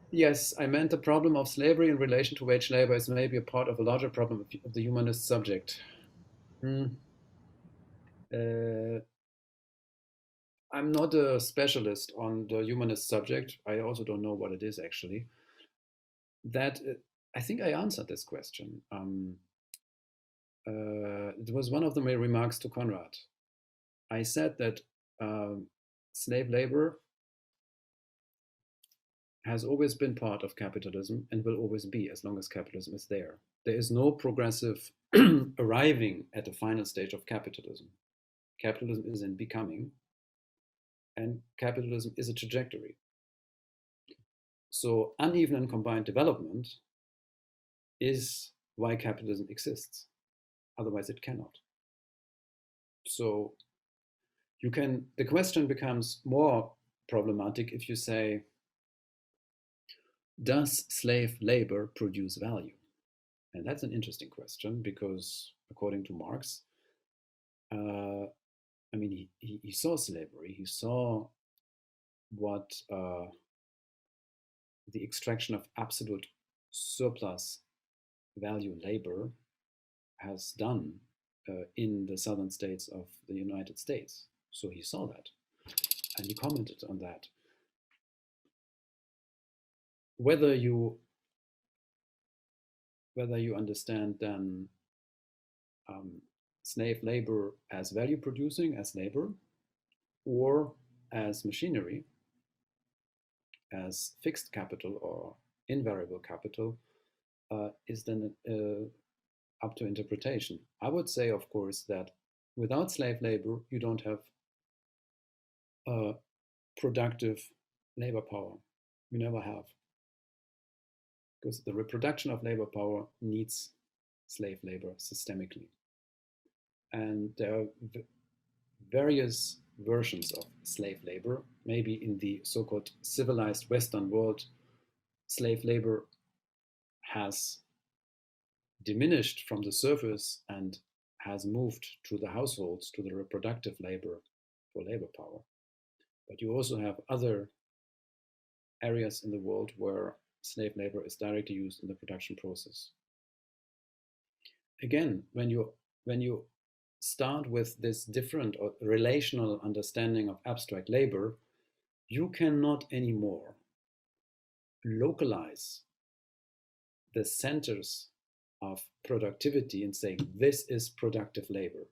Yes, I meant the problem of slavery in relation to wage labor is maybe a part of a larger problem of the humanist subject. I'm not a specialist on the humanist subject. I also don't know what it is actually. That I think I answered this question. It was one of my remarks to Conrad. I said that slave labor has always been part of capitalism and will always be as long as capitalism is there. There is no progressive arriving at the final stage of capitalism. Capitalism is in becoming, and capitalism is a trajectory. So uneven and combined development is why capitalism exists. Otherwise it cannot. So the question becomes more problematic if you say, does slave labor produce value? And that's an interesting question because according to Marx, I mean, he saw slavery, he saw what the extraction of absolute surplus value labor has done in the southern states of the United States. So he saw that and he commented on that. Whether you understand then slave labor as value producing, as labor, or as machinery, as fixed capital or invariable capital, is then up to interpretation. I would say, of course, that without slave labor, you don't have productive labor power. You never have. Because the reproduction of labor power needs slave labor systemically. And there are various versions of slave labor. Maybe in the so-called civilized Western world, slave labor has diminished from the surface and has moved to the households, to the reproductive labor for labor power. But you also have other areas in the world where slave labor is directly used in the production process. Again, when you start with this different or relational understanding of abstract labor, you cannot anymore localize the centers of productivity and saying this is productive labor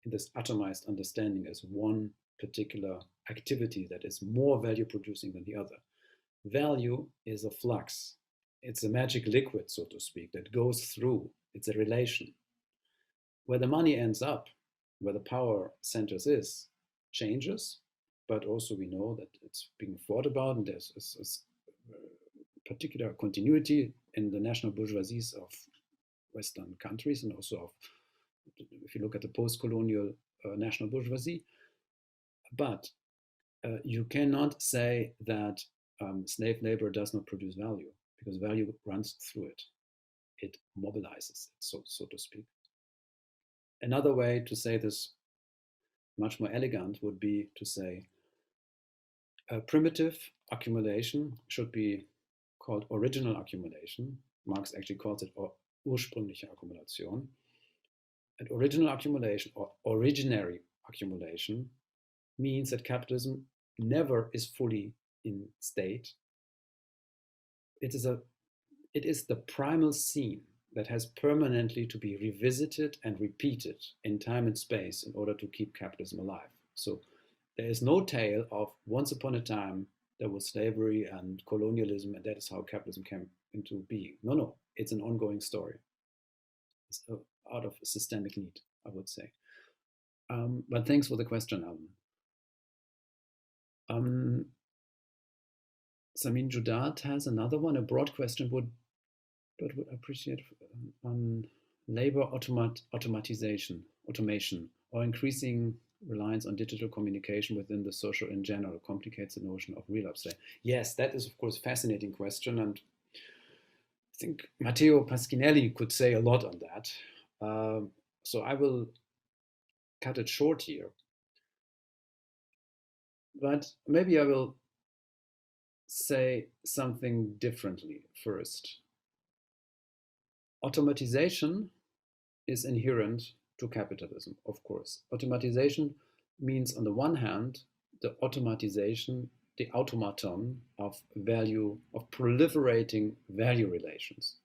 in this atomized understanding as one particular activity that is more value producing than the other. Value is a flux. It's a magic liquid, so to speak, that goes through. It's a relation. Where the money ends up, where the power centers is, changes, but also we know that it's being thought about and there's a particular continuity in the national bourgeoisies of Western countries and also of, if you look at the post-colonial national bourgeoisie. But you cannot say that slave labor does not produce value, because value runs through it. It mobilizes it, so to speak. Another way to say this, much more elegant, would be to say primitive accumulation should be called original accumulation. Marx actually calls it ursprüngliche Akkumulation. And original accumulation or originary accumulation means that capitalism never is fully in state. It is the primal scene that has permanently to be revisited and repeated in time and space in order to keep capitalism alive. So there is no tale of once upon a time there was slavery and colonialism and that is how capitalism came into being. No, it's an ongoing story. It's out of systemic need, I would say. But thanks for the question, Alan. Samin Judat has another one, a broad question, would appreciate labor automation, or increasing reliance on digital communication within the social in general complicates the notion of real abstraction. Yes, that is of course a fascinating question, and I think Matteo Paschinelli could say a lot on that. So I will cut it short here. But maybe I will say something differently first. Automatization is inherent to capitalism, of course. Automatization means, on the one hand, the automatization, the automaton of value, of proliferating value relations.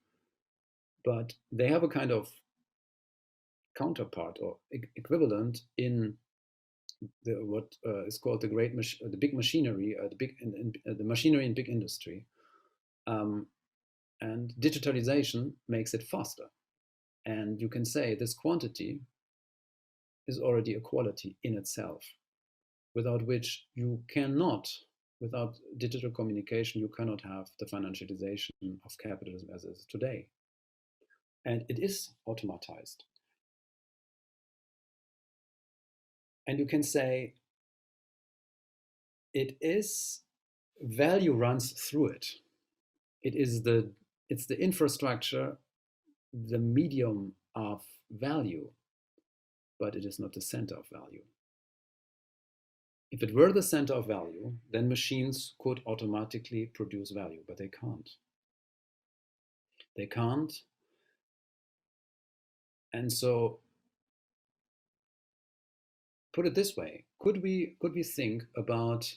But they have a kind of counterpart or equivalent in what is called the big machinery, the machinery in big industry. And digitalization makes it faster. And you can say this quantity is already a quality in itself, without which you cannot, without digital communication, you cannot have the financialization of capitalism as it is today. And it is automatized. And you can say it is, value runs through it. It's the infrastructure, the medium of value, but it is not the center of value. If it were the center of value, then machines could automatically produce value, but they can't. They can't. And so, put it this way, could we think about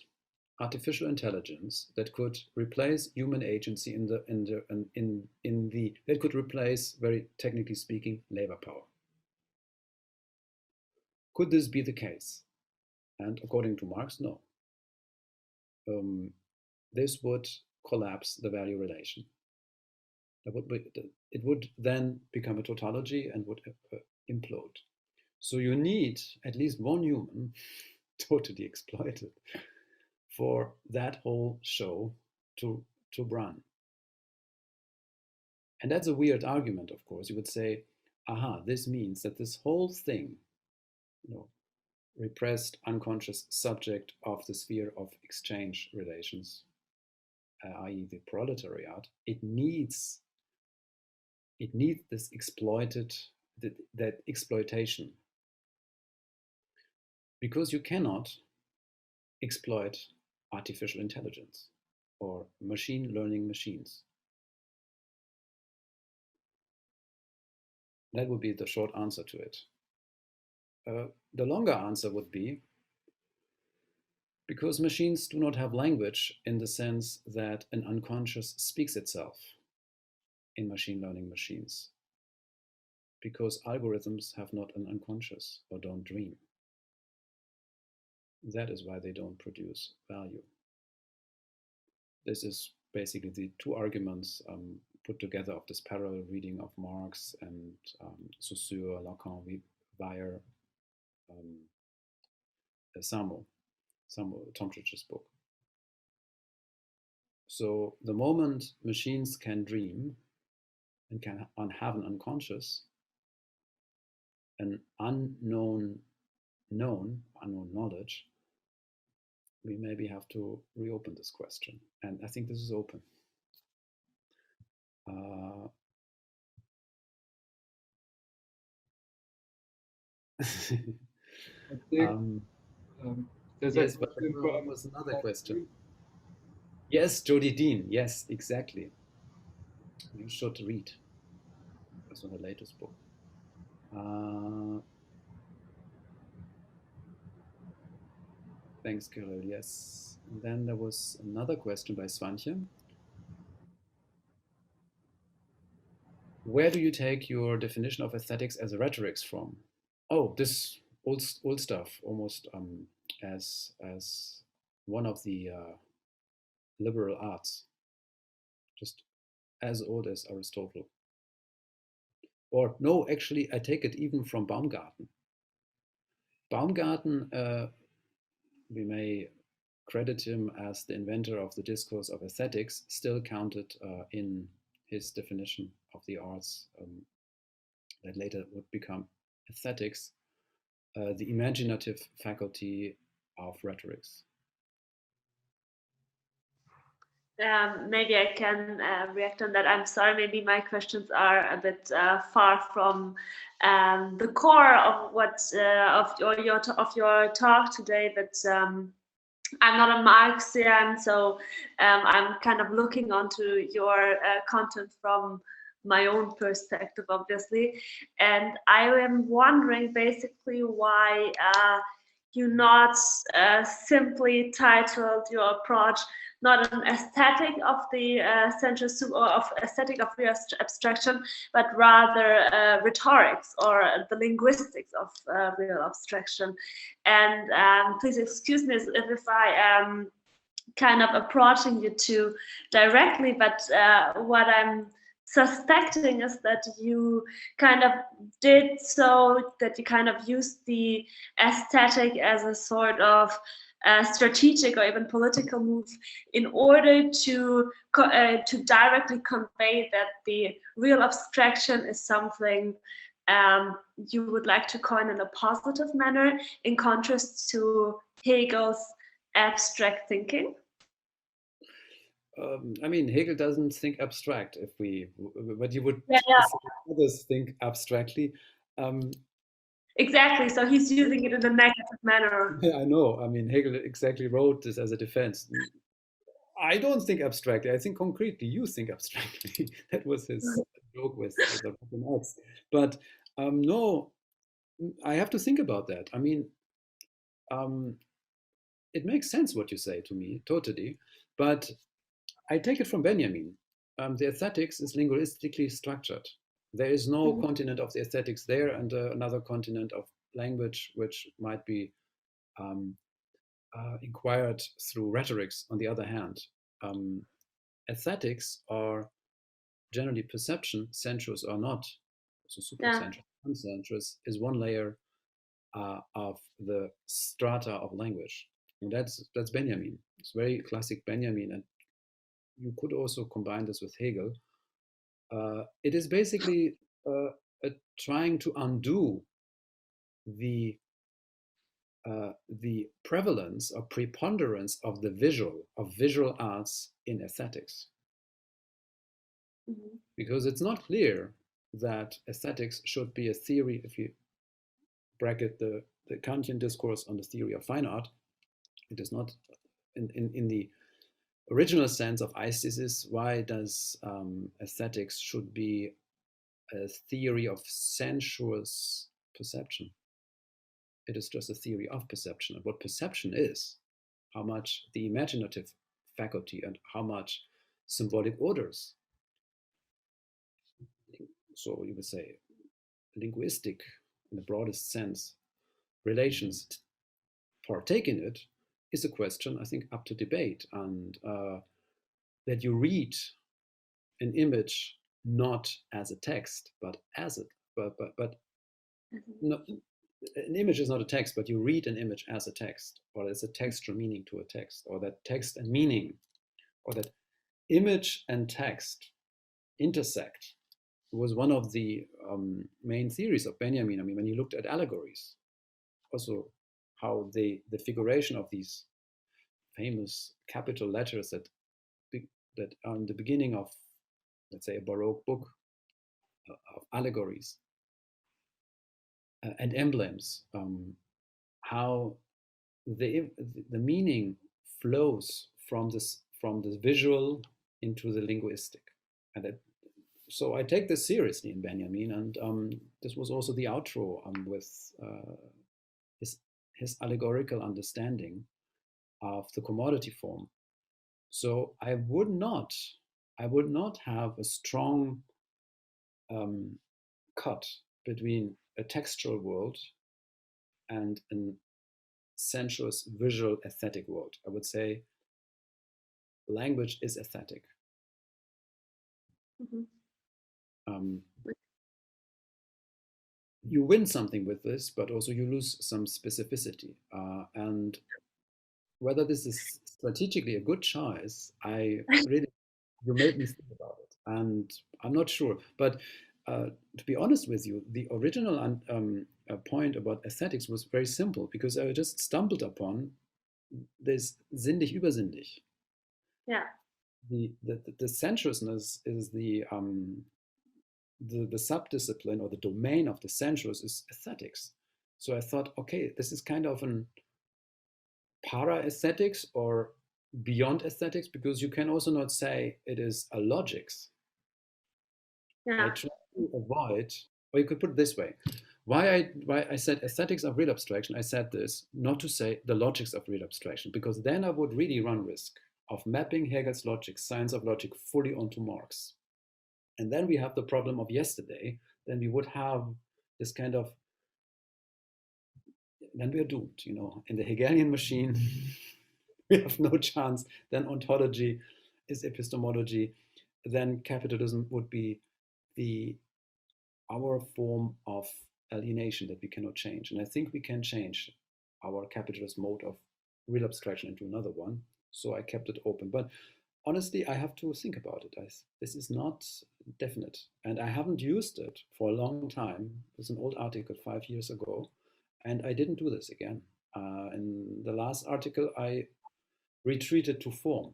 artificial intelligence that could replace human agency that could replace, very technically speaking, labor power? Could this be the case? And according to Marx, no. This would collapse the value relation. It would then become a tautology and would implode. So you need at least one human totally exploited for that whole show to run. And that's a weird argument, of course. You would say, aha, this means that this whole thing, repressed, unconscious subject of the sphere of exchange relations, i.e. the proletariat, it needs this that exploitation. Because you cannot exploit artificial intelligence or machine learning machines. That would be the short answer to it. The longer answer would be because machines do not have language in the sense that an unconscious speaks itself in machine learning machines. Because algorithms have not an unconscious or don't dream. That is why they don't produce value. This is basically the two arguments put together of this parallel reading of Marx and Saussure, Lacan, Weyer, Samuel Tomčić's book. So the moment machines can dream and can have an unconscious, an unknown knowledge, we maybe have to reopen this question. And I think this is open. I think yes, but there was another question. Yes, Jody Dean. Yes, exactly. You should read. That's on the latest book. Thanks, Kirill. Yes. And then there was another question by Svantje. Where do you take your definition of aesthetics as rhetorics from? Oh, this old stuff, almost as one of the liberal arts, just as old as Aristotle. Or no, actually, I take it even from Baumgarten. Baumgarten, we may credit him as the inventor of the discourse of aesthetics, still counted in his definition of the arts that later would become aesthetics, the imaginative faculty of rhetorics. Maybe I can react on that. I'm sorry, maybe my questions are a bit far from the core of what of your talk today. But I'm not a Marxian, so I'm kind of looking onto your content from my own perspective, obviously. And I am wondering basically why you not simply titled your approach not an aesthetic of the sensuous or of aesthetic of real abstraction, but rather rhetorics or the linguistics of real abstraction. And please excuse me if I am kind of approaching you too directly, but what I'm suspecting is that you kind of did so, that you kind of used the aesthetic as a sort of strategic or even political move in order to directly convey that the real abstraction is something you would like to coin in a positive manner, in contrast to Hegel's abstract thinking? I mean, Hegel doesn't think abstract. But you would others think abstractly. Exactly. So he's using it in a negative manner. Yeah, I know. I mean, Hegel exactly wrote this as a defense. I don't think abstractly. I think concretely. You think abstractly. That was his joke with Marx. But no, I have to think about that. I mean, it makes sense what you say to me, totally. But I take it from Benjamin. The aesthetics is linguistically structured. There is no continent of the aesthetics there and another continent of language, which might be inquired through rhetorics, on the other hand. Aesthetics are generally perception, sensuous or not. So supra-sensuous, unsensuous is one layer of the strata of language. And that's Benjamin. It's very classic Benjamin. And you could also combine this with Hegel. It is basically trying to undo the prevalence or preponderance of the visual arts in aesthetics. Because it's not clear that aesthetics should be a theory, if you bracket the Kantian discourse on the theory of fine art. It is not in the original sense of aesthesis. Why does aesthetics should be a theory of sensuous perception? It is just a theory of perception. And what perception is, how much the imaginative faculty and how much symbolic orders. So you would say linguistic, in the broadest sense, relations partake in it, is a question, I think, up to debate. And that you read an image not as a text, but as it, but not, an image is not a text, but you read an image as a text, or as a textual meaning to a text, or that text and meaning, or that image and text intersect, was one of the main theories of Benjamin. I mean, when you looked at allegories, also how the figuration of these famous capital letters that are in the beginning of, let's say, a Baroque book of allegories and emblems, how the meaning flows from the visual into the linguistic, and that. So I take this seriously in Benjamin, and this was also the outro with his allegorical understanding of the commodity form. So I would not have a strong cut between a textual world and a sensuous visual aesthetic world. I would say language is aesthetic. You win something with this, but also you lose some specificity. And whether this is strategically a good choice, you made me think about it, and I'm not sure. But to be honest with you, the original point about aesthetics was very simple, because I just stumbled upon this sinnlich-übersinnlich. Yeah. The sensuousness is the subdiscipline or the domain of the sensuous is aesthetics. So I thought, okay, this is kind of an para-aesthetics or beyond aesthetics, because you can also not say it is a logics. I try to avoid, or you could put it this way. Why I said aesthetics of real abstraction, I said this, not to say the logics of real abstraction, because then I would really run risk of mapping Hegel's logic, science of logic, fully onto Marx. And then we have the problem of yesterday, then we would have this kind of, then we're doomed, you know, in the Hegelian machine, we have no chance. Then ontology is epistemology. Then capitalism would be our form of alienation that we cannot change. And I think we can change our capitalist mode of real abstraction into another one. So I kept it open. But honestly, I have to think about it. This is not definite. And I haven't used it for a long time. It's an old article 5 years ago. And I didn't do this again. In the last article, I retreated to form,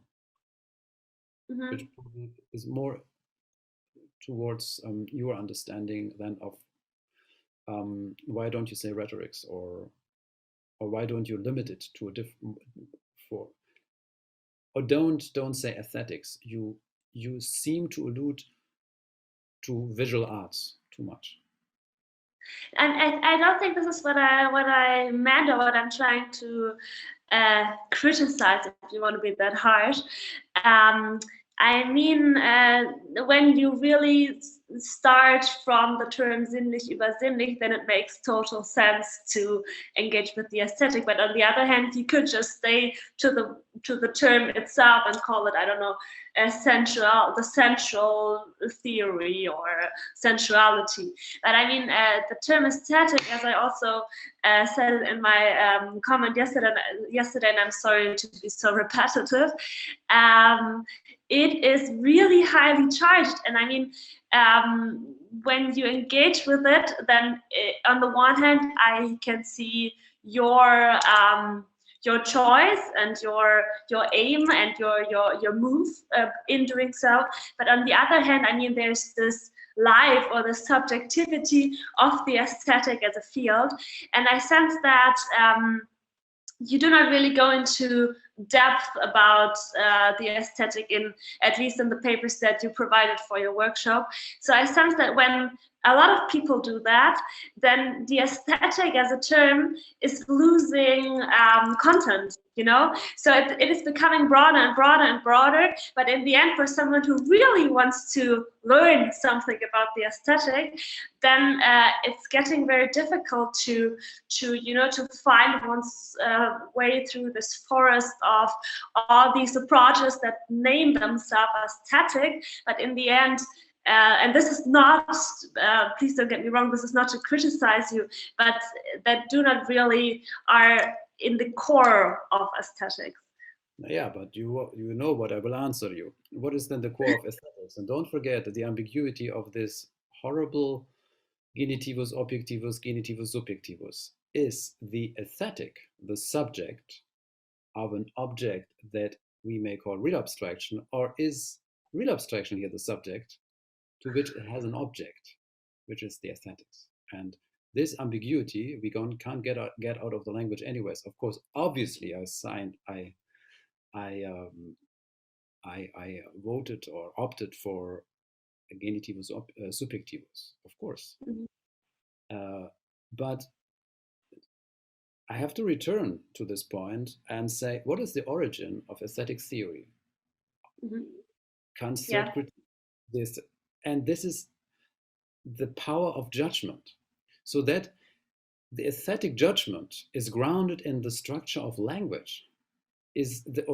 which is more towards your understanding than of why don't you say rhetorics, or why don't you limit it to a different for, or don't say aesthetics. You seem to allude to visual arts too much. And I don't think this is what I meant, or what I'm trying to criticize, if you want to be that harsh. I mean, when you really start from the term sinnlich über sinnlich, then it makes total sense to engage with the aesthetic. But on the other hand, you could just stay to the term itself and call it, I don't know, the sensual theory or sensuality. But I mean, the term aesthetic, as I also said in my comment yesterday, and I'm sorry to be so repetitive, it is really highly charged. And I mean, when you engage with it, then on the one hand, I can see your choice and your aim and your move in doing so. But on the other hand, I mean, there's this life or the subjectivity of the aesthetic as a field. And I sense that you do not really go into depth about the aesthetic, at least in the papers that you provided for your workshop. So I sense that when a lot of people do that, then the aesthetic as a term is losing content, you know? So it is becoming broader and broader and broader, but in the end, for someone who really wants to learn something about the aesthetic, then it's getting very difficult to find one's way through this forest of all these approaches that name themselves aesthetic, but in the end, and this is not, please don't get me wrong, this is not to criticize you, but that do not really are in the core of aesthetics. Yeah, but you know what I will answer you. What is then the core of aesthetics? And don't forget that the ambiguity of this horrible genitivus objectivus, genitivus subjectivus is the aesthetic, the subject of an object that we may call real abstraction, or is real abstraction here the subject to which it has an object, which is the aesthetics. And this ambiguity we can't get out of the language anyways. Of course, obviously, I voted or opted for genitivus subjectivus, of course. But I have to return to this point and say, what is the origin of aesthetic theory? Kant's third critique. This is the power of judgment. So that the aesthetic judgment is grounded in the structure of language, is the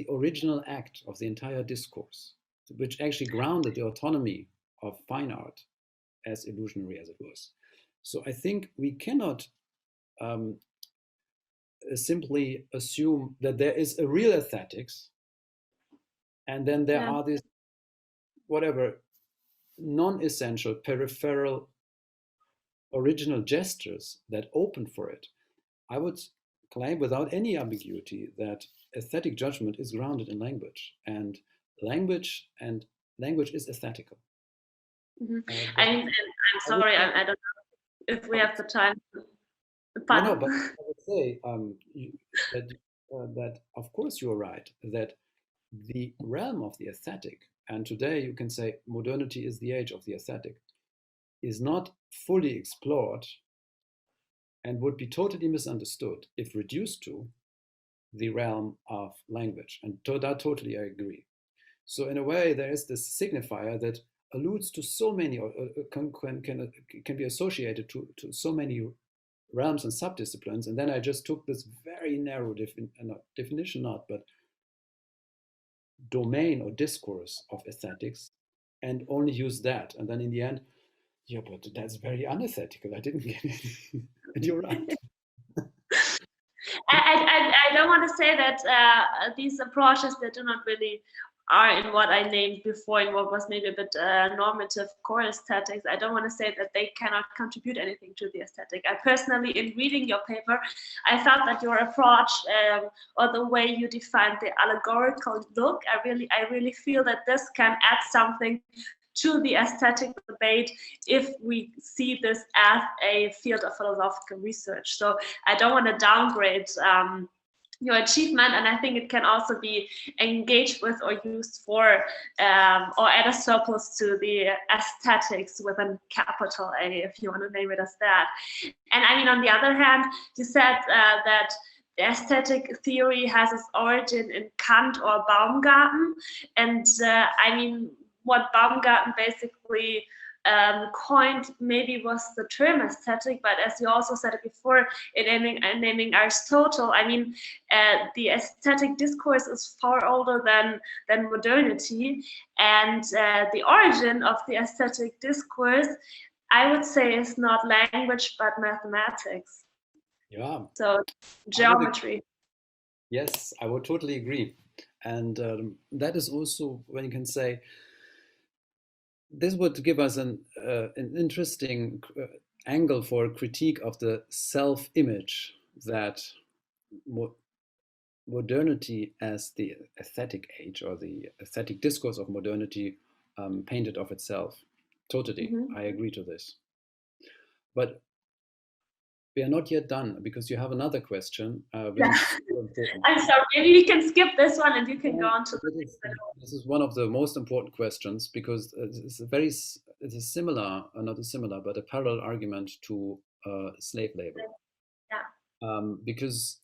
original act of the entire discourse, which actually grounded the autonomy of fine art, as illusionary as it was. So I think we cannot simply assume that there is a real aesthetics, and then there are these whatever non-essential peripheral original gestures that open for it. I would claim without any ambiguity that aesthetic judgment is grounded in language, and language is aesthetical. I'm sorry, I don't know if we have the time. No, but I would say that of course you're right, that the realm of the aesthetic and today you can say modernity is the age of the aesthetic, is not fully explored and would be totally misunderstood if reduced to the realm of language. And to that totally I agree. So in a way, there is this signifier that alludes to so many, or can be associated to so many realms and subdisciplines. And then I just took this very narrow definition, not, but domain or discourse of aesthetics, and only use that. And then in the end, yeah, but that's very unethical. I didn't get it. And you're right. I don't want to say that these approaches that do not really are in what I named before, in what was maybe a bit normative core aesthetics. I don't want to say that they cannot contribute anything to the aesthetic. I personally, in reading your paper, I felt that your approach or the way you define the allegorical look, I really feel that this can add something to the aesthetic debate if we see this as a field of philosophical research. So I don't want to downgrade your achievement, and I think it can also be engaged with or used for or add a surplus to the aesthetics with a capital A, if you want to name it as that. And I mean, on the other hand, you said that the aesthetic theory has its origin in Kant or Baumgarten, and I mean, what Baumgarten basically coined maybe was the term aesthetic, but as you also said it before, in naming Aristotle, I mean, the aesthetic discourse is far older than modernity, and the origin of the aesthetic discourse, I would say, is not language but mathematics. Yeah. So geometry. Yes, I would totally agree, and that is also when you can say. This would give us an interesting angle for a critique of the self-image that modernity as the aesthetic age or the aesthetic discourse of modernity painted of itself. Totally, I agree to this. But we are not yet done because you have another question. I'm sorry, maybe we can skip this one and you can go on to the next one. This is one of the most important questions because it's a similar, not a similar, but a parallel argument to slave labor. Yeah. Because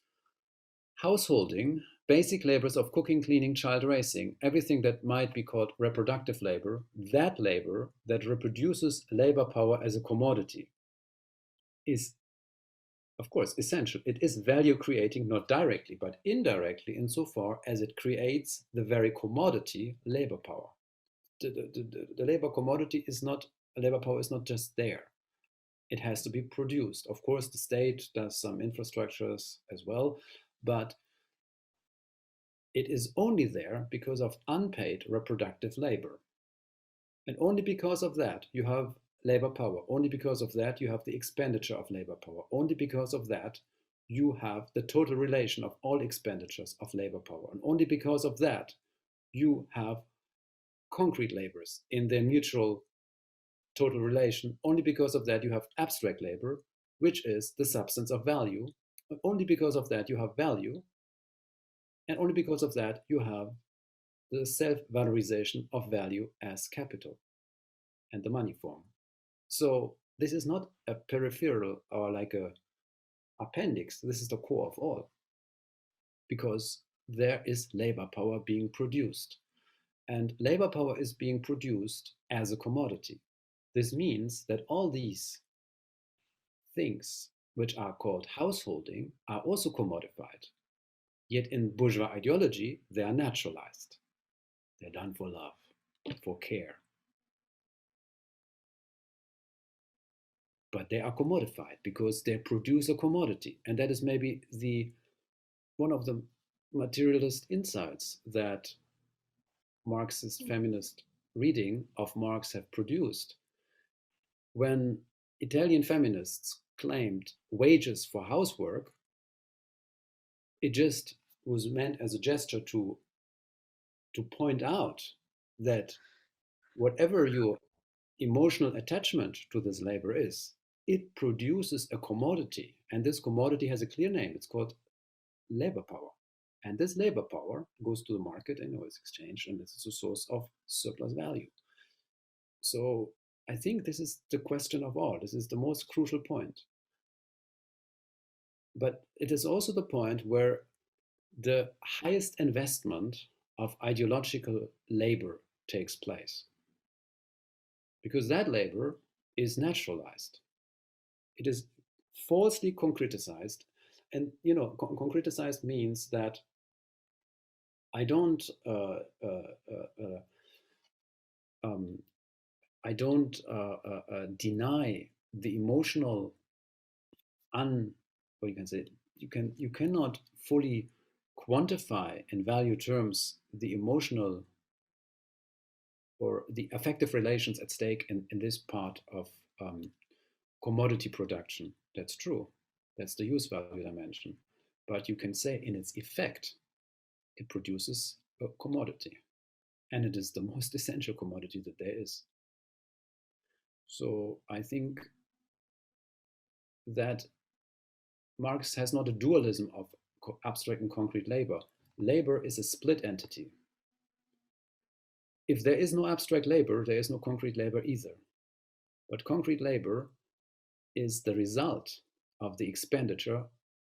householding, basic labors of cooking, cleaning, child raising, everything that might be called reproductive labor that reproduces labor power as a commodity is, of course, essential. It is value creating, not directly, but indirectly insofar as it creates the very commodity, labor power. The labor commodity is not, labor power is not just there. It has to be produced. Of course, the state does some infrastructures as well, but it is only there because of unpaid reproductive labor. And only because of that, you have labor power. Only because of that, you have the expenditure of labor power. Only because of that, you have the total relation of all expenditures of labor power. And only because of that, you have concrete labors in their mutual total relation. Only because of that, you have abstract labor, which is the substance of value. And only because of that, you have value. And only because of that, you have the self-valorization of value as capital and the money form. So this is not a peripheral or like a appendix. This is the core of all, because there is labor power being produced, and labor power is being produced as a commodity. This means that all these things which are called householding are also commodified. Yet in bourgeois ideology, they are naturalized. They're done for love, for care. But they are commodified because they produce a commodity. And that is maybe one of the materialist insights that Marxist feminist reading of Marx have produced. When Italian feminists claimed wages for housework, it just was meant as a gesture to point out that whatever your emotional attachment to this labor is, it produces a commodity, and this commodity has a clear name. It's called labor power. And this labor power goes to the market and is exchanged, and this is a source of surplus value. So I think this is the question of all. This is the most crucial point. But it is also the point where the highest investment of ideological labor takes place. Because that labor is naturalized. It is falsely concretized. And, you know, concretized means that I don't deny the emotional or you can say you cannot fully quantify in value terms the emotional or the affective relations at stake in this part of commodity production. That's true. That's the use value dimension. But you can say in its effect, it produces a commodity. And it is the most essential commodity that there is. So I think that Marx has not a dualism of abstract and concrete labor. Labor is a split entity. If there is no abstract labor, there is no concrete labor either. But concrete labor is the result of the expenditure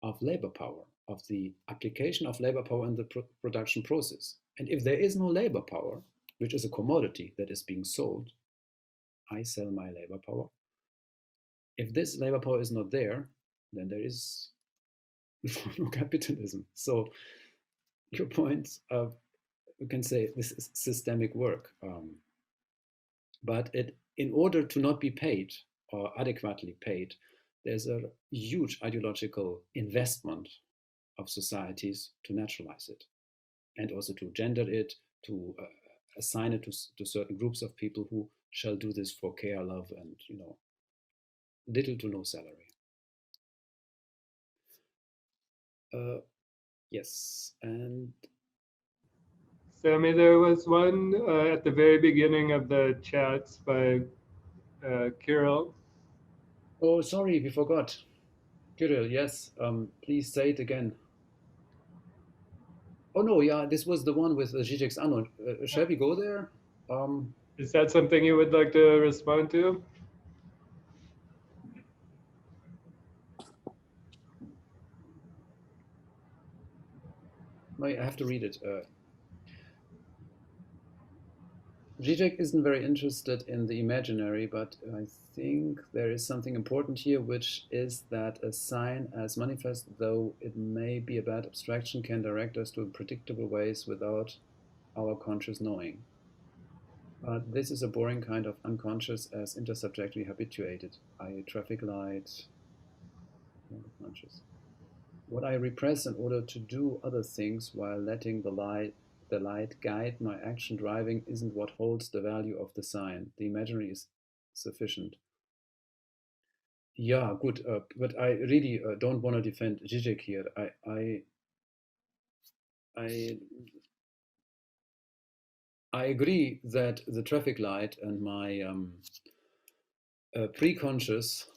of labor power, of the application of labor power in the production process. And if there is no labor power, which is a commodity that is being sold, I sell my labor power. If this labor power is not there, then there is no capitalism. So your point, you can say this is systemic work. But in order to not be paid or adequately paid, there's a huge ideological investment of societies to naturalize it and also to gender it, to assign it to certain groups of people who shall do this for care, love, and, you know, little to no salary. Yes, and Sami, there was one at the very beginning of the chats by Kirill. oh, sorry, we forgot. Kirill, yes, please say it again. Oh no, yeah, this was the one with Zizek's Anon. Shall we go there? Is that something you would like to respond to? I have to read it. Zizek isn't very interested in the imaginary, but I think there is something important here, which is that a sign, as manifest though it may be a bad abstraction, can direct us to predictable ways without our conscious knowing. But this is a boring kind of unconscious as intersubjectively habituated, i.e. traffic light, conscious. What I repress in order to do other things while letting the light guide my action driving isn't what holds the value of the sign. The imaginary is sufficient. Yeah, good. But I really don't want to defend Zizek here. I agree that the traffic light and my pre-conscious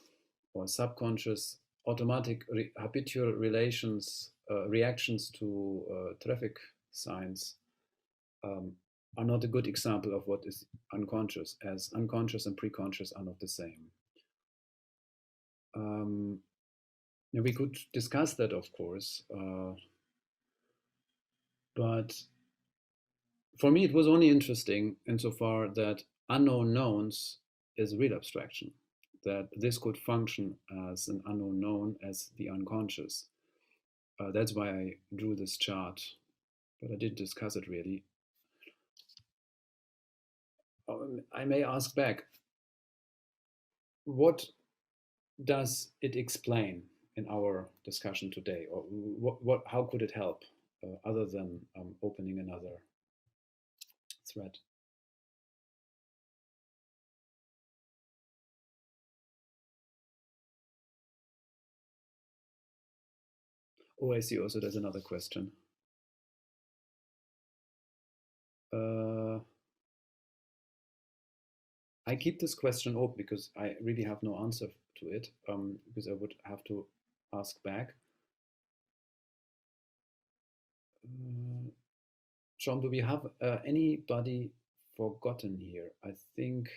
or subconscious automatic habitual reactions to traffic signs are not a good example of what is unconscious, as unconscious and pre-conscious are not the same. We could discuss that, of course, but for me it was only interesting insofar that unknown knowns is real abstraction, that this could function as an unknown known as the unconscious. That's why I drew this chart, but I didn't discuss it really. I may ask back, what does it explain in our discussion today, or how could it help other than opening another thread? Oh, I see. Also, there's another question. I keep this question open because I really have no answer to it, because I would have to ask back. John, do we have anybody forgotten here? I think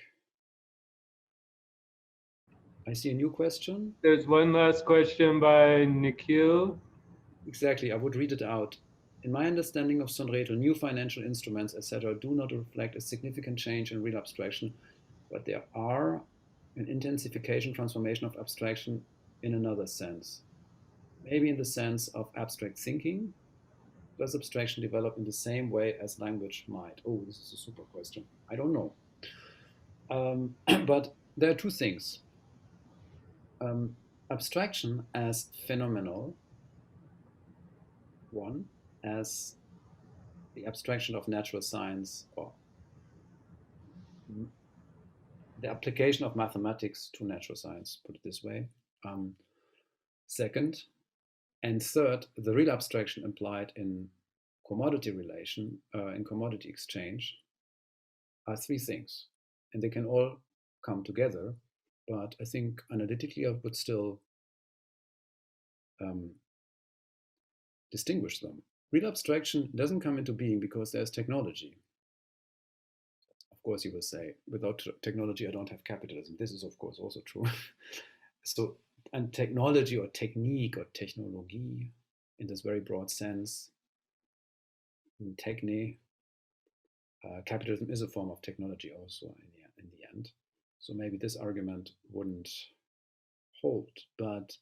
I see a new question. There's one last question by Nikhil. Exactly, I would read it out. In my understanding of Sonreto, new financial instruments, etc., do not reflect a significant change in real abstraction, but there are an intensification, transformation of abstraction in another sense. Maybe in the sense of abstract thinking. Does abstraction develop in the same way as language might? Oh, this is a super question. I don't know. But there are two things. Abstraction as phenomenal, one, as the abstraction of natural science or the application of mathematics to natural science, put it this way. Second, and third, the real abstraction implied in commodity relation, in commodity exchange, are three things. And they can all come together, but I think analytically I would still distinguish them. Real abstraction doesn't come into being because there's technology. Of course, you will say, without technology, I don't have capitalism. This is, of course, also true. So, and technology or technique or technologie, in this very broad sense, in techne, capitalism is a form of technology also in the end. So maybe this argument wouldn't hold, but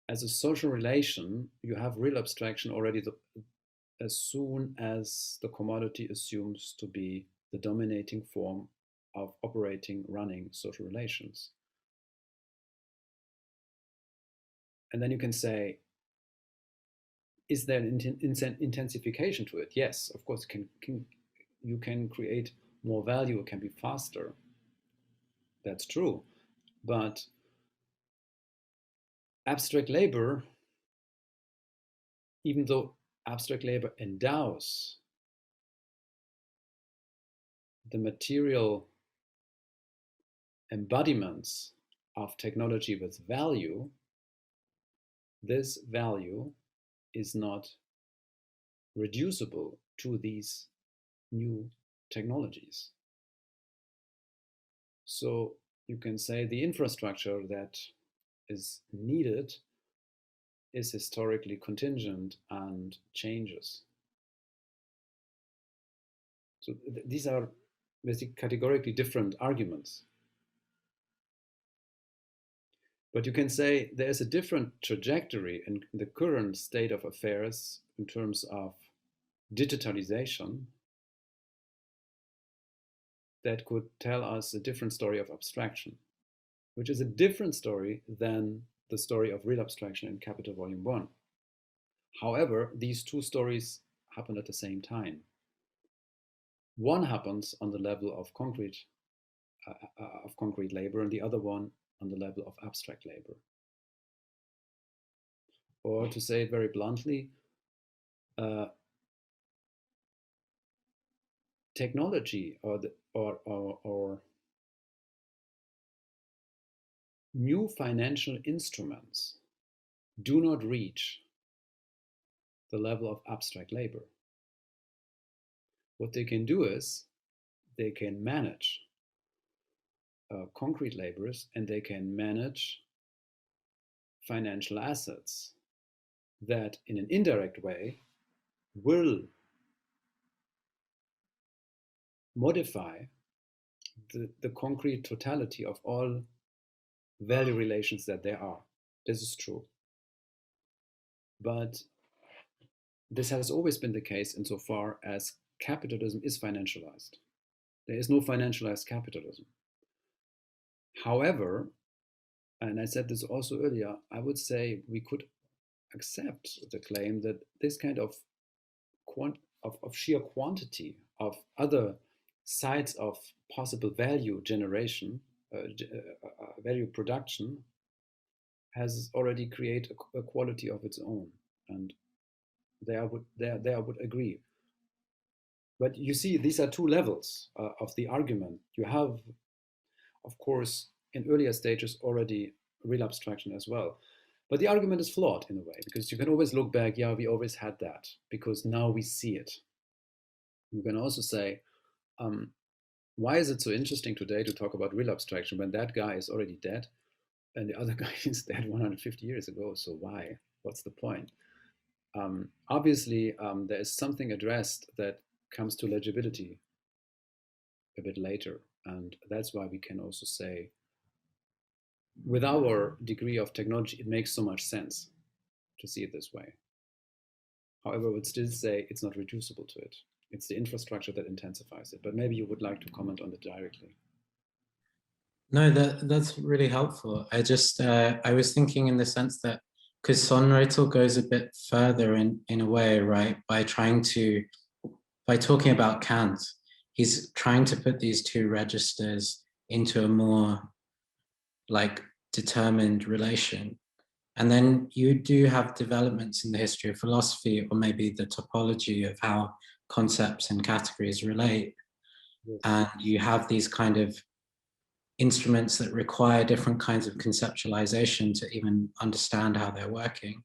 as a social relation, you have real abstraction already as soon as the commodity assumes to be the dominating form of operating, running social relations. And then you can say, is there an intensification to it? Yes, of course, you can create more value, it can be faster. That's true. But abstract labor, even though abstract labor endows the material embodiments of technology with value, this value is not reducible to these new technologies. So you can say the infrastructure that is needed is historically contingent and changes. So these are basically categorically different arguments. But you can say there is a different trajectory in the current state of affairs in terms of digitalization that could tell us a different story of abstraction, which is a different story than the story of real abstraction in Capital Volume 1. However, these two stories happen at the same time. One happens on the level of concrete labor, and the other one on the level of abstract labor. Or to say it very bluntly, technology or new financial instruments do not reach the level of abstract labor. What they can do is they can manage concrete laborers, and they can manage financial assets that in an indirect way will modify the concrete totality of all value relations that there are. This is true. But this has always been the case insofar as capitalism is financialized. There is no financialized capitalism. However, and I said this also earlier, I would say we could accept the claim that this kind of sheer quantity of other sides of possible value generation, value production, has already created a quality of its own, and there I would agree. But you see, these are two levels of the argument. You have, of course, in earlier stages already real abstraction as well. But the argument is flawed in a way, because you can always look back, yeah, we always had that, because now we see it. You can also say, why is it so interesting today to talk about real abstraction when that guy is already dead and the other guy is dead 150 years ago? So why? What's the point? Obviously, there is something addressed that comes to legibility a bit later. And that's why we can also say, with our degree of technology, it makes so much sense to see it this way. However, I would still say it's not reducible to it. It's the infrastructure that intensifies it. But maybe you would like to comment on it directly. No, that's really helpful. I just, I was thinking in the sense that, because Sonritel goes a bit further in a way, right? By talking about Kant, he's trying to put these two registers into a more like determined relation. And then you do have developments in the history of philosophy, or maybe the topology of how concepts and categories relate. Yes. And you have these kind of instruments that require different kinds of conceptualization to even understand how they're working.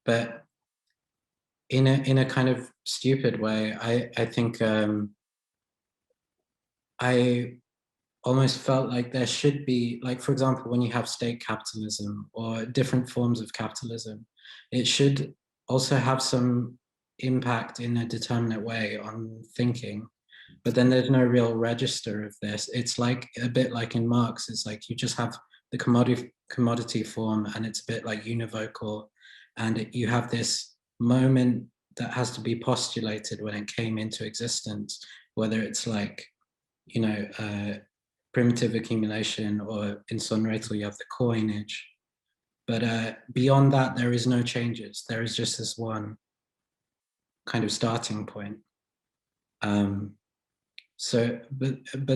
But in a kind of stupid way, I think I almost felt like there should be, like, for example, when you have state capitalism or different forms of capitalism, it should also have some impact in a determinate way on thinking. But then there's no real register of this. It's like a bit like in Marx, it's like you just have the commodity form, and it's a bit like univocal, and you have this moment that has to be postulated when it came into existence, whether it's like, you know, primitive accumulation, or in Sonritel you have the coinage. But beyond that, there is no changes. There is just this one kind of starting point. But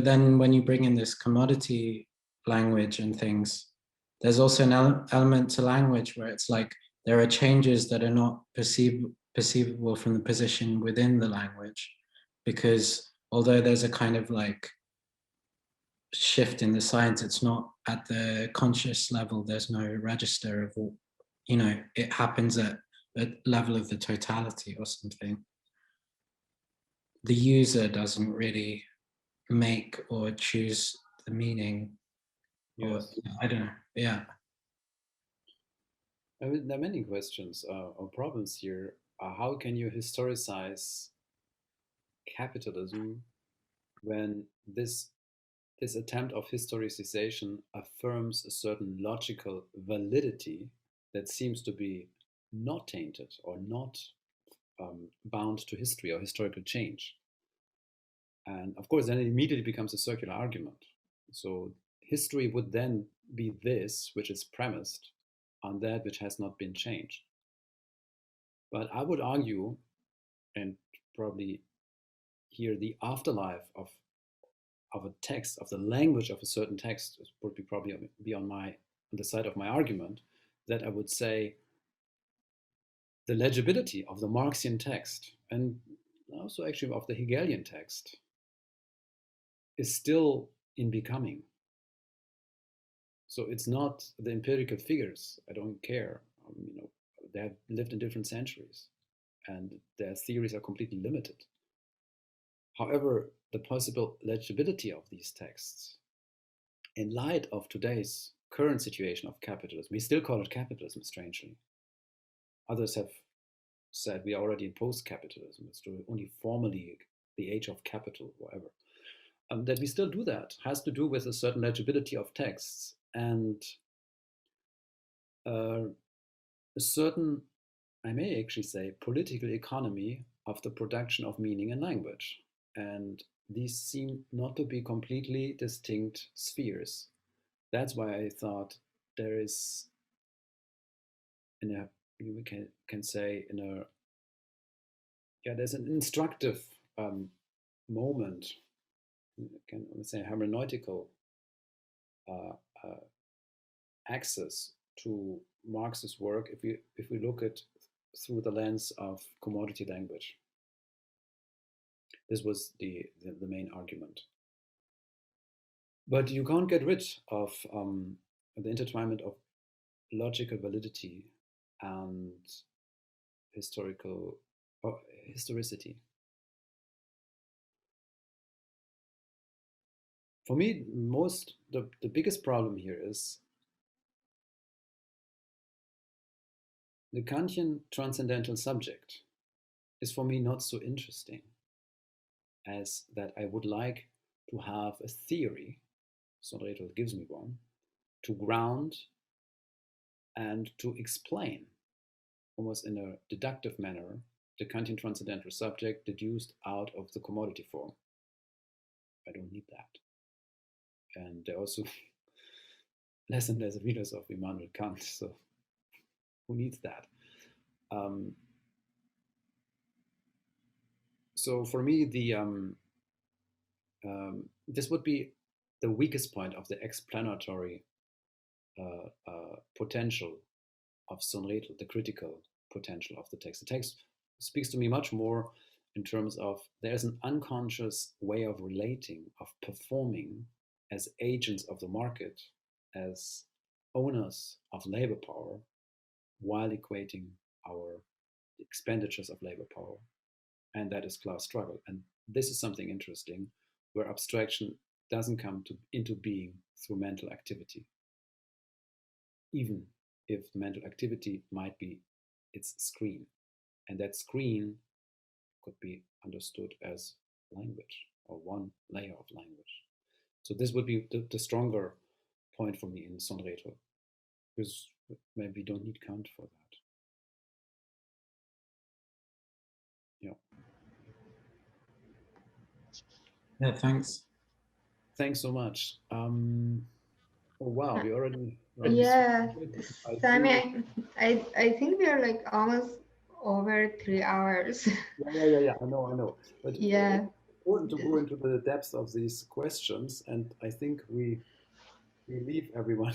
then when you bring in this commodity language and things, there's also an element to language where it's like there are changes that are not perceivable from the position within the language, because although there's a kind of like shift in the science, it's not at the conscious level. There's no register of, you know, it happens at a level of the totality or something. The user doesn't really make or choose the meaning. Yes. Or, I don't know. Yeah. I mean, there are many questions or problems here. How can you historicize capitalism when this attempt of historicization affirms a certain logical validity that seems to be not tainted or not bound to history or historical change? And of course, then it immediately becomes a circular argument. So history would then be this, which is premised on that which has not been changed. But I would argue, and probably here the afterlife of a text, of the language of a certain text, would be probably be on the side of my argument, that I would say the legibility of the Marxian text, and also actually of the Hegelian text, is still in becoming. So it's not the empirical figures. I don't care. You know, they have lived in different centuries, and their theories are completely limited. However, the possible legibility of these texts, in light of today's current situation of capitalism, we still call it capitalism, strangely. Others have said we are already in post-capitalism. It's only formally the age of capital, whatever. That we still do that has to do with a certain legibility of texts and a certain, I may actually say, political economy of the production of meaning and language. And these seem not to be completely distinct spheres. That's why I thought there is, we can say, there's an instructive moment, can say hermeneutical access to Marx's work if we look at through the lens of commodity language. This was the main argument. But you can't get rid of the intertwinement of logical validity and historical historicity. For me, the biggest problem here is the Kantian transcendental subject is for me not so interesting as that I would like to have a theory, Sonreto gives me one, to ground and to explain, almost in a deductive manner, the Kantian transcendental subject deduced out of the commodity form. I don't need that. And there are also less and less readers of Immanuel Kant, so who needs that? So for me, this would be the weakest point of the explanatory potential of Sonreto, the critical potential of the text. The text speaks to me much more in terms of there's an unconscious way of relating, of performing as agents of the market, as owners of labor power, while equating our expenditures of labor power. And that is class struggle. And this is something interesting, where abstraction doesn't come into being through mental activity, even if the mental activity might be its screen. And that screen could be understood as language, or one layer of language. So this would be the stronger point for me in Sonreto, because maybe we don't need Kant for that. Yeah. Yeah, thanks. Thanks so much. Oh wow, we already. Yeah, Sami, I think we are like almost over 3 hours. Yeah. I know. But yeah, it's important to go into the depths of these questions, and I think we leave everyone